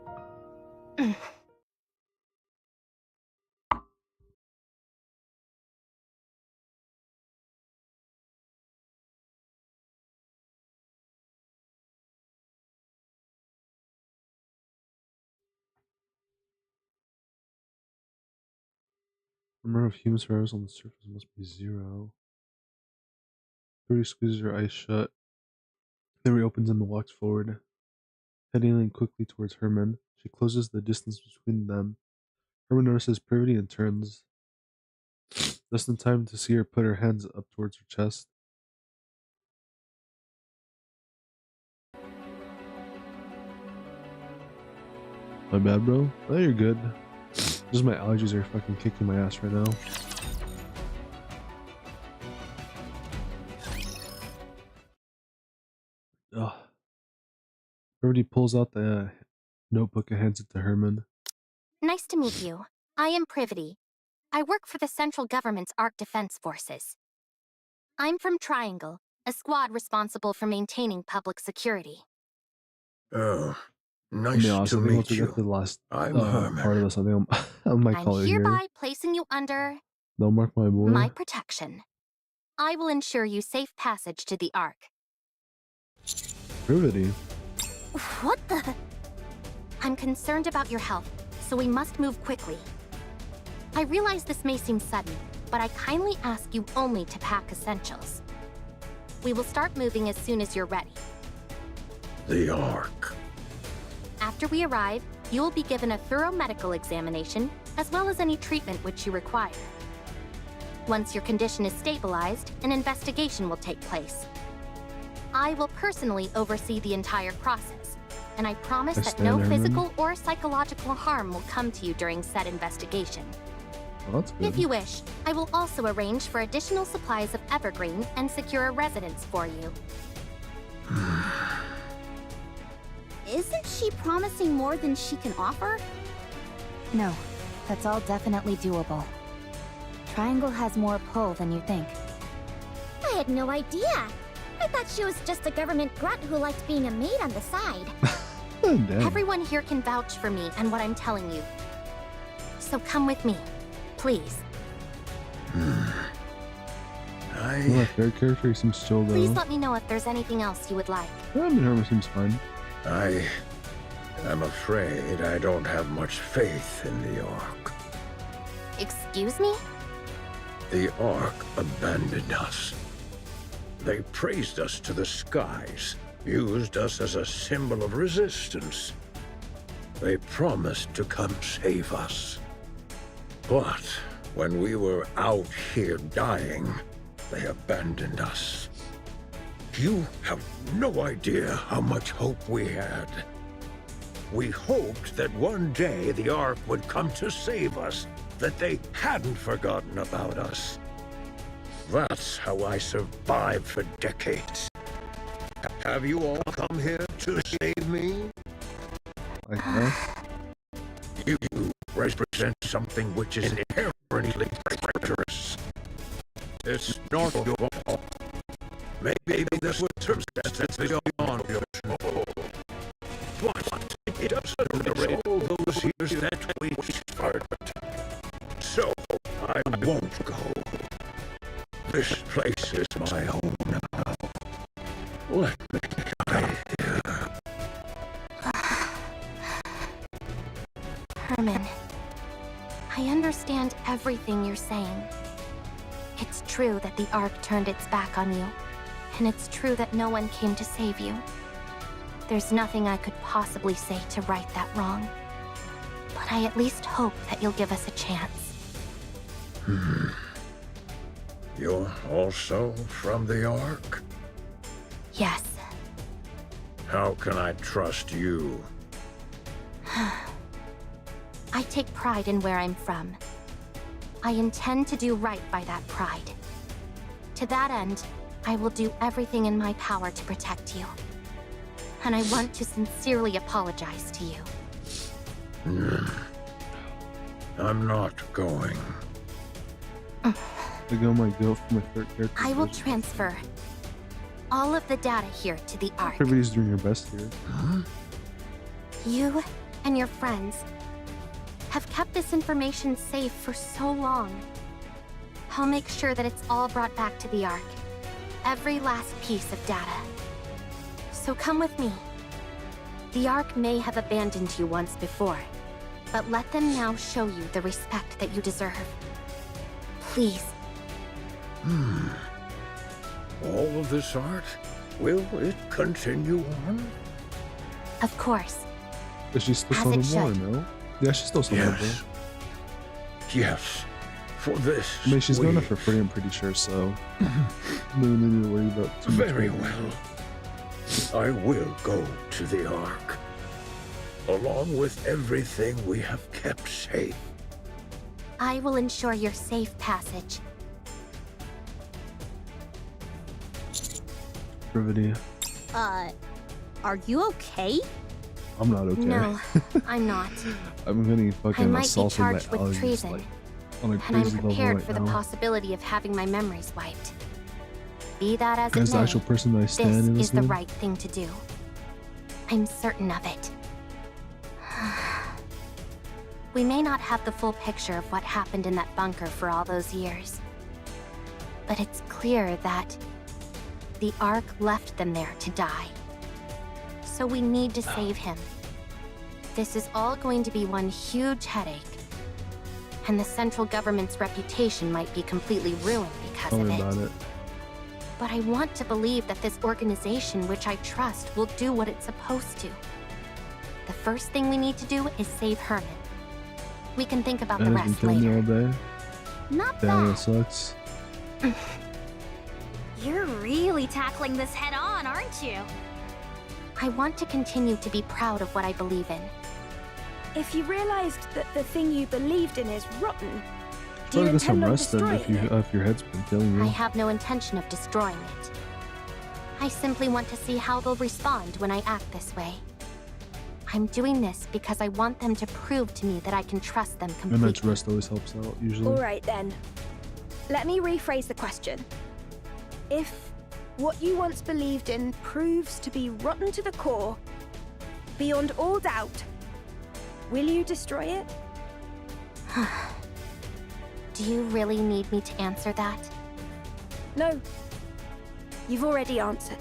The number of human survivors on the surface must be 0. 30 squeezes her eyes shut. Then reopens them and walks forward, heading quickly towards Herman. She closes the distance between them. Herman notices Privity and turns, just in time to see her put her hands up towards her chest. My bad, bro. Oh, you're good. Just my allergies are fucking kicking my ass right now. Ugh. Everybody pulls out the notebook and hands it to Herman. Nice to meet you. I am Privity. I work for the central government's Ark Defense Forces. I'm from Triangle, a squad responsible for maintaining public security. Oh, nice I mean, honestly, to I think meet once we get to you. the last I'm part of this, I think I might call I'm it here. hereby placing you under Don't mark my boy. my protection. I will ensure you safe passage to the Ark. Privity. What the? I'm concerned about your health, so we must move quickly. I realize this may seem sudden, but I kindly ask you only to pack essentials. We will start moving as soon as you're ready. The Ark. After we arrive, you will be given a thorough medical examination, as well as any treatment which you require. Once your condition is stabilized, an investigation will take place. I will personally oversee the entire process, and I promise that no physical or psychological harm will come to you during said investigation. Well, that's good. If you wish, I will also arrange for additional supplies of evergreen and secure a residence for you. Isn't she promising more than she can offer? No, that's all definitely doable. Triangle has more pull than you think. I had no idea. I thought she was just a government grunt who liked being a maid on the side. Damn. Everyone here can vouch for me and what I'm telling you. So come with me, please. Well, their character seems chill though. Please let me know if there's anything else you would like. I mean, Herman seems fine. I am afraid I don't have much faith in the Ark. Excuse me? The Ark abandoned us. They praised us to the skies, used us as a symbol of resistance. They promised to come save us. But when we were out here dying, they abandoned us. You have no idea how much hope we had. We hoped that one day the Ark would come to save us, that they hadn't forgotten about us. That's how I survived for decades. Have you all come here to save me? I guess. You represent something which is inherently treacherous. It's not your fault. Maybe this was circumstances beyond your control. But it doesn't erase all those years that we started. So I won't go. This place is my home now. Let me die here. Herman, I understand everything you're saying. It's true that the Ark turned its back on you, and it's true that no one came to save you. There's nothing I could possibly say to right that wrong. But I at least hope that you'll give us a chance. You're also from the Ark? Yes. How can I trust you? I take pride in where I'm from. I intend to do right by that pride. To that end, I will do everything in my power to protect you. And I want to sincerely apologize to you. I'm not going. I go my guilt for my third character. I will transfer all of the data here to the Ark. Everybody's doing your best here. You and your friends have kept this information safe for so long. I'll make sure that it's all brought back to the Ark. Every last piece of data. So come with me. The Ark may have abandoned you once before, but let them now show you the respect that you deserve. Please. All of this art? Will it continue on? Of course. Is she still As selling it more, should. no? Yeah, she's still selling more. Yes. For this. I mean, she's doing it for free, I'm pretty sure, so no need to worry about too much. Very well. I will go to the Ark, along with everything we have kept safe. I will ensure your safe passage. Brevity. Are you okay? I'm not okay. No, I'm not. I'm getting I fucking might be assaulted by charged with aliens, treason, like, on a and I'm crazy level prepared right for the now. possibility of having my memories wiped. Be that as As it the may, actual person that I stand this in is this the game. right thing to do. I'm certain of it. We may not have the full picture of what happened in that bunker for all those years. But it's clear that the Ark left them there to die. So we need to save him. This is all going to be one huge headache. And the central government's reputation might be completely ruined because Tell of me it. about it. But I want to believe that this organization, which I trust, will do what it's supposed to. The first thing we need to do is save Herman. We can think about the Anna's been rest killing me later. all day. Not Damn, bad. it sucks. You're really tackling this head on, aren't you? I want to continue to be proud of what I believe in. If you realized that the thing you believed in is rotten, do Try you to get some intend on rest then destroying it? if your head's been killing I you. have no intention of destroying it. I simply want to see how they'll respond when I act this way. I'm doing this because I want them to prove to me that I can trust them A completely. night's rest always helps out, usually. Alright then. Let me rephrase the question. If what you once believed in proves to be rotten to the core, beyond all doubt, will you destroy it? Do you really need me to answer that? No. You've already answered.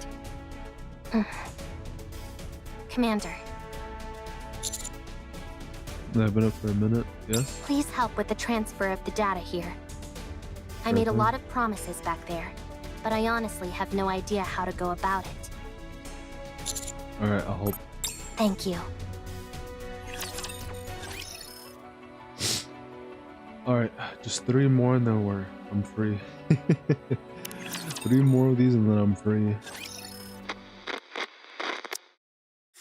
Commander, I've been up for a minute, yes? please help with the transfer of the data here. I made a Okay. lot of promises back there, but I honestly have no idea how to go about it. Alright, I'll help. Thank you. All right, just 3 more and then I'm free. 3 more of these and then I'm free.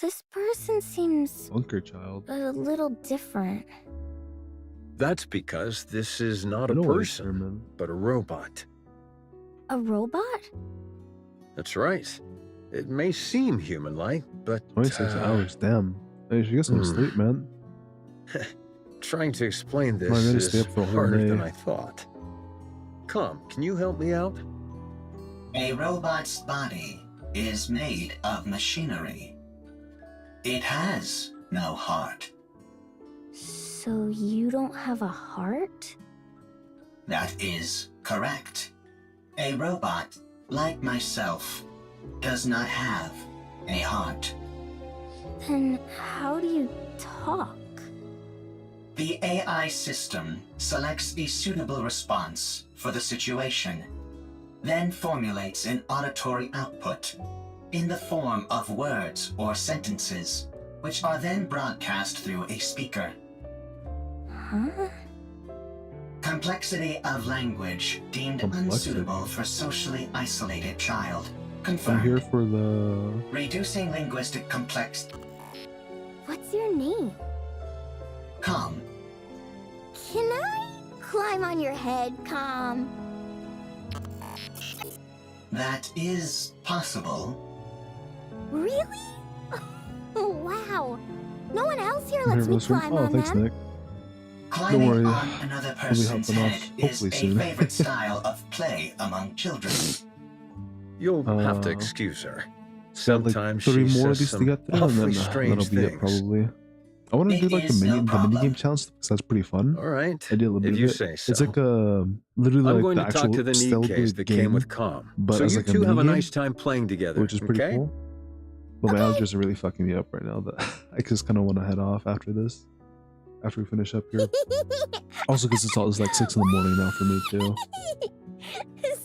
This person seems Bunker child. a little different. That's because this is not a No worries, person, Sherman. but a robot. A robot? That's right. It may seem human-like, but 26 hours, damn. Hey, you should get some sleep, man. Trying to explain Am I this gonna stay is up for a whole harder day? than I thought. Come, can you help me out? A robot's body is made of machinery. It has no heart. So you don't have a heart? That is correct. A robot, like myself, does not have a heart. Then how do you talk? The AI system selects a suitable response for the situation, then formulates an auditory output in the form of words or sentences, which are then broadcast through a speaker. Huh? Complexity of language deemed unsuitable for socially isolated child. Confirmed. I'm here for the... Reducing linguistic complexity. What's your name? Calm. Can I climb on your head, Calm? That is possible. Really? Wow. No one else here I'm here lets for me the stream. climb Oh, on thanks, them. Nick. Climbing Don't worry. on another We'll be person's helping head off is hopefully a soon. favorite style of play among children. You'll have to excuse her. Got like Sometimes 3 she more of says these to some get through, and then awfully that'll strange be it things. probably. I want to do like the mini game challenge because that's pretty fun. All right, I did a little bit if you of it. say so. It's like literally I'm like going the to actual talk to the Nikke's Stellarblade that game, came with Com. but So as you like a two have a mini game, nice time playing together, which is pretty okay? cool. But my allergies are really fucking me up right now. That I just kind of want to head off after this, after we finish up here. Also, because it's like 6 in the morning now for me too.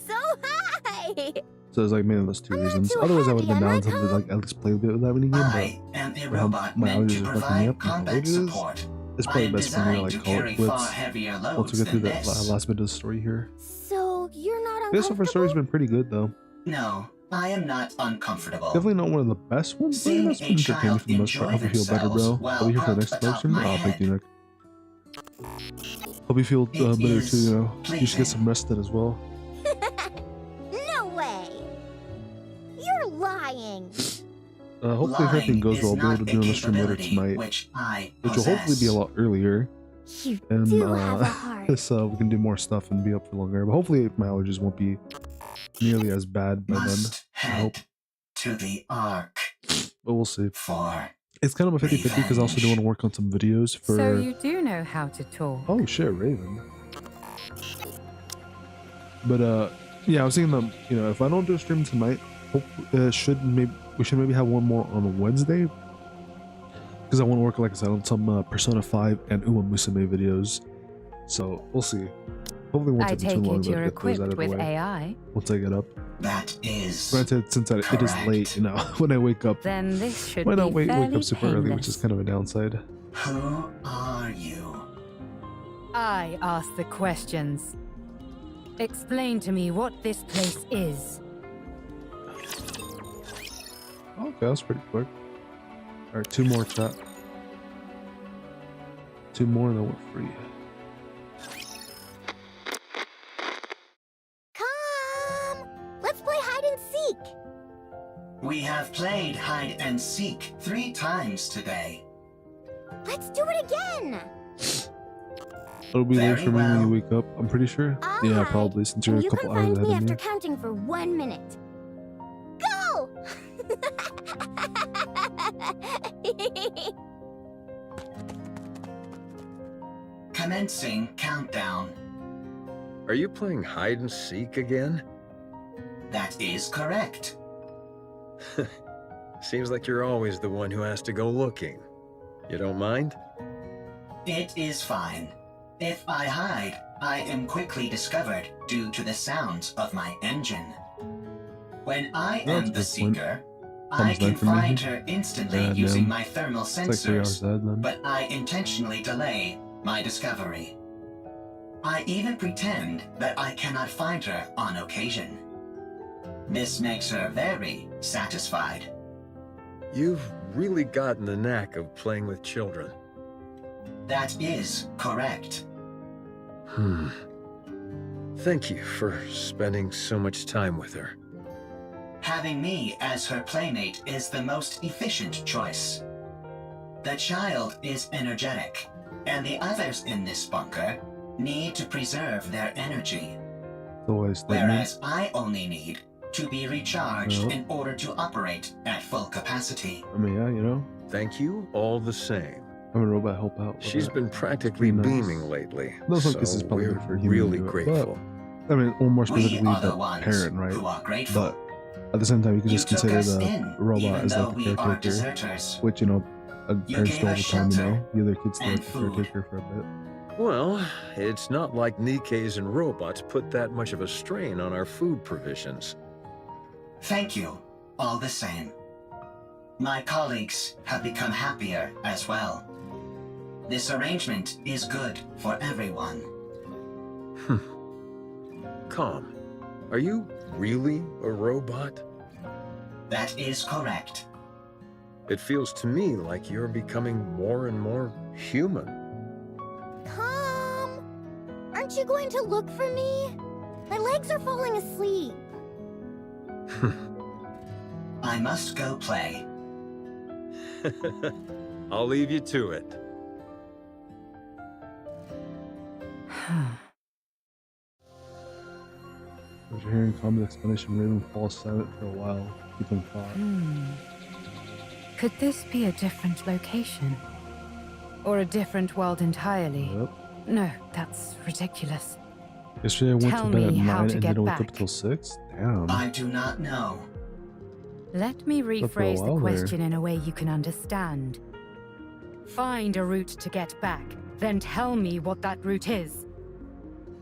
So high! So it's like mainly those 2 reasons. Otherwise, I would have been down to like at least play a bit with that mini game. I am a robot My meant to allergies are fucking me provide up. My combat allergies. support. It's I probably am best for me to designed like to call carry it far quits heavier once we loads get through than that this. last bit of the story here. So you're not This so far uncomfortable? story's been pretty good though. No, I am not uncomfortable. Definitely not one of the best ones, but Seeing it's a been entertaining child for the most part. enjoy Hope you feel better, bro. themselves while I'll be here for the propped next atop question. my Oh, thank head. you, Nick. Hope you feel better too, is you know. You should get pleasing. some rest in as well. No way! You're lying! Hopefully if everything Lying goes well, is I'll be able to not do a another stream later capability tonight. which I Which will hopefully be a possess. lot earlier. You And do have a heart. so we can do more stuff and be up for longer. But hopefully my allergies won't be nearly as bad by then. Must I hope. head to the Ark But we'll see. for It's kind of a 50-50 because I also do want to work on some videos for... So you do know how to talk. Oh shit, Raven. But yeah, I was thinking that, you know, if I don't do a stream tonight, we should maybe have one more on Wednesday. Because I want to work, like I said, on some Persona 5 and Uma Musume videos. So we'll see. Hopefully won't I take me too take long it to you're get those out equipped of the with way. AI. Once I get up. that is Granted, since it is correct. late, you know, when I wake up, Then this should why be not wake fairly up super early, which is painless. kind of a downside. Who are you? I ask the questions. Explain to me what this place is. Okay, that was pretty quick. Alright, 2 more, chat. 2 more and then we're free. Come! Let's play hide and seek! We have played hide and seek 3 times today. Let's do it again! It'll be late Very for me when well. you wake up, I'm pretty sure. I'll Yeah, hide, probably, since you're And a you couple can hours find ahead me of me. after counting for 1 minute. Go! Commencing countdown. Are you playing hide and seek again? That is correct. Seems like you're always the one who has to go looking. You don't mind? It is fine. If I hide, I am quickly discovered due to the sounds of my engine. When I That's am a the good point. seeker, I Thumbs can down for me. find her instantly Yeah, using damn. my thermal It's like 3 hours sensors, ahead then. but I intentionally delay my discovery. I even pretend that I cannot find her on occasion. This makes her very satisfied. You've really gotten the knack of playing with children. That is correct. Thank you for spending so much time with her. Having me as her playmate is the most efficient choice. The child is energetic, and the others in this bunker need to preserve their energy. Whereas I only need to be recharged in order to operate at full capacity. I mean, yeah, you know. Thank you all the same. I'm a robot help out. She's been practically beaming lately, Those so this is probably we're good for human really to do it, grateful. But, I mean, or more We specifically, are the the ones parent, right? who are grateful. But at the same time, you can You just took consider us the in, robot even as though like we a are caretaker, deserters. which, you know, parents gave do all the us time, you know? shelter Give their kids and the food. caretaker for a bit. Well, it's not like Nikkes and robots put that much of a strain on our food provisions. Thank you, all the same. My colleagues have become happier as well. This arrangement is good for everyone. Calm. Are you really a robot? That is correct. It feels to me like you're becoming more and more human. Tom! Aren't you going to look for me? My legs are falling asleep. I must go play. I'll leave you to it. After hearing Tommy's explanation, Raven falls silent for a while, keeping thought. Could this be a different location? Or a different world entirely? Yep. No, that's ridiculous. Yesterday I went Tell to bed at me 9 how to and get didn't wake up back. till 6? Damn. I do not know. Let me for a rephrase the while there. question in a way you can understand. Find a route to get back, then tell me what that route is.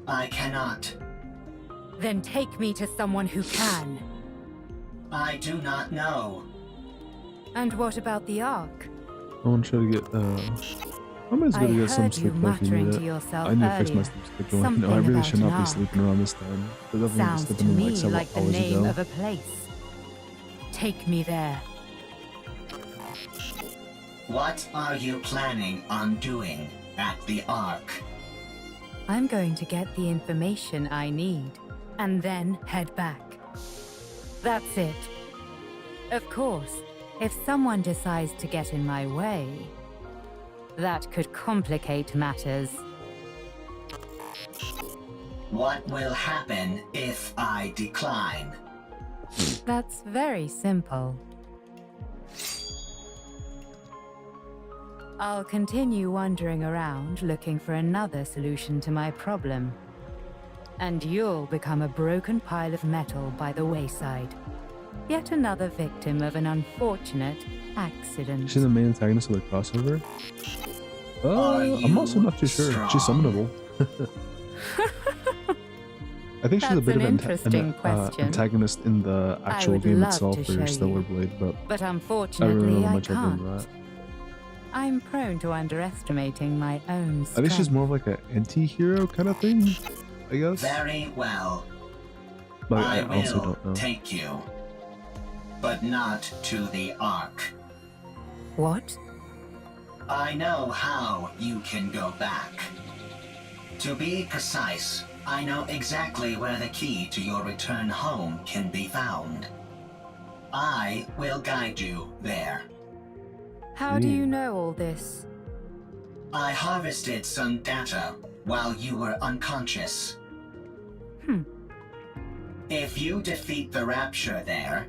I cannot. Then take me to someone who can. I do not know. And what about the Ark? I want to try to get, I'm just gonna I get some heard you sleep like you muttering need to it. yourself I need to fix my earlier. sleep schedule. No, I Something really about should an not be arc. sleeping around this time. I definitely Sounds slept to in like me several like the hours name ago. of a place. Take me there. What are you planning on doing at the Ark? I'm going to get the information I need, and then head back. That's it. Of course, if someone decides to get in my way, that could complicate matters. What will happen if I decline? That's very simple. I'll continue wandering around looking for another solution to my problem. And you'll become a broken pile of metal by the wayside. Yet another victim of an unfortunate accident. She's the main antagonist of the crossover? I'm also not too sure. She's summonable. I think she's a That's bit an of interesting question. antagonist in the I actual would game love itself to for show you. Stellarblade, but But I don't unfortunately, really know I much other than can't. that. I'm prone to underestimating my own I strength. think she's more of like an anti-hero kind of thing, I guess. Very well. But I I also will don't know. take you. But not to the Ark. What? I know how you can go back. To be precise, I know exactly where the key to your return home can be found. I will guide you there. How do you know all this? I harvested some data while you were unconscious. If you defeat the Rapture there,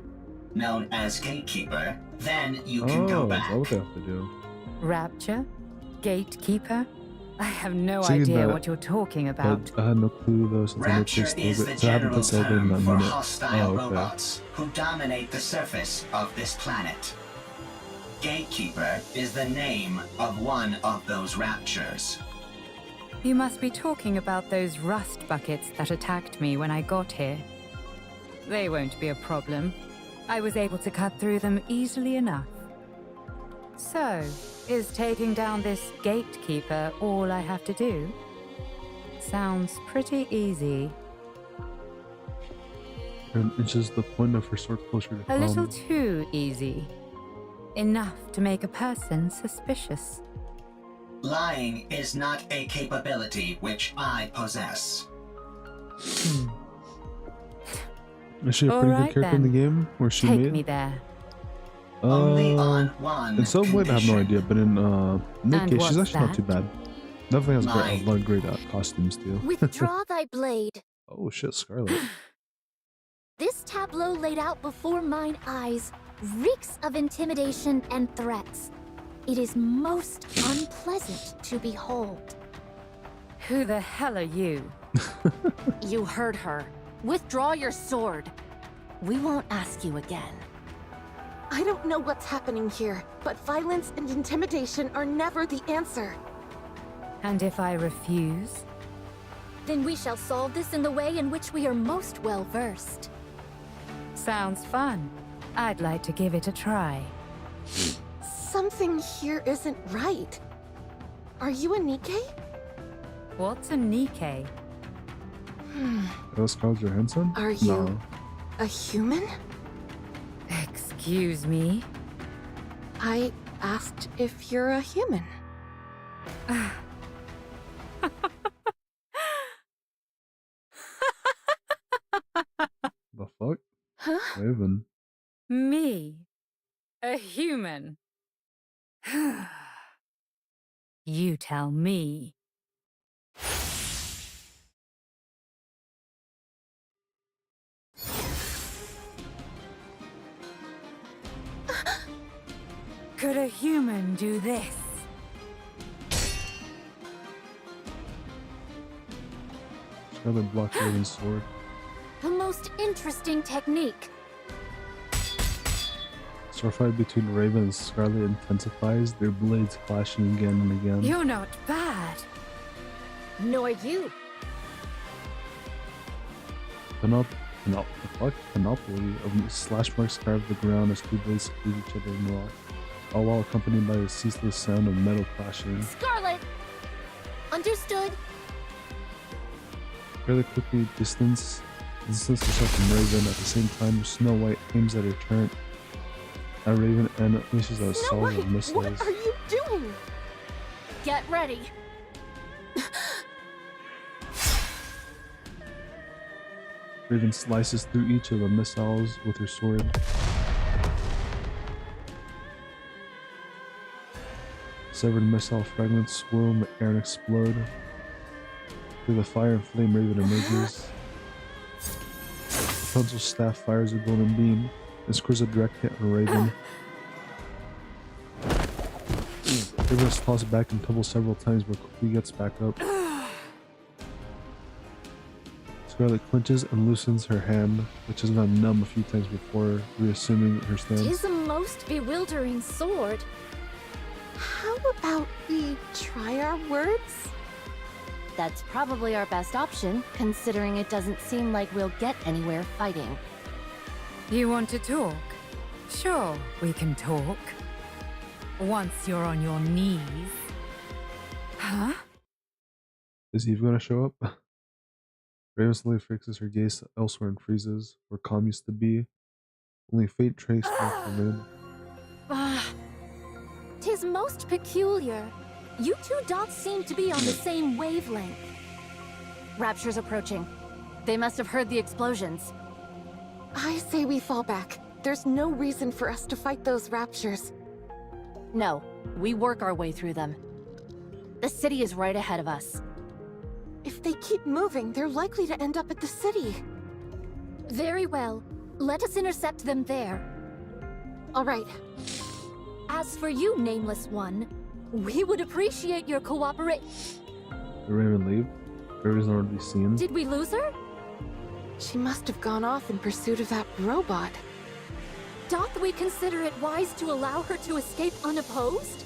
known as Gatekeeper, then you can go Is that back. what they have to do? Rapture? Gatekeeper? I have no Seeing idea that- what you're talking about. I had no clue though since I never Rapture played is the Stellarblade. So I haven't general played Stellarblade in term a for minute. hostile Oh, okay. robots who dominate the surface of this planet. Gatekeeper is the name of one of those raptures. You must be talking about those rust buckets that attacked me when I got here. They won't be a problem. I was able to cut through them easily enough. So, is taking down this gatekeeper all I have to do? Sounds pretty easy. And inches the point of her sword closer to A little home. too easy. Enough to make a person suspicious. Lying is not a capability which I possess. Is she a pretty good character in the game? Or she Take made? me there. Only on one in some way, I have no idea, but in Nikke, she's what's actually not too bad. Definitely has Mine. a lot of great costumes too. Withdraw thy blade. Oh shit, Scarlet. This tableau laid out before mine eyes reeks of intimidation and threats. It is most unpleasant to behold. Who the hell are you? You heard her. Withdraw your sword. We won't ask you again. I don't know what's happening here, but violence and intimidation are never the answer. And if I refuse? Then we shall solve this in the way in which we are most well versed. Sounds fun. I'd like to give it a try. Something here isn't right. Are you a Nikke? What's a Nikke? Those Scarlet Johansson? Are you No. a human? Excuse me? I asked if you're a human. The fuck? Huh? Raven. Me? A human? You tell me. Could a human do this? Scarlet blocked Raven's sword. The most interesting technique. Sword fight between Raven and Scarlet intensifies, their blades clashing again and again. You're not bad. Nor you. Panoply of slash marks carve the ground as two blades cleave each other in rock, all while accompanied by a ceaseless sound of metal clashing. Scarlet! Understood. Scarlet quickly distances herself from Raven. At the same time, Snow White aims at her turret at Raven and unleashes a salvo of missiles. What are you doing? Get ready. Raven slices through each of the missiles with her sword. Severed missile fragments swirl in the air and explode. Through the fire and flame, Raven emerges. Rapunzel's staff fires a golden beam and scores a direct hit on Raven. Raven is tossed back and tumbles several times but quickly gets back up. Scarlet clenches and loosens her hand, which has gone numb a few times before reassuming her stance. Tis a most bewildering sword. How about we try our words? That's probably our best option, considering it doesn't seem like we'll get anywhere fighting. You want to talk? Sure, we can talk. Once you're on your knees. Huh? Is Eve gonna show up? Raven slowly fixes her gaze elsewhere and freezes, where calm used to be. Only faint trace left remain. Tis most peculiar. You two dots seem to be on the same wavelength. Rapture's approaching. They must have heard the explosions. I say we fall back. There's no reason for us to fight those raptures. No, we work our way through them. The city is right ahead of us. If they keep moving, they're likely to end up at the city. Very well. Let us intercept them there. All right. As for you, Nameless One, we would appreciate your cooperation. Did Raven leave? Raven's nowhere to be seen. Did we lose her? She must have gone off in pursuit of that robot. Doth we consider it wise to allow her to escape unopposed?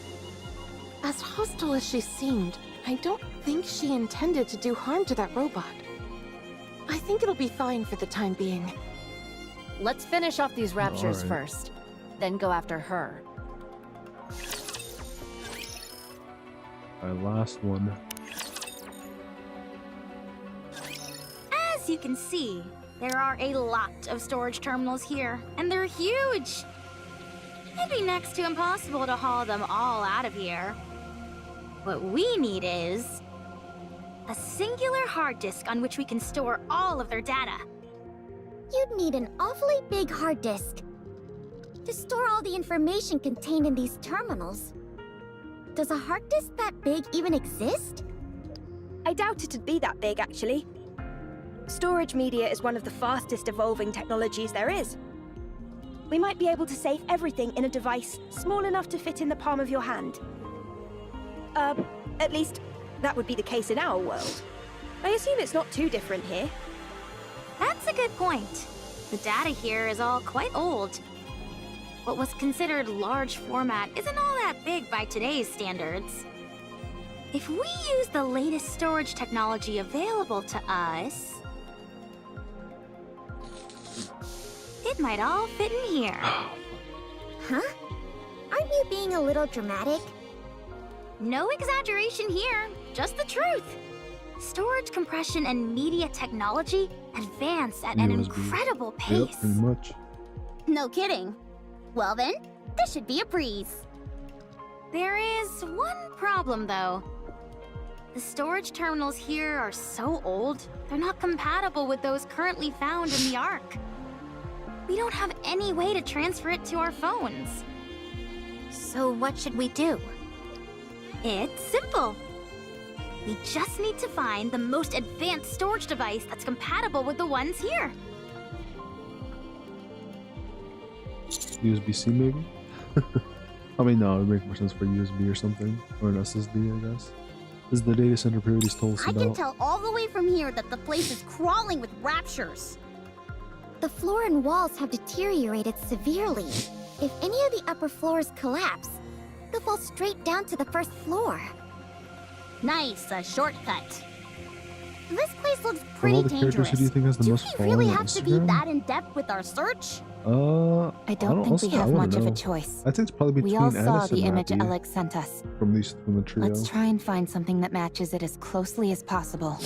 As hostile as she seemed, I don't think she intended to do harm to that robot. I think it'll be fine for the time being. Let's finish off these raptures Alright. first, then go after her. Our last one. As you can see, there are a lot of storage terminals here, and they're huge. It'd be next to impossible to haul them all out of here. What we need is a singular hard disk on which we can store all of their data. You'd need an awfully big hard disk to store all the information contained in these terminals. Does a hard disk that big even exist? I doubt it'd be that big, actually. Storage media is one of the fastest evolving technologies there is. We might be able to save everything in a device small enough to fit in the palm of your hand. At least, that would be the case in our world. I assume it's not too different here. That's a good point. The data here is all quite old. What was considered large format isn't all that big by today's standards. If we use the latest storage technology available to us, it might all fit in here. Huh? Aren't you being a little dramatic? No exaggeration here, just the truth. Storage compression and media technology advance at an incredible pace. Yep, pretty much. No kidding. Well then, this should be a breeze. There is one problem though. The storage terminals here are so old, they're not compatible with those currently found in the Ark. We don't have any way to transfer it to our phones. So what should we do? It's simple. We just need to find the most advanced storage device that's compatible with the ones here. USB-C maybe? I mean, no, it would make more sense for USB or something. Or an SSD, I guess. This is the data center Parity's told us I about. can tell all the way from here that the place is crawling with raptures. The floor and walls have deteriorated severely. If any of the upper floors collapse, they'll fall straight down to the first floor. Nice, a shortcut. This place looks Of pretty all the characters, dangerous. who do you think has the most we following really on have to be Instagram? that in depth with our search? I don't think we have much of a choice. I think it's probably We between all saw Anis the and image Abby Alex sent us. from the trio. Let's try and find something that matches it as closely as possible.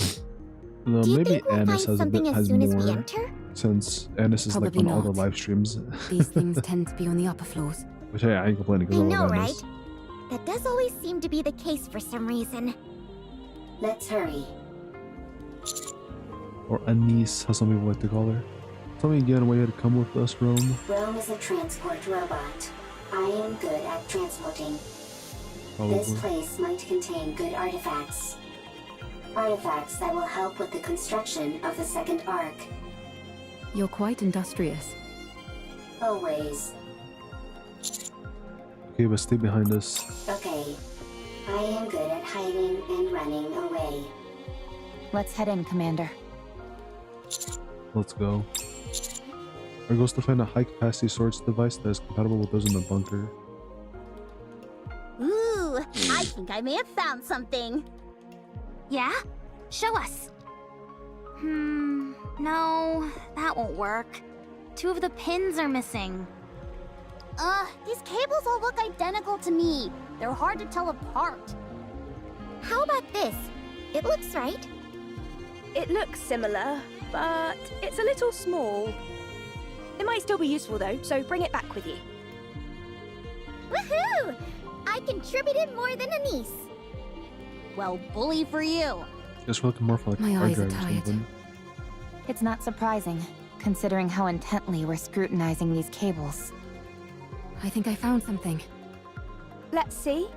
No, Do you maybe think we'll Anis find has a bit something as has soon as we more, enter? since Anis is like Probably on all the not. live streams. These things tend to be on the upper floors. Which hey, I ain't complaining because I I know, love right? Anis. That does always seem to be the case for some reason. Let's hurry. Or Anis, how some people like to call her. Tell me again why you had to come with us, Rome. Rome is a transport robot. I am good at transporting. Probably. This place might contain good artifacts. Artifacts that will help with the construction of the second arc. You're quite industrious. Always. Okay, but stay behind us. Okay. I am good at hiding and running away. Let's head in, Commander. Let's go. Our goal is to find a high-capacity storage device that is compatible with those in the bunker. Ooh, I think I may have found something. Yeah? Show us. No, that won't work. 2 of the pins are missing. These cables all look identical to me. They're hard to tell apart. How about this? It looks right. It looks similar, but it's a little small. It might still be useful though, so bring it back with you. Woohoo! I contributed more than a niece. Well, bully for you. Guess we're looking more for like My a hard eyes are drive or tired. something. It's not surprising, considering how intently we're scrutinizing these cables. I think I found something. Let's see.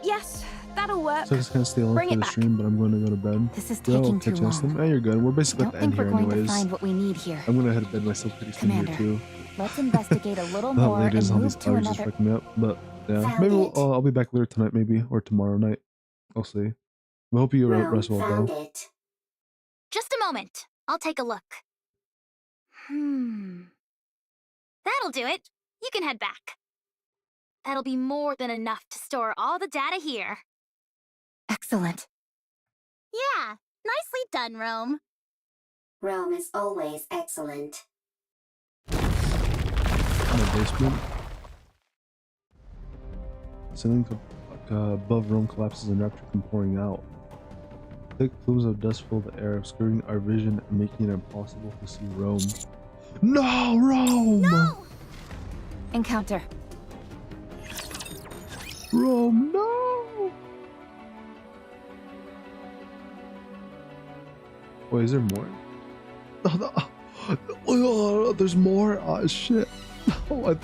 Yes, that'll work. So I just can't stay on Bring for it the back. stream, but I'm going to go to bed. This is Yeah, I'll taking too catch you next long. time. Hey, you're good. We're basically at Don't the end think we're here going anyways. to find what we need here. I'm gonna head to bed myself pretty soon here Commander, too. let's investigate a little The more and ladies, all move these to allergies another... fucking me up, but yeah, Found maybe it. I'll be back later tonight, maybe, or tomorrow night. I'll see. I hope you Rome rest well, found though. it. Just a moment. I'll take a look. That'll do it. You can head back. That'll be more than enough to store all the data here. Excellent. Yeah, nicely done, Rome. Rome is always excellent. In the basement. Ceiling above Rome collapses and rapture come pouring out. Thick plumes of dust fill the air, obscuring our vision and making it impossible to see Rome. No, Rome! No! Encounter. Rome, no! Wait, is there more? Oh, there's more. Oh shit! Oh,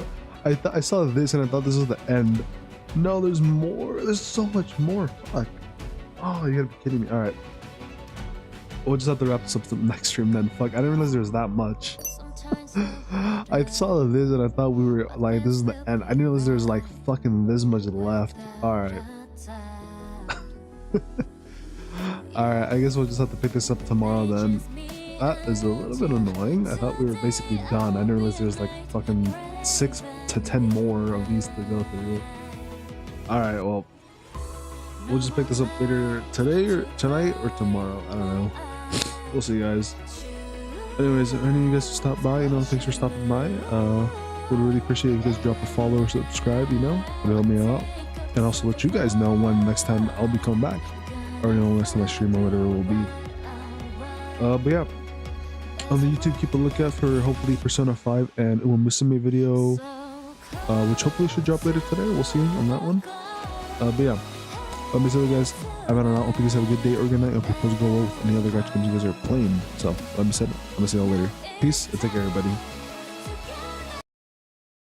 I saw this and I thought this was the end. No, there's more. There's so much more. Fuck. Oh, you gotta be kidding me. All right. We'll just have to wrap this up to the next stream then. Fuck, I didn't realize there was that much. I saw this and I thought we were like, this is the end. I didn't realize there was like fucking this much left. All right. All right, I guess we'll just have to pick this up tomorrow then. That is a little bit annoying. I thought we were basically done. I didn't realize there was like fucking 6 to 10 more of these to go through. All right, well, we'll just pick this up later today or tonight or tomorrow. I don't know. We'll see, guys. Anyways, if any of you guys stop by, you know, thanks for stopping by. Would really appreciate if you guys drop a follow or subscribe, you know, it'll help me out. And also let you guys know when next time I'll be coming back. Or, you know, next time I stream or whatever it will be. But yeah, on the YouTube, keep a lookout for hopefully Persona 5 and Uma Musume video, which hopefully should drop later today. We'll see on that one. But yeah, let me say, guys, I don't know. Hope you guys have a good day or good night. Hope your pros go well with any other gacha games you guys are playing. So, let me say, I'm gonna see you all later. Peace and take care, everybody.